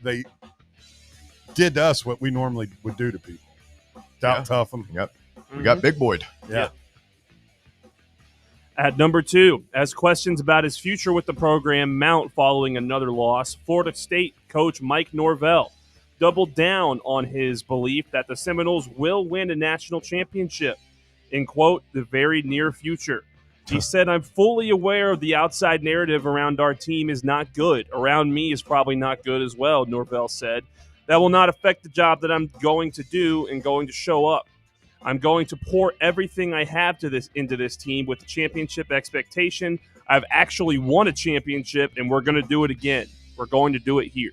they did to us what we normally would do to people. Tough them. Yep, we got big boyed. Yeah. At number 2, as questions about his future with the program mount following another loss, Florida State coach Mike Norvell doubled down on his belief that the Seminoles will win a national championship in, quote, the very near future. He said, "I'm fully aware of the outside narrative around our team is not good. Around me is probably not good as well," Norvell said. "That will not affect the job that I'm going to do and going to show up. I'm going to pour everything I have into this team with the championship expectation. I've actually won a championship, and we're going to do it again. We're going to do it here."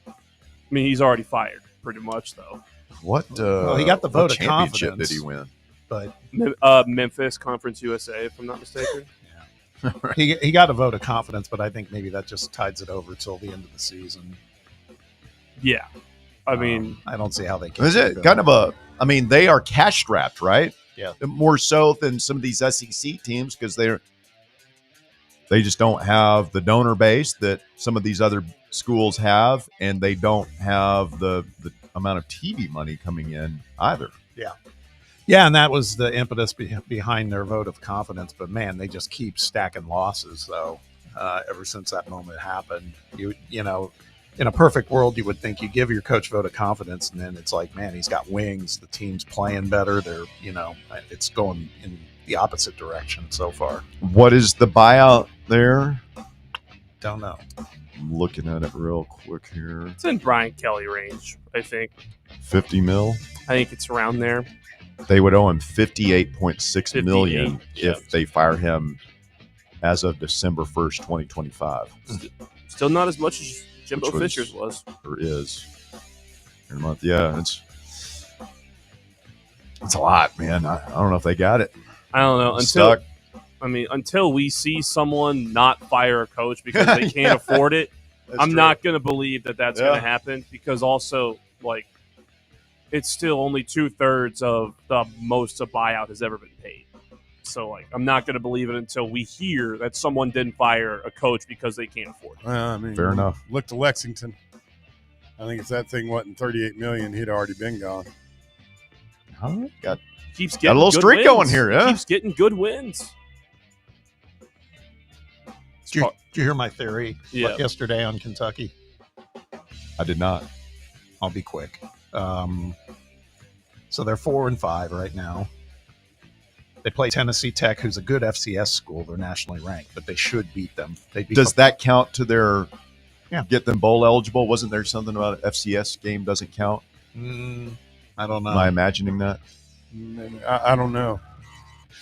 I mean, he's already fired, pretty much, though. What? He got the vote of championship confidence. did he win? But Memphis, Conference USA, if I'm not mistaken. He got a vote of confidence, but I think maybe that just tides it over till the end of the season. Yeah. I mean, I don't see how they can. Is it kind of a? I mean, they are cash strapped, right? Yeah. More so than some of these SEC teams because they just don't have the donor base that some of these other schools have, and they don't have the amount of TV money coming in either. Yeah. Yeah, and that was the impetus behind their vote of confidence. But man, they just keep stacking losses. Though ever since that moment happened, you know, in a perfect world, you would think you give your coach vote of confidence, and then it's like, man, he's got wings. The team's playing better. It's going in the opposite direction so far. What is the buyout there? Don't know. I'm looking at it real quick here. It's in Brian Kelly range, I think. 50 mil. I think it's around there. They would owe him $58.6 million yeah. if they fire him as of December 1st, 2025. Still not as much as Jimbo Fisher's was. Or is. In a month. Yeah, it's a lot, man. I don't know if they got it. I don't know. Until we see someone not fire a coach because they can't afford it, I'm not going to believe that that's going to happen, because also, like, it's still only 2/3 of the most a buyout has ever been paid. So, like, I'm not going to believe it until we hear that someone didn't fire a coach because they can't afford it. Fair enough. Look to Lexington. I think if that thing wasn't $38 million, he'd already been gone. Got Keeps getting a little good streak wins. going here, yeah. Keeps getting good wins. Did you hear my theory yesterday on Kentucky? I did not. I'll be quick. So they're 4-5 right now. They play Tennessee Tech, who's a good FCS school. They're nationally ranked, but they should beat them. Does that count to their get them bowl eligible? Wasn't there something about an FCS game doesn't count? I don't know. Am I imagining that? I don't know.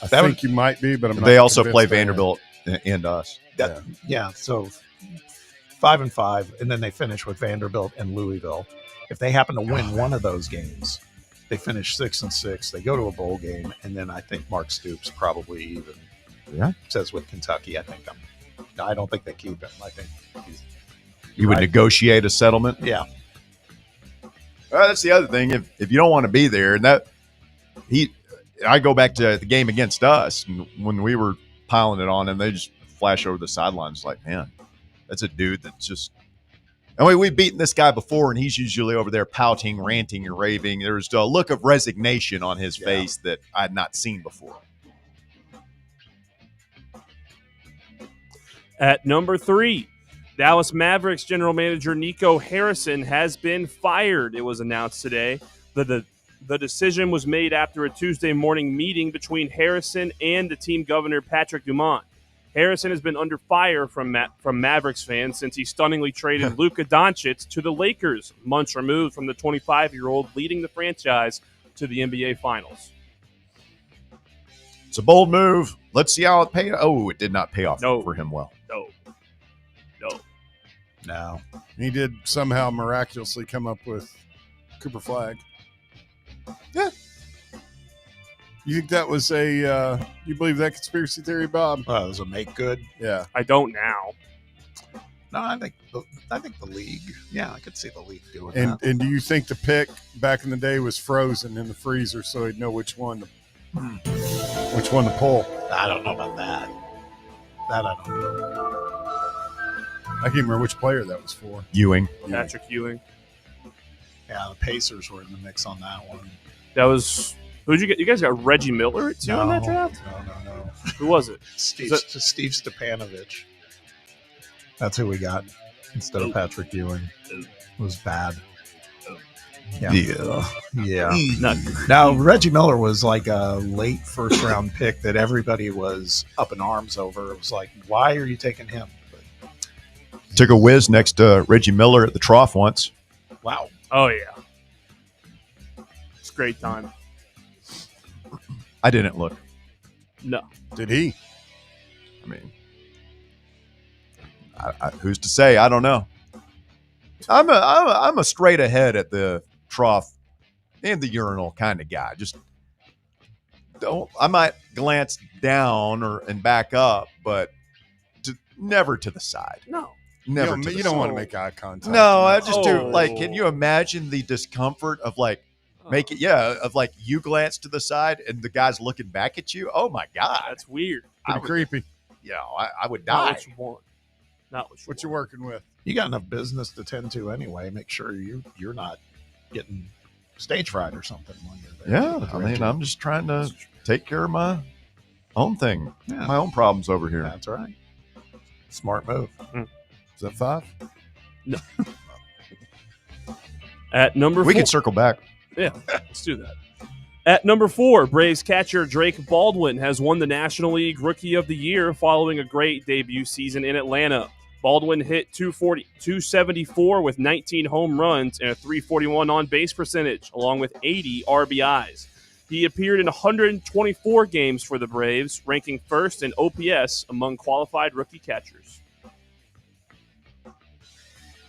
I think you might be, but I'm not. They also play convinced I am. Vanderbilt and us. So 5-5, and then they finish with Vanderbilt and Louisville. If they happen to win one of those games, they finish 6-6. They go to a bowl game, and then I think Mark Stoops probably even says with Kentucky. I don't think they keep him. I think you would negotiate a settlement. Yeah. That's the other thing. If you don't want to be there, and I go back to the game against us, and when we were piling it on him, they just flash over the sidelines like, man, that's a dude that's just. And we've beaten this guy before, and he's usually over there pouting, ranting, and raving. There's a look of resignation on his face that I had not seen before. At number 3, Dallas Mavericks general manager Nico Harrison has been fired. It was announced today. The decision was made after a Tuesday morning meeting between Harrison and the team governor, Patrick Dumont. Harrison has been under fire from Mavericks fans since he stunningly traded Luka Doncic to the Lakers, months removed from the 25-year-old leading the franchise to the NBA Finals. It's a bold move. Let's see how it pays. Oh, it did not pay off for him well. No. He did somehow miraculously come up with Cooper Flagg. Yeah. You think that was you believe that conspiracy theory, Bob? Well, it was a make good. Yeah. I don't now. No, I think the league. Yeah, I could see the league doing And that. and do you think the pick back in the day was frozen in the freezer so he'd know which one to pull? I don't know about that. That I don't know. I can't remember which player that was for. Ewing. Patrick Ewing. Yeah, the Pacers were in the mix on that one. That was who'd you get? You guys got Reggie Miller too in that draft? No. Who was it? Steve Stepanovich. That's who we got instead of Patrick Ewing. It was bad. Yeah. Now, Reggie Miller was like a late first round pick that everybody was up in arms over. It was like, why are you taking him? Took a whiz next to Reggie Miller at the trough once. Wow. Oh, yeah. It's a great time. I didn't look. No. Did he? I mean, who's to say? I don't know. I'm a straight ahead at the trough and the urinal kind of guy. Just don't. I might glance down and back up, but never to the side. No. Never. You don't want to make eye contact. No, I just do. Like, can you imagine the discomfort of like of like you glance to the side and the guy's looking back at you? Oh my God, that's weird. Pretty creepy. Yeah, I would Not die. what you want. Not what you're working with. You got enough business to tend to anyway. Make sure you're not getting stage fright or something when you're there. Yeah, I mean, I'm just trying to take care of my own thing, my own problems over here. That's right. Smart move. Is that 5? No. At number 4. We can circle back. Yeah, let's do that. At number 4, Braves catcher Drake Baldwin has won the National League Rookie of the Year following a great debut season in Atlanta. Baldwin hit 274 with 19 home runs and a .341 on-base percentage, along with 80 RBIs. He appeared in 124 games for the Braves, ranking first in OPS among qualified rookie catchers.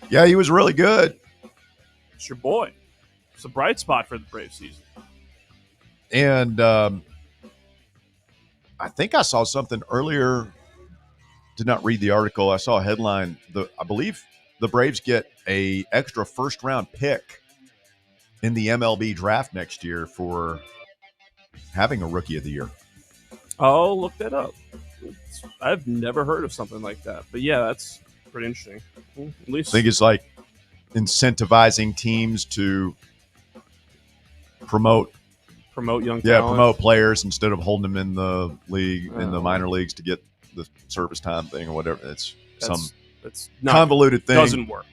Yeah, he was really good. It's your boy. It's a bright spot for the Braves season. And I think I saw something earlier. Did not read the article. I saw a headline. I believe the Braves get a extra first-round pick in the MLB draft next year for having a Rookie of the Year. I'll look that up. I've never heard of something like that. But yeah, that's pretty interesting. At least I think it's like incentivizing teams to promote young talent. promote players instead of holding them in the league, in the minor leagues to get the service time thing or whatever. That's some convoluted thing. Doesn't work.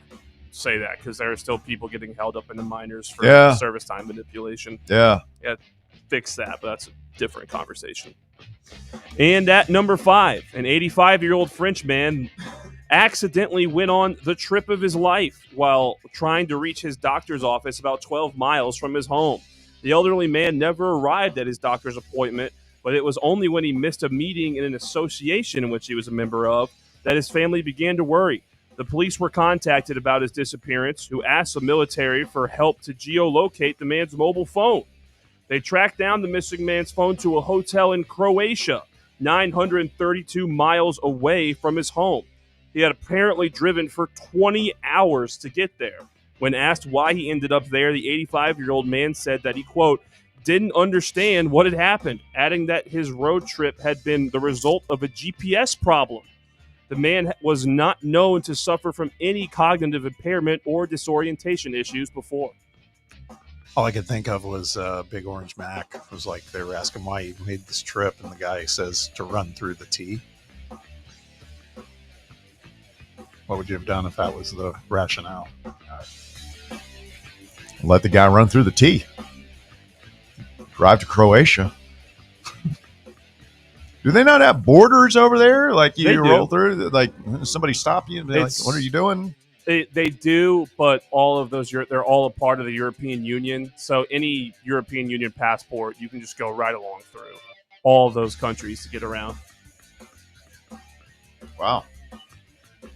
Say that because there are still people getting held up in the minors for service time manipulation. Yeah. Fix that, but that's a different conversation. And at number 5, an 85-year-old French man accidentally went on the trip of his life while trying to reach his doctor's office about 12 miles from his home. The elderly man never arrived at his doctor's appointment, but it was only when he missed a meeting in an association in which he was a member of that his family began to worry. The police were contacted about his disappearance, who asked the military for help to geolocate the man's mobile phone. They tracked down the missing man's phone to a hotel in Croatia, 932 miles away from his home. He had apparently driven for 20 hours to get there. When asked why he ended up there, the 85-year-old man said that he, quote, didn't understand what had happened, adding that his road trip had been the result of a GPS problem. The man was not known to suffer from any cognitive impairment or disorientation issues before. All I could think of was Big Orange Mac. It was like they were asking why he made this trip, and the guy says to run through the T. What would you have done if that was the rationale? Let the guy run through the T. Drive to Croatia. Do they not have borders over there? Like you roll through, like somebody stop you and be like, "What are you doing?" They do, but all of those, they're all a part of the European Union. So any European Union passport, you can just go right along through all those countries to get around. Wow.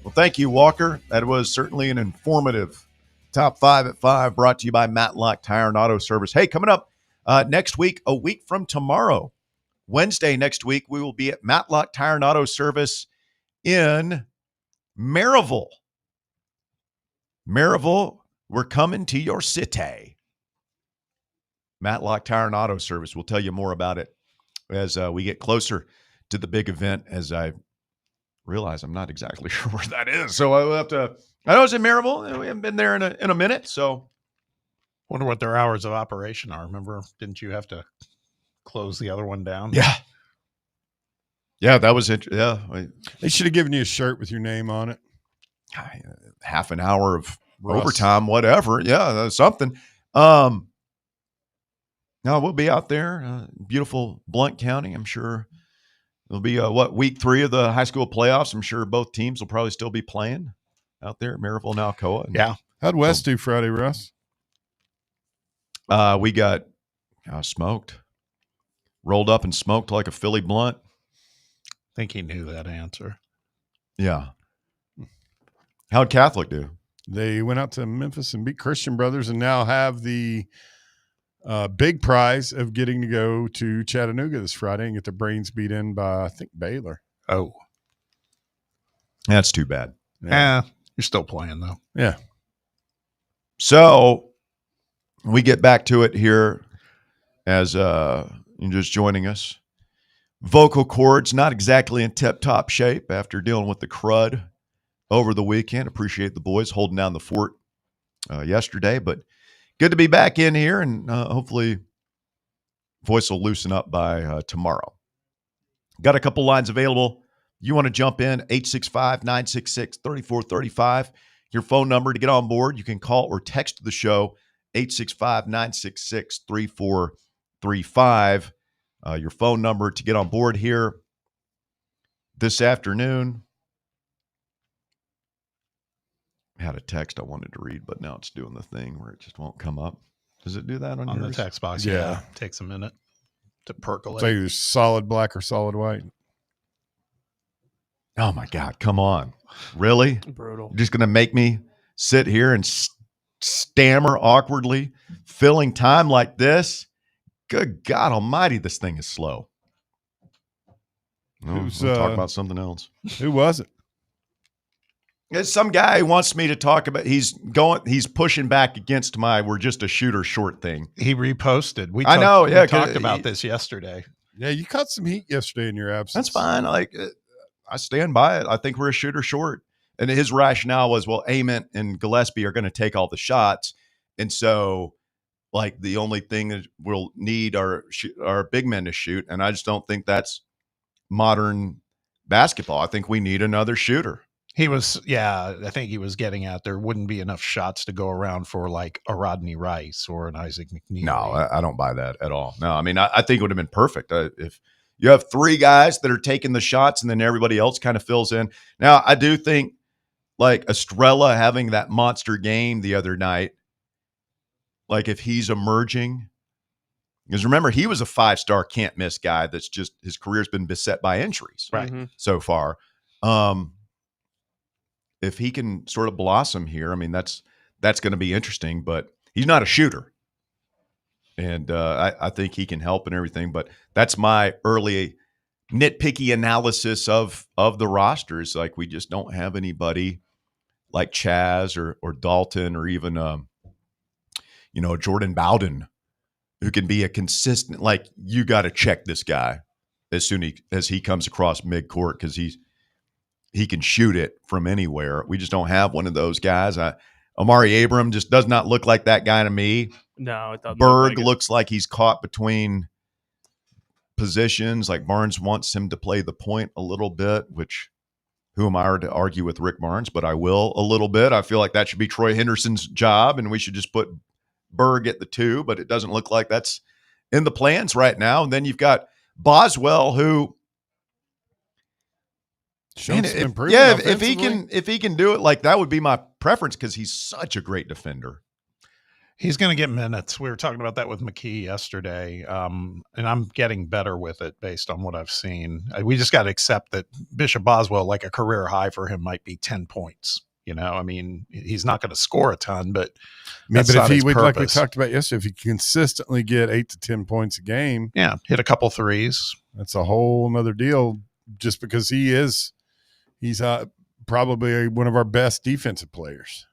Well, thank you, Walker. That was certainly an informative Top 5 at 5 brought to you by Matlock Tire and Auto Service. Hey, coming up next week, a week from tomorrow, Wednesday next week, we will be at Matlock Tire and Auto Service in Maryville. Maryville, we're coming to your city. Matlock Tire and Auto Service. We'll tell you more about it as we get closer to the big event, as I realize I'm not exactly sure where that is. So I will have to, I know it's in Maryville, and we haven't been there in a minute. So wonder what their hours of operation are. Remember, didn't you have to close the other one down? Yeah. Yeah, that was it. Yeah. They should have given you a shirt with your name on it. Half an hour of overtime, whatever. Yeah, something. No, we'll be out there. Beautiful Blount County. I'm sure it'll be week 3 of the high school playoffs. I'm sure both teams will probably still be playing out there at Maryville and Alcoa. Yeah. How'd West do Friday, Russ? We got smoked. Rolled up and smoked like a Philly blunt. I think he knew that answer. Yeah. How'd Catholic do? They went out to Memphis and beat Christian Brothers and now have the big prize of getting to go to Chattanooga this Friday and get their brains beat in by, I think, Baylor. Oh. That's too bad. Yeah, you're still playing though. Yeah. So we get back to it here as you're just joining us. Vocal cords not exactly in tip-top shape after dealing with the crud over the weekend. Appreciate the boys holding down the fort yesterday, but good to be back in here, and hopefully voice will loosen up by tomorrow. Got a couple lines available. You want to jump in, 865-966-3435. Your phone number to get on board. You can call or text the show, 865-966-3435. Your phone number to get on board here this afternoon. I had a text I wanted to read, but now it's doing the thing where it just won't come up. Does it do that on the yours? text box? Yeah. Takes a minute to percolate. So either solid black or solid white. Oh my God, come on. Really? Brutal. You're just going to make me sit here and stammer awkwardly, filling time like this? Good God almighty, this thing is slow. No, we'll talk about something else. Who was it? It's some guy who wants me to talk about, he's pushing back against my we're just a shooter short thing. He reposted. We talked about this yesterday. Yeah, you caught some heat yesterday in your absence. That's fine. I stand by it. I think we're a shooter short. And his rationale was, well, Ament and Gillespie are going to take all the shots. And so, the only thing that we'll need are big men to shoot. And I just don't think that's modern basketball. I think we need another shooter. I think he was getting at there wouldn't be enough shots to go around for like a Rodney Rice or an Isaac McNeely. No, I don't buy that at all. No, I mean, I think it would have been perfect if you have three guys that are taking the shots and then everybody else kind of fills in. Now, I do think Estrella having that monster game the other night, if he's emerging, because remember, he was a 5-star can't miss guy that's just his career's been beset by injuries so far. If he can sort of blossom here, I mean, that's going to be interesting, but he's not a shooter. And I think he can help and everything, but that's my early nitpicky analysis of the rosters. We just don't have anybody like Chaz or Dalton or even, Jordan Bowden who can be a consistent, you got to check this guy as soon as he comes across midcourt because he can shoot it from anywhere. We just don't have one of those guys. Amari Abram just does not look like that guy to me. No, it doesn't. Berg looks like he's caught between positions. Barnes wants him to play the point a little bit, which who am I to argue with Rick Barnes, but I will a little bit. I feel like that should be Troy Henderson's job, and we should just put Berg at the 2, but it doesn't look like that's in the plans right now. And then you've got Boswell, who if he can do it, that would be my preference because he's such a great defender. He's going to get minutes. We were talking about that with McKee yesterday, and I'm getting better with it based on what I've seen. We just got to accept that Bishop Boswell, a career high for him, might be 10 points. I mean, he's not going to score a ton, but if he would, like we talked about yesterday, if he consistently get 8 to 10 points a game, hit a couple threes, that's a whole nother deal. Just because he's probably one of our best defensive players.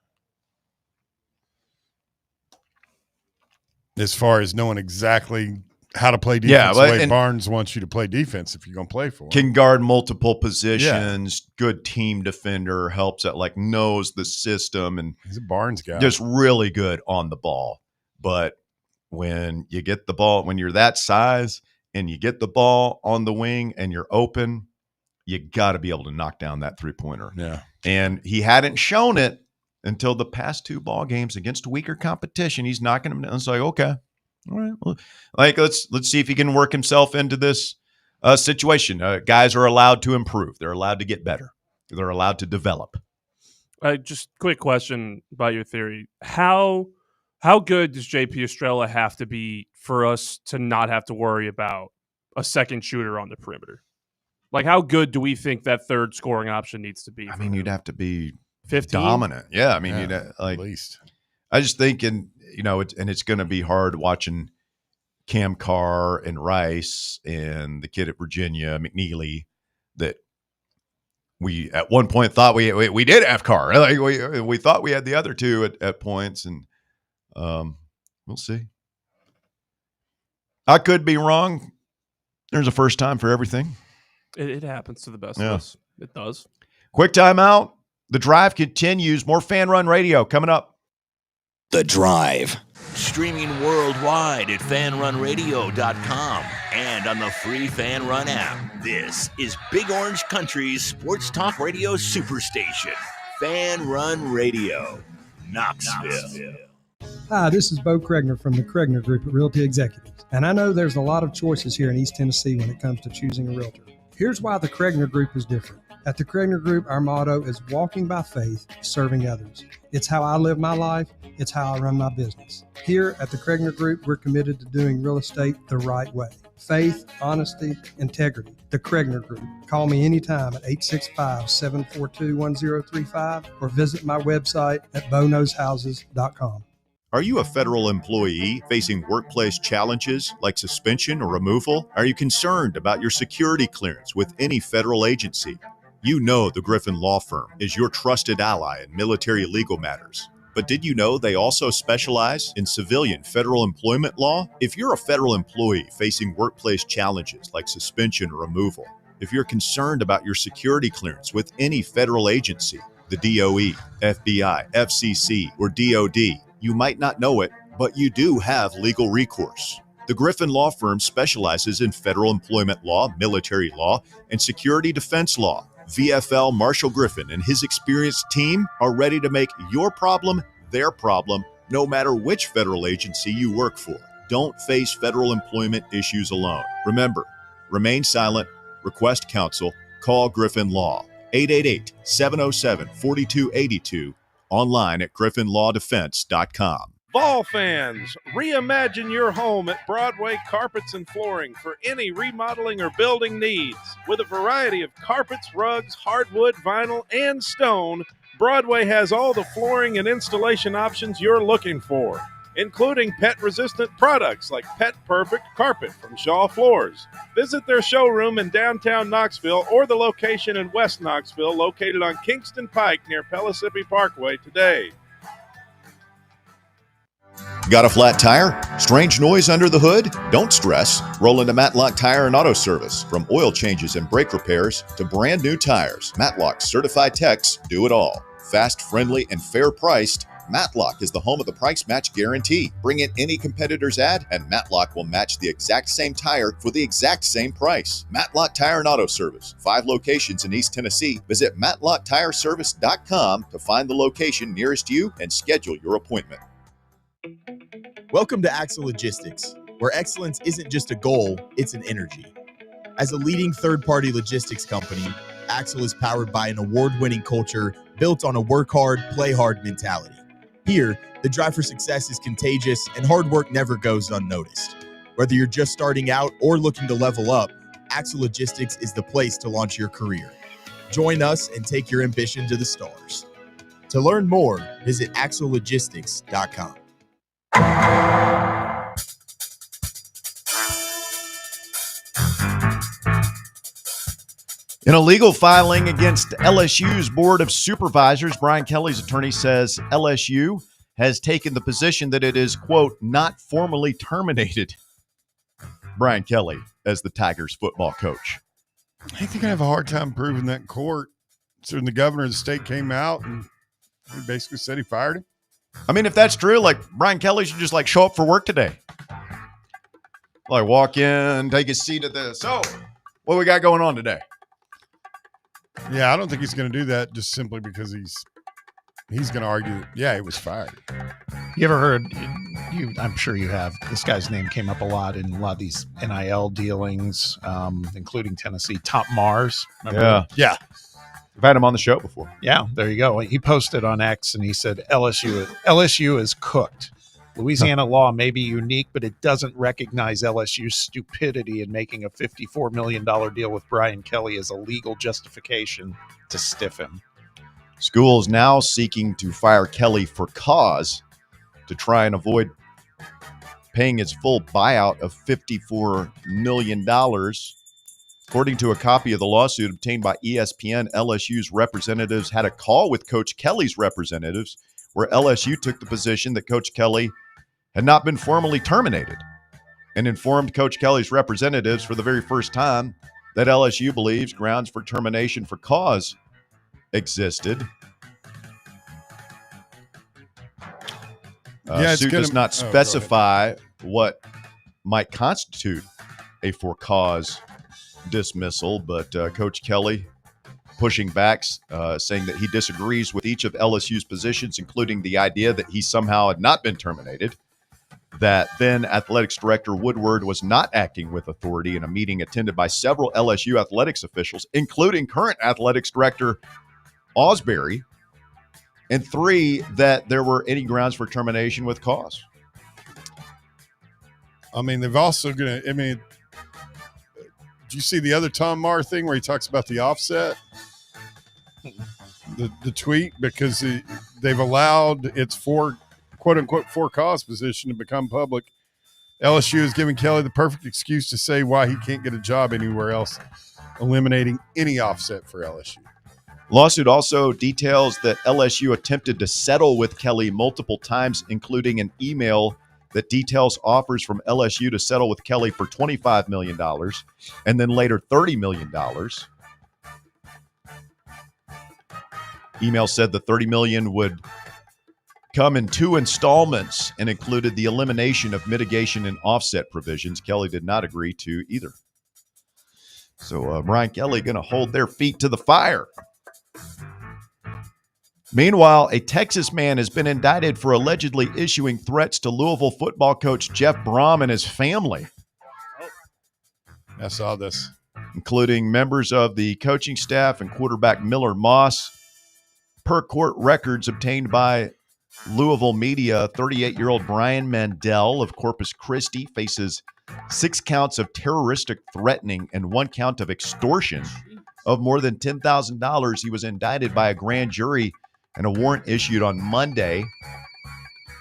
As far as knowing exactly how to play defense the way Barnes wants you to play defense if you're going to play for him. Can guard multiple positions, good team defender, helps at knows the system. And he's a Barnes guy. Just really good on the ball. But when you get the ball, when you're that size and you get the ball on the wing and you're open, you got to be able to knock down that three-pointer. Yeah. And he hadn't shown it until the past 2 ball games against weaker competition. He's knocking them down. It's okay. All right. Well, let's see if he can work himself into this situation. Guys are allowed to improve. They're allowed to get better. They're allowed to develop. Just quick question about your theory. How good does JP Estrella have to be for us to not have to worry about a second shooter on the perimeter? How good do we think that third scoring option needs to be? I mean, you'd have to be 15? Dominant. Yeah. I mean, at least. I just think, it's going to be hard watching Cam Carr and Rice and the kid at Virginia, McNeely, that we at one point thought we did have Carr. Like we thought we had the other two at points, and we'll see. I could be wrong. There's a first time for everything. It happens to the best of us. It does. Quick timeout. The Drive continues. More Fan Run Radio coming up. The Drive. Streaming worldwide at fanrunradio.com and on the free Fan Run app. This is Big Orange Country's sports talk radio superstation. Fan Run Radio, Knoxville. Hi, this is Bo Kregner from the Kregner Group at Realty Executives. And I know there's a lot of choices here in East Tennessee when it comes to choosing a realtor. Here's why the Kregner Group is different. At the Kregner Group, our motto is walking by faith, serving others. It's how I live my life. It's how I run my business. Here at the Kregner Group, we're committed to doing real estate the right way. Faith, honesty, integrity. The Kregner Group. Call me anytime at 865-742-1035 or visit my website at boknowshouses.com. Are you a federal employee facing workplace challenges like suspension or removal? Are you concerned about your security clearance with any federal agency? You know the Griffin Law Firm is your trusted ally in military legal matters. But did you know they also specialize in civilian federal employment law? If you're a federal employee facing workplace challenges like suspension or removal, if you're concerned about your security clearance with any federal agency, the DOE, FBI, FCC, or DOD, you might not know it, but you do have legal recourse. The Griffin Law Firm specializes in federal employment law, military law, and security defense law. VFL Marshall Griffin and his experienced team are ready to make your problem their problem, no matter which federal agency you work for. Don't face federal employment issues alone. Remember, remain silent, request counsel, call Griffin Law, 888-707-4282, online at griffinlawdefense.com. Vol fans, reimagine your home at Broadway Carpets and Flooring for any remodeling or building needs. With a variety of carpets, rugs, hardwood, vinyl, and stone, Broadway has all the flooring and installation options you're looking for, including pet-resistant products like Pet Perfect Carpet from Shaw Floors. Visit their showroom in downtown Knoxville or the location in West Knoxville located on Kingston Pike near Pellissippi Parkway today. Got a flat tire? Strange noise under the hood? Don't stress. Roll into Matlock Tire and Auto Service. From oil changes and brake repairs to brand new tires, Matlock's certified techs do it all. Fast, friendly, and fair priced, Matlock is the home of the price match guarantee. Bring in any competitor's ad and Matlock will match the exact same tire for the exact same price. Matlock Tire and Auto Service. 5 locations in East Tennessee. Visit matlocktireservice.com to find the location nearest you and schedule your appointment. Welcome to Axle Logistics, where excellence isn't just a goal, it's an energy. As a leading third-party logistics company, Axle is powered by an award-winning culture built on a work hard, play hard mentality. Here, the drive for success is contagious and hard work never goes unnoticed. Whether you're just starting out or looking to level up, Axle Logistics is the place to launch your career. Join us and take your ambition to the stars. To learn more, visit axlelogistics.com. In a legal filing against LSU's Board of Supervisors, Brian Kelly's attorney says LSU has taken the position that it is, quote, not formally terminated Brian Kelly as the Tigers football coach. I think they're going to have a hard time proving that in court. So when the governor of the state came out and he basically said he fired him. I mean, if that's true, like Brian Kelly should just like show up for work today. Like walk in, take a seat at the, so what we got going on today? Yeah, I don't think he's going to do that just simply because he's going to argue that, yeah, he was fired. You ever heard, I'm sure you have, this guy's name came up a lot in a lot of these NIL dealings, including Tennessee, Top Mars. Remember? Yeah. I've had him on the show before. Yeah, there you go. He posted on X and he said, LSU is cooked. Louisiana law may be unique, but it doesn't recognize LSU's stupidity in making a $54 million deal with Brian Kelly as a legal justification to stiff him. School is now seeking to fire Kelly for cause to try and avoid paying his full buyout of $54 million. According to a copy of the lawsuit obtained by ESPN, LSU's representatives had a call with Coach Kelly's representatives where LSU took the position that Coach Kelly had not been formally terminated and informed Coach Kelly's representatives for the very first time that LSU believes grounds for termination for cause existed. Suit does not specify what might constitute a for cause dismissal, but Coach Kelly pushing back, saying that he disagrees with each of LSU's positions, including the idea that he somehow had not been terminated, that then athletics director Woodward was not acting with authority in a meeting attended by several LSU athletics officials, including current athletics director Osbury, and 3, that there were any grounds for termination with cause. I mean, they've also did you see the other Tom Maher thing where he talks about the offset? The tweet, because they've allowed its quote-unquote for-cause position to become public. LSU is giving Kelly the perfect excuse to say why he can't get a job anywhere else, eliminating any offset for LSU. Lawsuit also details that LSU attempted to settle with Kelly multiple times, including an email that details offers from LSU to settle with Kelly for $25 million and then later $30 million. Email said the $30 million would come in 2 installments and included the elimination of mitigation and offset provisions. Kelly did not agree to either. So Brian Kelly going to hold their feet to the fire. Meanwhile, a Texas man has been indicted for allegedly issuing threats to Louisville football coach Jeff Brom and his family. I saw this. Including members of the coaching staff and quarterback Miller Moss. Per court records obtained by Louisville media, 38-year-old Brian Mandel of Corpus Christi faces 6 counts of terroristic threatening and 1 count of extortion of more than $10,000. He was indicted by a grand jury and a warrant issued on Monday.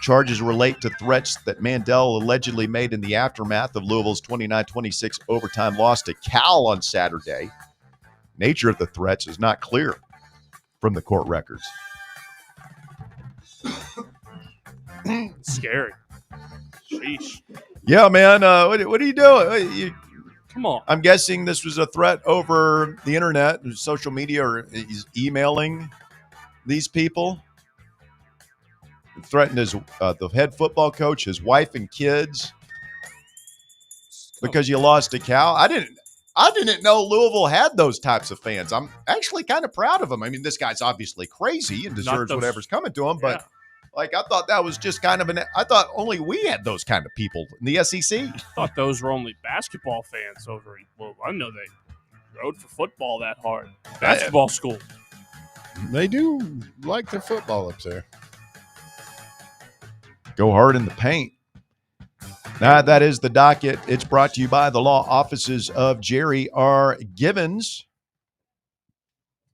Charges relate to threats that Mandel allegedly made in the aftermath of Louisville's 29-26 overtime loss to Cal on Saturday. Nature of the threats is not clear from the court records. Scary. Sheesh. Yeah, man. What are you doing? Come on. I'm guessing this was a threat over the internet, social media, or he's emailing these people. He threatened the head football coach, his wife and kids, because you lost to Cal. I didn't know Louisville had those types of fans. I'm actually kind of proud of him. I mean, this guy's obviously crazy and deserves whatever's coming to him, but I thought that was just kind of I thought only we had those kind of people in the SEC. I thought those were only basketball fans over. Well, I know they rode for football that hard. Basketball school. They do like their football up there. Go hard in the paint. That is the docket. It's brought to you by the law offices of Jerry R. Givens.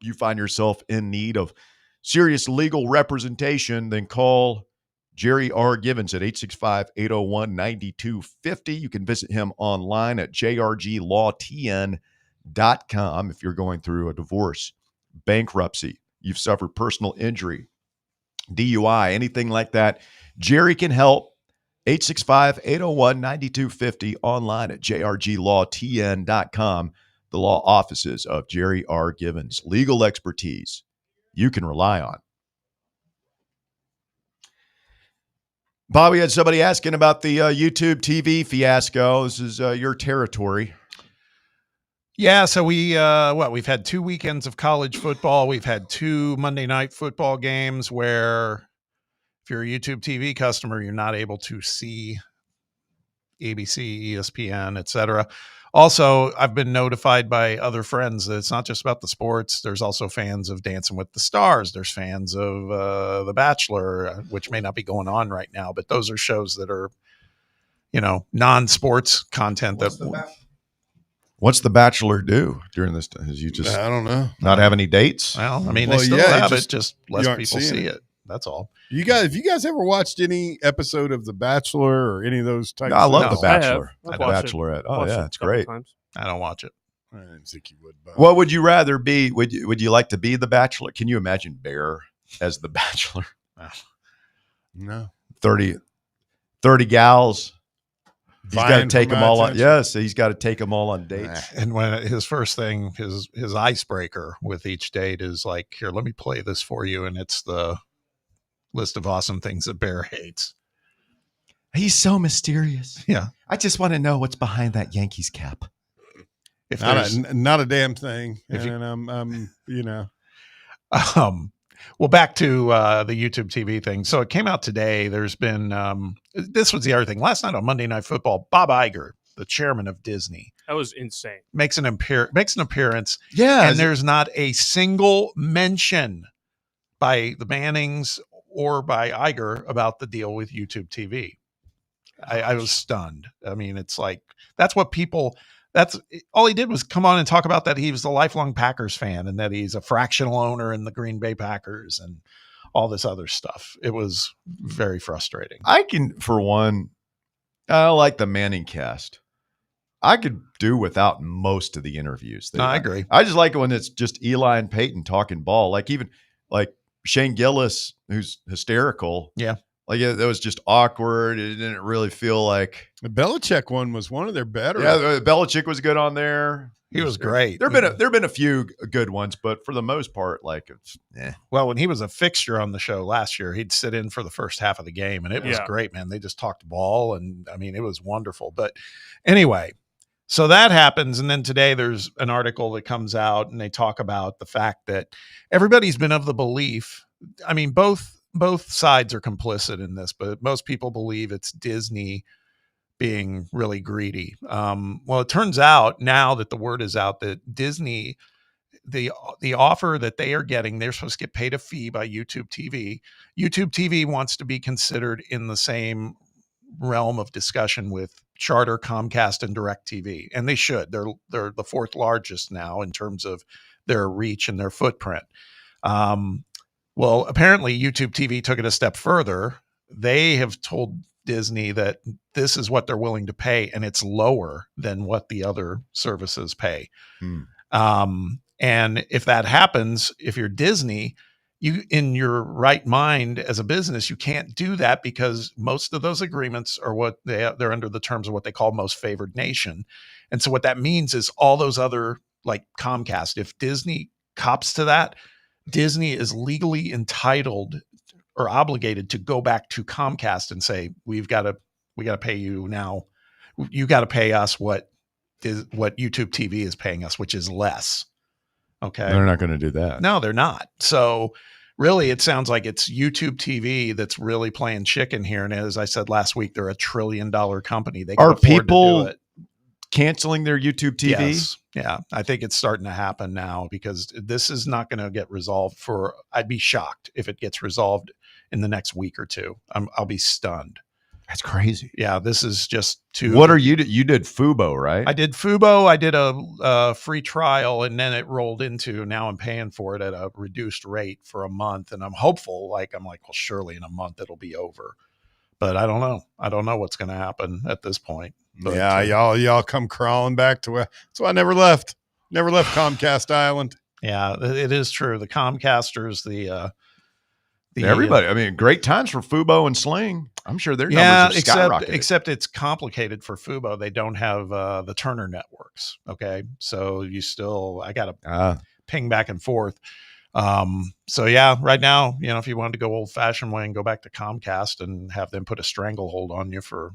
You find yourself in need of serious legal representation, then call Jerry R. Givens at 865-801-9250. You can visit him online at jrglawtn.com if you're going through a divorce, bankruptcy, you've suffered personal injury, DUI, anything like that. Jerry can help. 865-801-9250, online at jrglawtn.com. The law offices of Jerry R. Givens. Legal expertise you can rely on. Bob, we had somebody asking about the YouTube TV fiasco. This is your territory. Yeah, so we've had 2 weekends of college football. We've had 2 Monday night football games where if you're a YouTube TV customer, you're not able to see ABC, ESPN, etc. Also, I've been notified by other friends that it's not just about the sports. There's also fans of Dancing with the Stars. There's fans of The Bachelor, which may not be going on right now, but those are shows that are, non-sports content. What's The Bachelor do during this time? Is you just I don't know. Not have any dates? Well, I mean, they still have it, just less people see it. That's all. Have you guys ever watched any episode of The Bachelor or any of those types? I love of The Bachelor. The Bachelorette. Oh yeah, it's great. I don't watch it. I didn't think you would. But What would you rather be? Would you like to be the Bachelor? Can you imagine Bear as the Bachelor? No. 30 gals. He's got to Vying take for them my all on. attention? Yes, he's got to take them all on dates. And when his first thing, his icebreaker with each date is like, here, let me play this for you. And it's the list of awesome things that Bear hates. He's so mysterious. Yeah. I just want to know what's behind that Yankees cap. If not a damn thing. If you- And I'm you know. Well, back to the YouTube TV thing. So it came out today. There's been this was the other thing. Last night on Monday Night Football, Bob Iger, the chairman of Disney, That was insane. makes an appearance. Yeah, and there's not a single mention by the Mannings or by Iger about the deal with YouTube TV. I was stunned. I mean, it's like that's all he did was come on and talk about that he was a lifelong Packers fan and that he's a fractional owner in the Green Bay Packers and all this other stuff. It was very frustrating. I can, for one, I like the Manning cast. I could do without most of the interviews. No, I agree. I just like it when it's just Eli and Peyton talking ball. Like even like Shane Gillis, who's hysterical. Yeah. Like it was just awkward. It didn't really feel like The Belichick one was one of their better. Yeah, Belichick was good on there. He was great. There've been a few good ones, but for the most part, like it's Well, when he was a fixture on the show last year, he'd sit in for the first half of the game, and it was great, man. They just talked ball, and I mean, it was wonderful. But anyway, so that happens, and then today there's an article that comes out, and they talk about the fact that everybody's been of the belief. I mean, both sides are complicit in this, but most people believe it's Disney being really greedy. Well, it turns out now that the word is out that Disney, the offer that they are getting, they're supposed to get paid a fee by YouTube TV. YouTube TV wants to be considered in the same realm of discussion with Charter, Comcast, and DirecTV, and they should. They're the fourth largest now in terms of their reach and their footprint. Well, apparently YouTube TV took it a step further. They have told Disney that this is what they're willing to pay, and it's lower than what the other services pay. And if that happens, if you're Disney, you in your right mind as a business, you can't do that because most of those agreements are what they're under the terms of what they call most favored nation. And so what that means is all those other, like Comcast, if Disney cops to that, Disney is legally entitled or obligated to go back to Comcast and say, we got to pay you now. You got to pay us what YouTube TV is paying us, which is less. Okay. they're not going to do that. No, they're not. So really, it sounds like it's YouTube TV that's really playing chicken here. And as I said last week, they're $1 trillion company. They can Are afford to do people it. canceling their YouTube TV? Yes. Yeah, I think it's starting to happen now because this is not going to get resolved I'd be shocked if it gets resolved in the next week or two. I'll be stunned. That's crazy. Yeah, this is just too. What are you? You did Fubo, right? I did Fubo. I did a free trial, and then it rolled into now I'm paying for it at a reduced rate for a month, and I'm hopeful. I'm like, well, surely in a month it'll be over, but I don't know. I don't know what's going to happen at this point. But, yeah, y'all come crawling back to where. So I never left Comcast Island. Yeah, it is true. The Comcasters, everybody. I mean, great times for Fubo and Sling. I'm sure their numbers are skyrocketing. Except it's complicated for Fubo. They don't have the Turner networks. Okay, so I got to ping back and forth. So yeah, right now, if you wanted to go old fashioned way and go back to Comcast and have them put a stranglehold on you for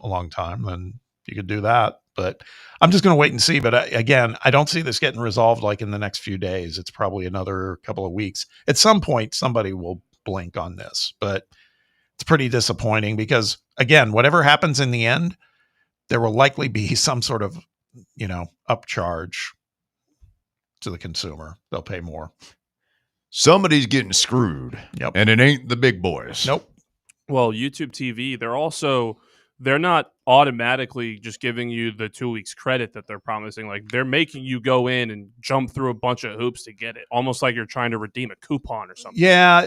a long time, then you could do that. But I'm just going to wait and see. But again, I don't see this getting resolved like in the next few days. It's probably another couple of weeks. At some point, somebody will blink on this, but it's pretty disappointing because again, whatever happens in the end, there will likely be some sort of, upcharge to the consumer. They'll pay more. Somebody's getting screwed. Yep. And it ain't the big boys. Nope. Well, YouTube TV, they're not automatically just giving you the 2 weeks credit that they're promising. Like they're making you go in and jump through a bunch of hoops to get it, almost like you're trying to redeem a coupon or something. Yeah,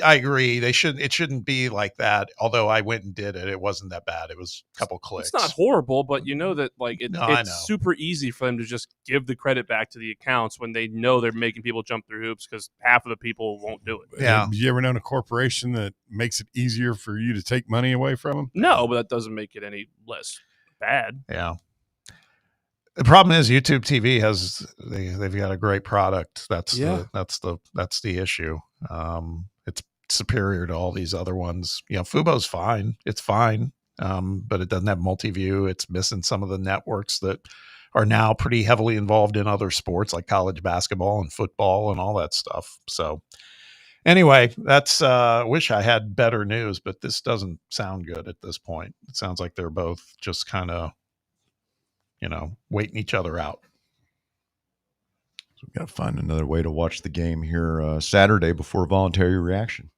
I agree. It shouldn't be like that. Although I went and did it, it wasn't that bad. It was a couple clicks. It's not horrible, but you know that like No, I know. it's super easy for them to just give the credit back to the accounts when they know they're making people jump through hoops because half of the people won't do it. Yeah. Have you ever known a corporation that makes it easier for you to take money away from them? No, but that doesn't make it any less bad. Yeah. The problem is YouTube TV they've got a great product. That's the issue. It's superior to all these other ones. You know, Fubo's fine. It's fine. But it doesn't have multi-view. It's missing some of the networks that are now pretty heavily involved in other sports like college basketball and football and all that stuff. So anyway, that's wish I had better news, but this doesn't sound good at this point. It sounds like they're both just kind of, waiting each other out. So we've got to find another way to watch the game here Saturday before voluntary reaction.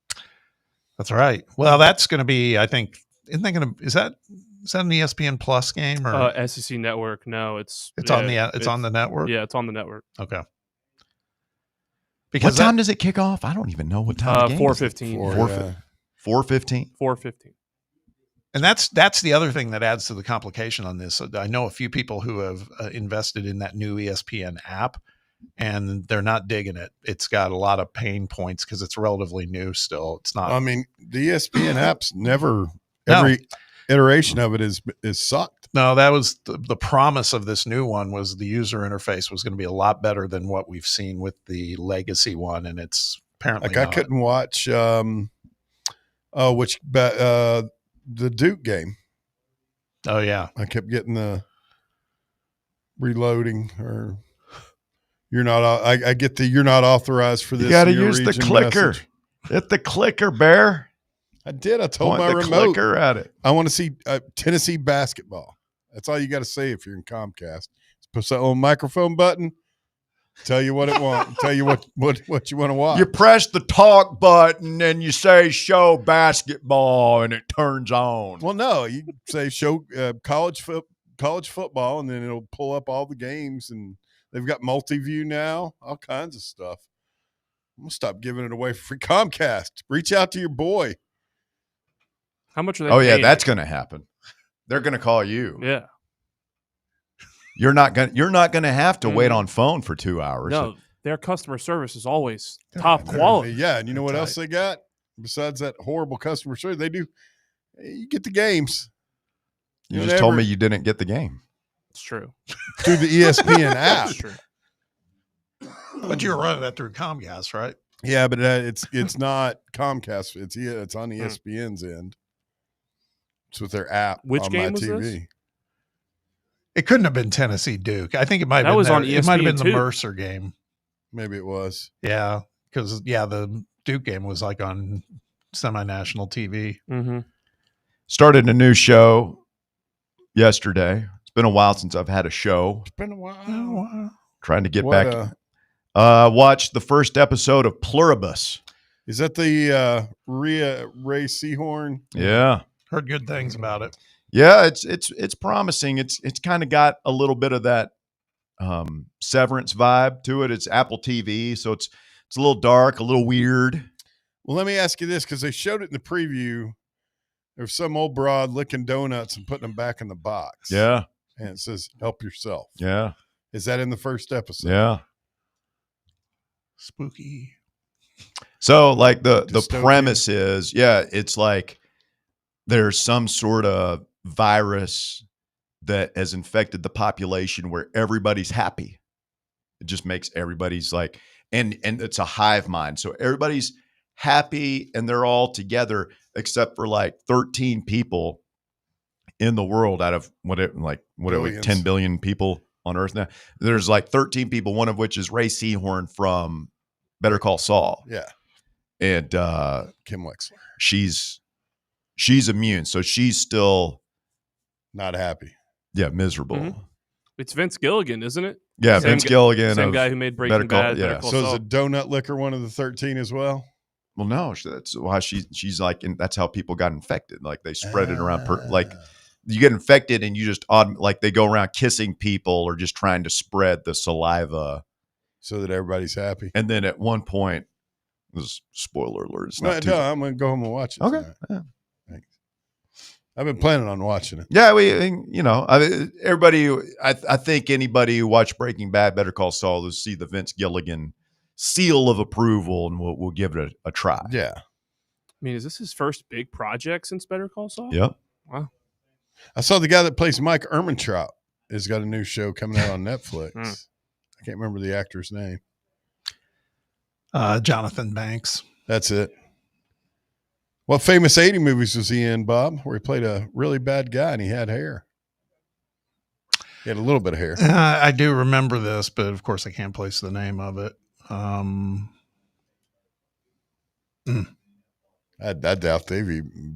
That's right. Well, that's going to be, I think, is that an ESPN Plus game or SEC Network? No, it's on the network. Yeah, it's on the network. Okay. Because what time does it kick off? I don't even know what time. 4:15. 4:15. 4:15. And that's the other thing that adds to the complication on this. I know a few people who have invested in that new ESPN app, and they're not digging it. It's got a lot of pain points because it's relatively new still. It's not. I mean, the ESPN app's never every iteration of it is sucked. No, that was the promise of this new one was the user interface was going to be a lot better than what we've seen with the legacy one, and it's apparently like I couldn't watch the Duke game. Oh yeah, I kept getting the reloading or you're not. I get the you're not authorized for this. You got to use the clicker. Hit the clicker, Bear. I did. I told Point my the remote. clicker at it. I want to see Tennessee basketball. That's all you got to say if you're in Comcast. Push that little microphone button. Tell you what it wants. Tell you what you want to watch. You press the talk button and you say "show basketball" and it turns on. Well, no, you say "show college football" and then it'll pull up all the games, and they've got multi-view now, all kinds of stuff. I'm gonna stop giving it away for free. Comcast, reach out to your boy. How much are they? Oh yeah, paying? that's going to happen. They're going to call you. Yeah. You're not going to have to wait on phone for 2 hours. No, their customer service is always top quality. Yeah, and you know what else they got besides that horrible customer service? They do. You get the games. You just told me you didn't get the game. It's true. Through the ESPN app. It's true. But you're running that through Comcast, right? Yeah, but it's not Comcast. It's on ESPN's end. It's with their app. Which on game my was TV. this? It couldn't have been Tennessee Duke. I think it might have been was on It might have been ESPN the too. Mercer game. Maybe it was. Yeah, because the Duke game was like on semi-national TV. Mm-hmm. Started a new show yesterday. It's been a while since I've had a show. It's been a while. Trying to get back. Watched the first episode of Pluribus. Is that the Ray Seahorn? Yeah. Heard good things about it. Yeah, it's promising. It's kind of got a little bit of that Severance vibe to it. It's Apple TV, so it's a little dark, a little weird. Well, let me ask you this, because they showed it in the preview. There's some old broad licking donuts and putting them back in the box. Yeah. And it says, "Help yourself." Yeah. Is that in the first episode? Yeah. Spooky. So like the Dystopian. premise is, it's like there's some sort of virus that has infected the population where everybody's happy. It just makes everybody's like, and it's a hive mind. So everybody's happy and they're all together except for like 13 people in the world out of Billions. 10 billion people on Earth now. There's like 13 people, one of which is Ray Seahorn from Better Call Saul. Yeah. And Kim Wexler. She's immune, so she's still not happy. Yeah, miserable. Mm-hmm. It's Vince Gilligan, isn't it? Yeah, Vince Gilligan. Same of guy who made Breaking Bad. Yeah. Better Call So Saul. is a donut licker one of the 13 as well? Well, no, that's why she's like, and that's how people got infected. Like they spread it around, you get infected and you just like they go around kissing people or just trying to spread the saliva so that everybody's happy. And then at one point, this spoiler alert. It's I'm going to go home and watch it. Okay. Yeah. Thanks. I've been planning on watching it. Yeah, everybody. I think anybody who watched Breaking Bad, Better Call Saul, will see the Vince Gilligan seal of approval, and we'll give it a try. Yeah. I mean, is this his first big project since Better Call Saul? Yep. Wow. I saw the guy that plays Mike Ehrmantraut has got a new show coming out on Netflix. I can't remember the actor's name. Jonathan Banks. That's it. What famous 80 movies was he in, Bob, where he played a really bad guy and he had hair? He had a little bit of hair. I do remember this, but of course I can't place the name of it. I doubt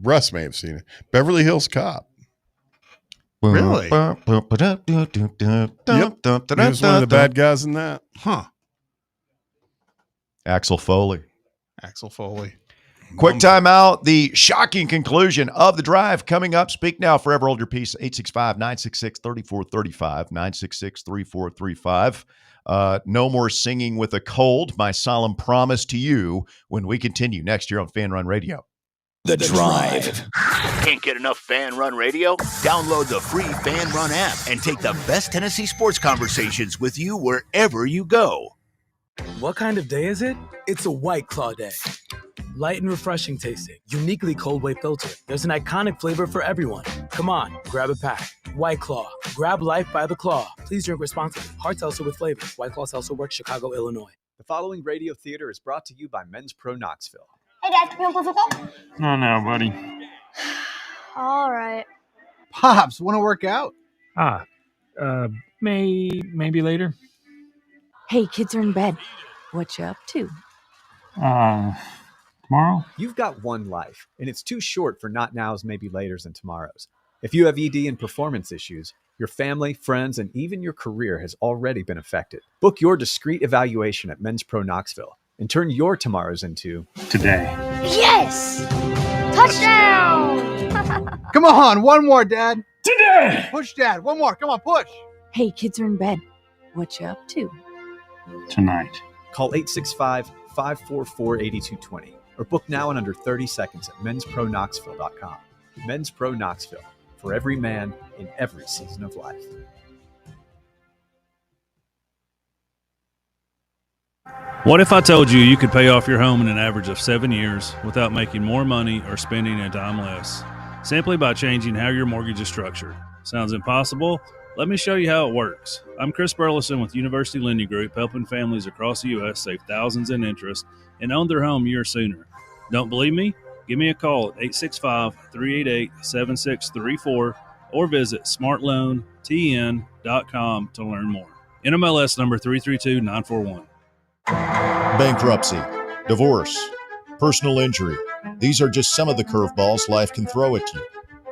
Russ may have seen it. Beverly Hills Cop. Really? Yep. He was one of the bad guys in that. Huh. Axel Foley. Quick timeout. The shocking conclusion of the drive coming up. Speak now, forever hold your peace. 865-966-3435. 966-3435. No more singing with a cold. My solemn promise to you when we continue next year on Fan Run Radio. The Drive. Can't get enough Fan Run Radio? Download the free Fan Run app and take the best Tennessee sports conversations with you wherever you go. What kind of day is it? It's a White Claw day. Light and refreshing tasting, uniquely cold way filtered. There's an iconic flavor for everyone. Come on, grab a pack. White Claw. Grab life by the claw. Please drink responsibly. Hard seltzer with flavor. White Claw Seltzer Works, Chicago, Illinois. The following radio theater is brought to you by Men's Pro Knoxville. Hey, Dad, can we play football? No, buddy. All right. Pops, want to work out? Maybe later. Hey, kids are in bed. What you up to? Tomorrow? You've got one life, and it's too short for not nows, maybe laters, and tomorrows. If you have ED and performance issues, your family, friends, and even your career has already been affected. Book your discreet evaluation at Men's Pro Knoxville and turn your tomorrows into today. Yes! Touchdown! Come on, one more, Dad. Today! Push, Dad. One more. Come on, push. Hey, kids are in bed. What you up to? Tonight. Call 865-544-8220 or book now in under 30 seconds at menspronknoxville.com. Men's Pro Knoxville, for every man in every season of life. What if I told you you could pay off your home in an average of 7 years without making more money or spending a dime less, simply by changing how your mortgage is structured? Sounds impossible? Let me show you how it works. I'm Chris Burleson with University Lending Group, helping families across the U.S. save thousands in interest and own their home years sooner. Don't believe me? Give me a call at 865-388-7634 or visit smartloantn.com to learn more. NMLS number 332941. Bankruptcy, divorce, personal injury. These are just some of the curveballs life can throw at you.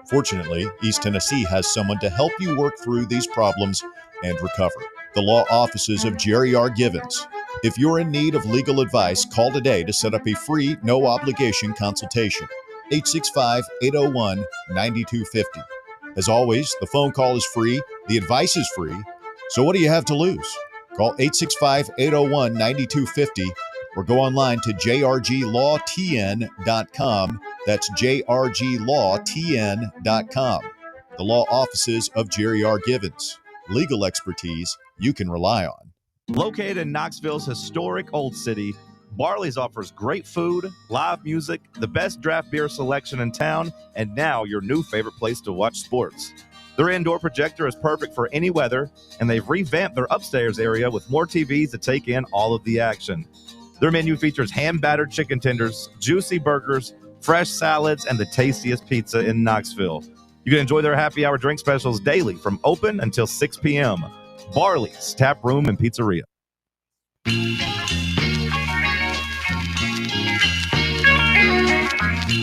Fortunately, East Tennessee has someone to help you work through these problems and recover. The law offices of Jerry R. Givens. If you're in need of legal advice, call today to set up a free, no-obligation consultation. 865-801-9250. As always, the phone call is free, the advice is free, so what do you have to lose? Call 865-801-9250 or go online to jrglawtn.com. That's jrglawtn.com. The law offices of Jerry R. Givens. Legal expertise you can rely on. Located in Knoxville's historic Old City, Barley's offers great food, live music, the best draft beer selection in town, and now your new favorite place to watch sports. Their indoor projector is perfect for any weather, and they've revamped their upstairs area with more TVs to take in all of the action. Their menu features hand-battered chicken tenders, juicy burgers, fresh salads, and the tastiest pizza in Knoxville. You can enjoy their happy hour drink specials daily from open until 6 p.m. Barley's Tap Room and Pizzeria.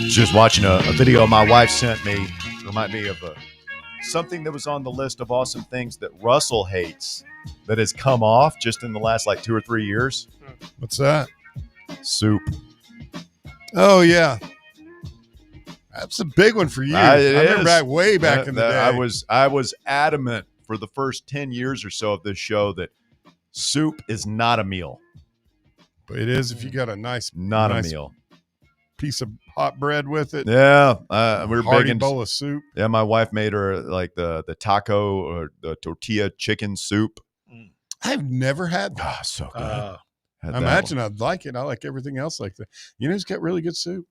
Just watching a video my wife sent me. Remind me of something that was on the list of awesome things that Russell hates that has come off just in the last 2 or 3 years. What's that? Soup. Oh, yeah. That's a big one for you. I remember way back in the day. I was adamant for the first 10 years or so of this show that soup is not a meal. But it is if you got a nice meal piece of hot bread with it. Yeah, we were hearty big in bowl of soup. Yeah, my wife made her like the taco or the tortilla chicken soup. I've never had that. Oh, so good. I imagine I'd like it. I like everything else like that. You know who's got really good soup?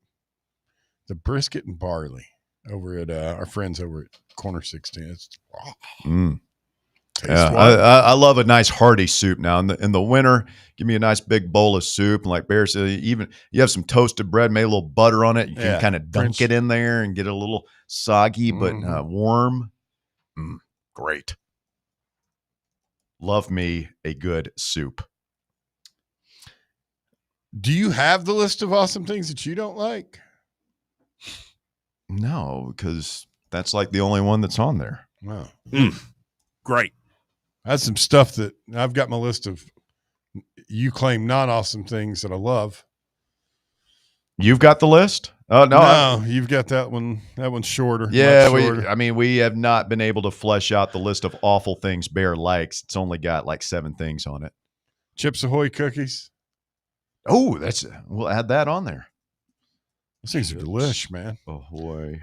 The brisket and barley over at our friends over at Corner 16. It's Yeah, I love a nice hearty soup now. In the winter, give me a nice big bowl of soup. And like Bear said, even you have some toasted bread, maybe a little butter on it. You can kind of dunk it in there and get it a little soggy, but warm. Great. Love me a good soup. Do you have the list of awesome things that you don't like? No, because that's like the only one that's on there. Wow. Great. That's some stuff that I've got my list of you claim not awesome things that I love. You've got the list? Oh, no. You've got that one. That one's shorter. Yeah, shorter. we have not been able to flesh out the list of awful things Bear likes. It's only got like 7 things on it. Chips Ahoy cookies. Oh, we'll add that on there. Those things are delish, man. Ahoy.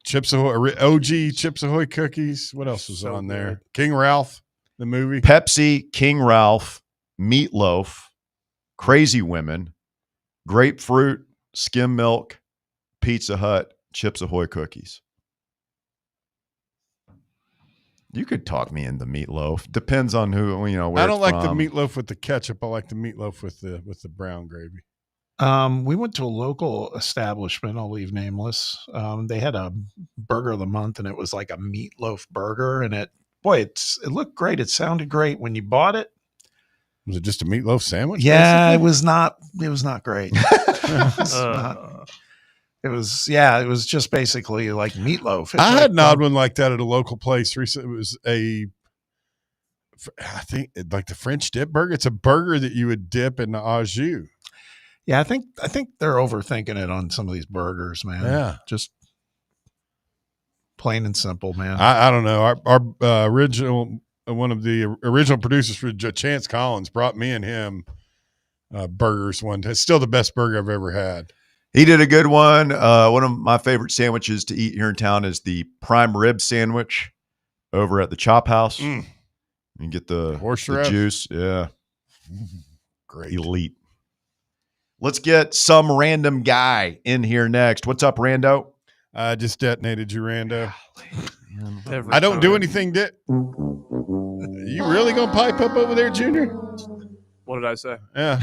Chips Ahoy, OG Chips Ahoy cookies. What else was on there? King Ralph, the movie. Pepsi, King Ralph, Meatloaf, Crazy Women, Grapefruit, Skim Milk, Pizza Hut, Chips Ahoy cookies. You could talk me into Meatloaf. Depends on who, where I don't like from. the meatloaf with the ketchup. I like the meatloaf with the brown gravy. We went to a local establishment. I'll leave nameless. They had a burger of the month, and it was like a meatloaf burger. And it looked great. It sounded great when you bought it. Was it just a meatloaf sandwich? Yeah, basically? it was not great. It was just basically like meatloaf. I had an odd one like that at a local place recently. It was I think like the French dip burger. It's a burger that you would dip in the au jus. Yeah, I think they're overthinking it on some of these burgers, man. Yeah, just plain and simple, man. I don't know. Our original one of the original producers for Chance Collins brought me and him burgers one day. It's still the best burger I've ever had. He did a good one. One of my favorite sandwiches to eat here in town is the prime rib sandwich over at the Chop House. You get the juice. Yeah. Great. Elite. Let's get some random guy in here next. What's up, Rando? I just detonated you, Rando. I don't do anything. You really going to pipe up over there, Junior? What did I say? Yeah.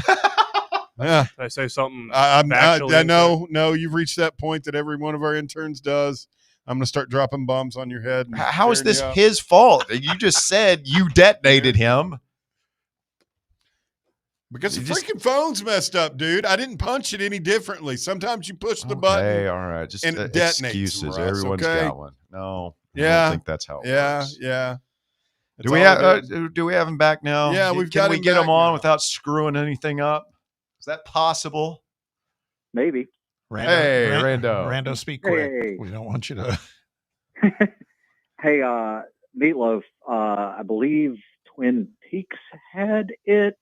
Yeah. Did I say something? I know you've reached that point that every one of our interns does. I'm going to start dropping bombs on your head. How is this his fault? You just said you detonated him. Because the freaking phone's messed up, dude. I didn't punch it any differently. Sometimes you push the button. Okay, all right. Just and it detonates. Excuses. Everyone's got one. No. Yeah. I don't think that's how it works. Yeah. Do we have him back now? Yeah, we've Can got we him get back him on now. without screwing anything up? Is that possible? Maybe. Rando, speak quick. Hey. We don't want you to. Hey, Meatloaf. I believe Twin Peaks had it.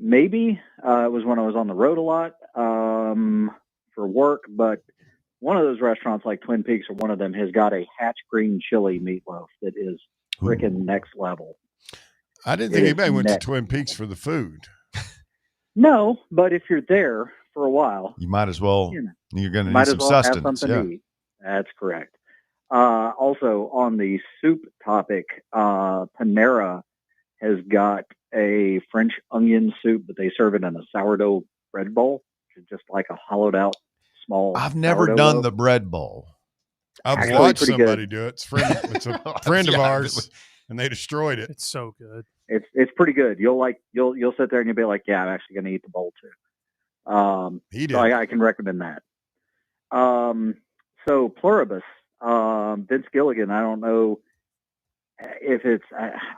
Maybe it was when I was on the road a lot for work, but one of those restaurants like Twin Peaks or one of them has got a Hatch green chili meatloaf that is freaking next level. I didn't think anybody went to Twin Peaks for the food. No, but if you're there for a while, you might as well. You're going to might need as some well sustenance. have something to eat. That's correct. Also, on the soup topic, Panera has got a French onion soup, but they serve it in a sourdough bread bowl, which is just like a hollowed out small. I've never done the bread bowl. I've Actually, watched pretty somebody good. do it. It's a friend of ours, and they destroyed it. It's so good. It's pretty good. You'll sit there and you'll be like, yeah, I'm actually going to eat the bowl too. He did. So I can recommend that. So Pluribus, Vince Gilligan. I don't know if it's.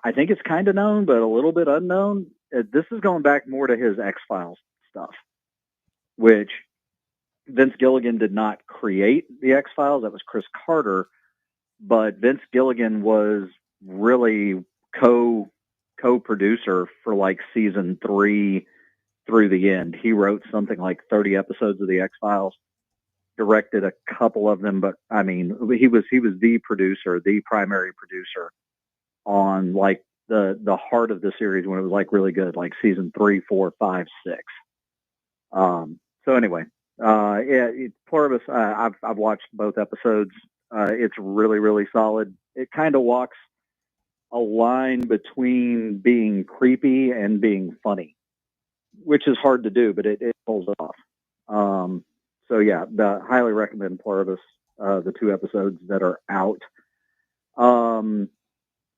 I think it's kind of known, but a little bit unknown. This is going back more to his X-Files stuff, which Vince Gilligan did not create the X-Files. That was Chris Carter. But Vince Gilligan was really co-producer for like season 3 through the end. He wrote something like 30 episodes of the X-Files, directed a couple of them, but I mean, he was the producer, the primary producer on like the heart of the series when it was like really good, like season 3, 4, 5, 6. So anyway, Pluribus, I've watched both episodes. It's really, really solid. It kind of walks a line between being creepy and being funny, which is hard to do, but it pulls off. So yeah, highly recommend Pluribus, the 2 episodes that are out.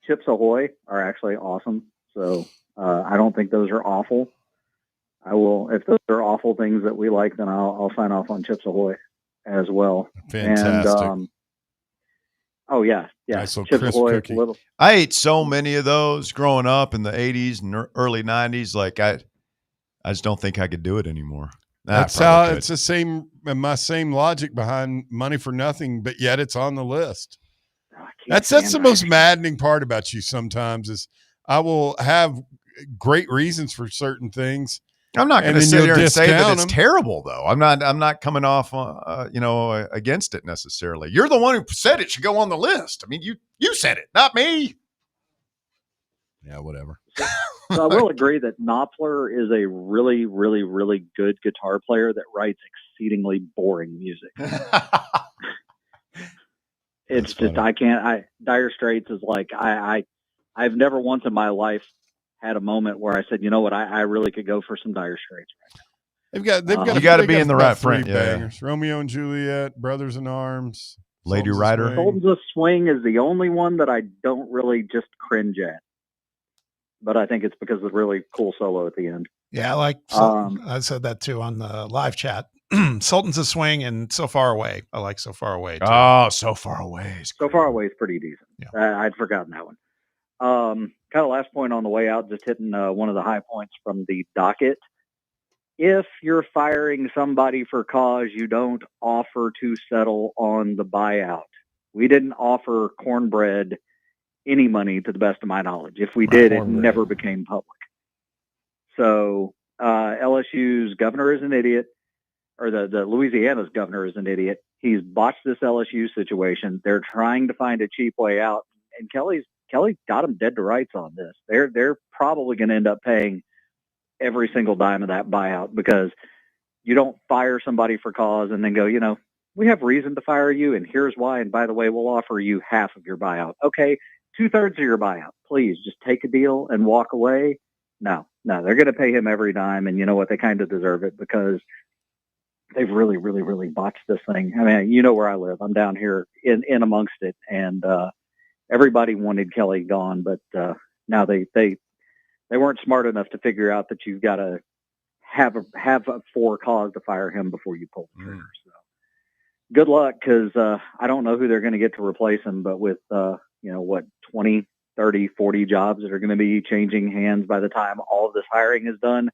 Chips Ahoy are actually awesome. So I don't think those are awful. I will, if those are awful things that we like, then I'll sign off on Chips Ahoy as well. Fantastic. And, oh yeah. Nice little Chips crisp Ahoy. cookie. I ate so many of those growing up in the 80s and early 90s. Like I just don't think I could do it anymore. That's how it's the same. My same logic behind Money for Nothing, but yet it's on the list. That's the most maddening part about you. Sometimes is I will have great reasons for certain things. I'm not going to sit here and say that it's them. terrible, though. I'm not coming off, against it necessarily. You're the one who said it should go on the list. I mean, you said it, not me. Yeah, whatever. So I will agree that Knopfler is a really, really, really good guitar player that writes exceedingly boring music. It's just, Dire Straits is like, I've never once in my life had a moment where I said, you know what, I really could go for some Dire Straits right now. You got to be in the right frame. Yeah. Romeo and Juliet, Brothers in Arms, Lady Rider. Sultans of Swing is the only one that I don't really just cringe at. But I think it's because of the really cool solo at the end. Yeah, I said that too on the live chat. Sultans of Swing and So Far Away. I like So Far Away too. Oh, So Far Away. So Far Away is pretty decent. Yeah. I'd forgotten that one. Kind of last point on the way out, just hitting one of the high points from the docket. If you're firing somebody for cause, you don't offer to settle on the buyout. We didn't offer Cornbread any money to the best of my knowledge. If we did, it never became public. So LSU's governor is an idiot, or the Louisiana's governor is an idiot. He's botched this LSU situation. They're trying to find a cheap way out, and Kelly got them dead to rights on this. They're probably going to end up paying every single dime of that buyout, because you don't fire somebody for cause and then go, we have reason to fire you, and here's why. And by the way, we'll offer you half of your buyout. Okay, 2/3 of your buyout. Please just take a deal and walk away. No, they're going to pay him every dime, and you know what? They kind of deserve it, because they've really, really, really botched this thing. I mean, you know where I live. I'm down here in amongst it, and everybody wanted Kelly gone, but now they weren't smart enough to figure out that you've got to have a for cause to fire him before you pull the trigger. So good luck, because I don't know who they're going to get to replace him, but with 20, 30, 40 jobs that are going to be changing hands by the time all of this hiring is done.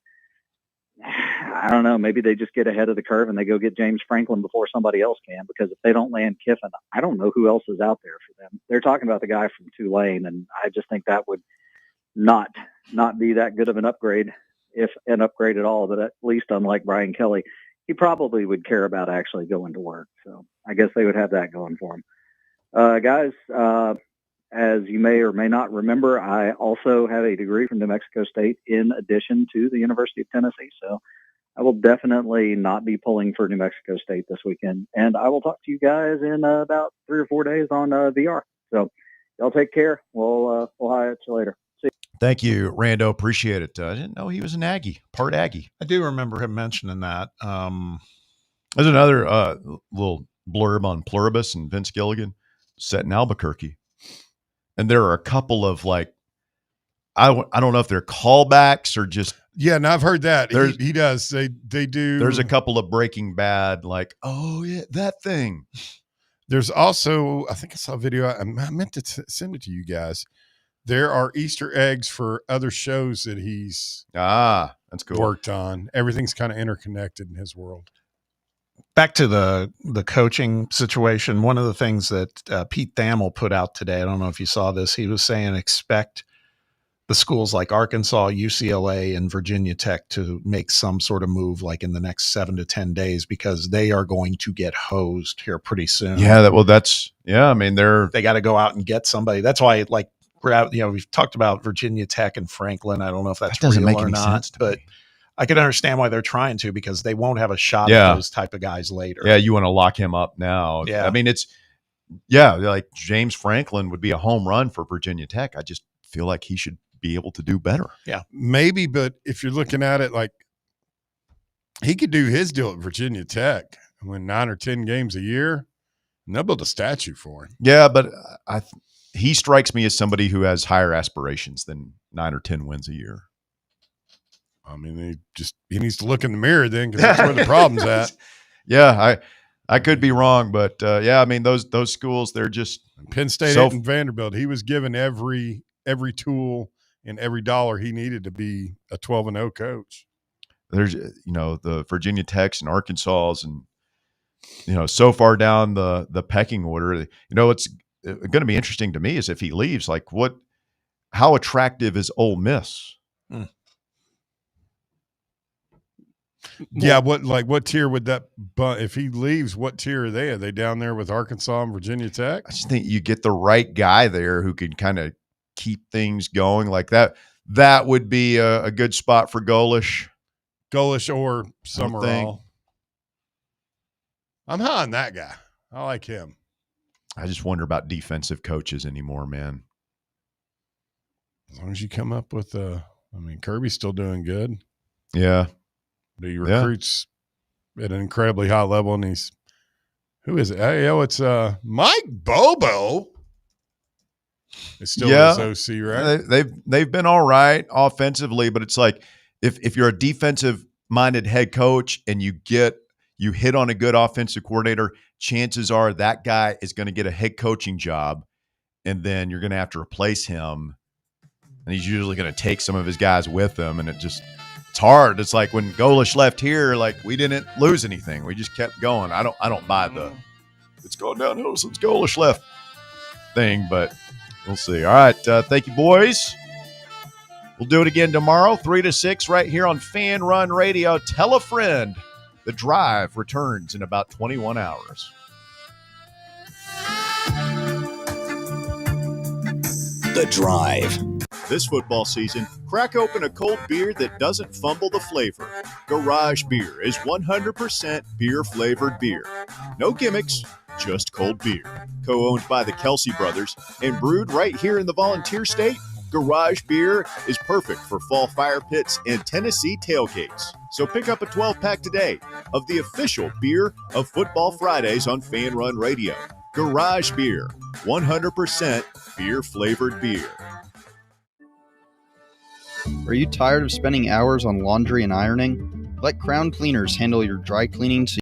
I don't know. Maybe they just get ahead of the curve and they go get James Franklin before somebody else can, because if they don't land Kiffin, I don't know who else is out there for them. They're talking about the guy from Tulane, and I just think that would not be that good of an upgrade, if an upgrade at all. But at least, unlike Brian Kelly, he probably would care about actually going to work. So I guess they would have that going for him. Guys, as you may or may not remember, I also have a degree from New Mexico State in addition to the University of Tennessee. So I will definitely not be pulling for New Mexico State this weekend. And I will talk to you guys in about 3 or 4 days on VR. So y'all take care. We'll hi at you later. See you. Thank you, Rando. Appreciate it. I didn't know he was an Aggie, part Aggie. I do remember him mentioning that. There's another little blurb on Pluribus and Vince Gilligan, set in Albuquerque. And there are a couple of I don't know if they're callbacks or just. Yeah, and I've heard that. He does. They do. There's a couple of Breaking Bad, oh, yeah, that thing. There's also, I think I saw a video. I meant to send it to you guys. There are Easter eggs for other shows that he's that's cool. worked on. Everything's kind of interconnected in his world. back to the coaching situation. One of the things that Pete Thamel put out today, I don't know if you saw this, he was saying expect the schools like Arkansas, UCLA, and Virginia Tech to make some sort of move like in the next 7 to 10 days because they are going to get hosed here pretty soon. Yeah, I mean, they got to go out and get somebody. That's why, like, we've talked about Virginia Tech and Franklin. I don't know if that doesn't real make or any not, sense to but me. I can understand why they're trying to because they won't have a shot at those type of guys later. Yeah, you want to lock him up now. Yeah. I mean, like James Franklin would be a home run for Virginia Tech. I just feel like he should be able to do better. Yeah. Maybe, but if you're looking at it like he could do his deal at Virginia Tech, win 9 or 10 games a year, and they'll build a statue for him. Yeah, but he strikes me as somebody who has higher aspirations than 9 or 10 wins a year. I mean, he needs to look in the mirror then because that's where the problem's at. Yeah, I could be wrong, but yeah, I mean those schools, they're just Penn State and Vanderbilt. He was given every tool and every dollar he needed to be a 12-0 coach. There's the Virginia Techs and Arkansas and so far down the pecking order. What's going to be interesting to me is if he leaves, like how attractive is Ole Miss? Yeah, what tier would that? But if he leaves, what tier are they? Are they down there with Arkansas and Virginia Tech? I just think you get the right guy there who can kind of keep things going like that. That would be a good spot for Golish or Summerall. I'm high on that guy. I like him. I just wonder about defensive coaches anymore, man. As long as you come up with Kirby's still doing good. Yeah. But he recruits at an incredibly high level, and who is it? It's Mike Bobo. It's still his OC, right? They've been all right offensively, but it's like if you're a defensive minded head coach and you hit on a good offensive coordinator, chances are that guy is going to get a head coaching job, and then you're going to have to replace him, and he's usually going to take some of his guys with him, and it's hard. It's like when Golish left here, like we didn't lose anything. We just kept going. I don't buy it's going downhill since Golish left thing, but we'll see. All right. Thank you, boys. We'll do it again tomorrow, 3 to 6, right here on Fan Run Radio. Tell a friend. The Drive returns in about 21 hours. The Drive. This football season, crack open a cold beer that doesn't fumble the flavor. Garage Beer is 100% beer-flavored beer. No gimmicks, just cold beer. Co-owned by the Kelsey brothers and brewed right here in the Volunteer State, Garage Beer is perfect for fall fire pits and Tennessee tailgates. So pick up a 12-pack today of the official beer of Football Fridays on Fan Run Radio. Garage Beer, 100% beer-flavored beer. Are you tired of spending hours on laundry and ironing? Let Crown Cleaners handle your dry cleaning so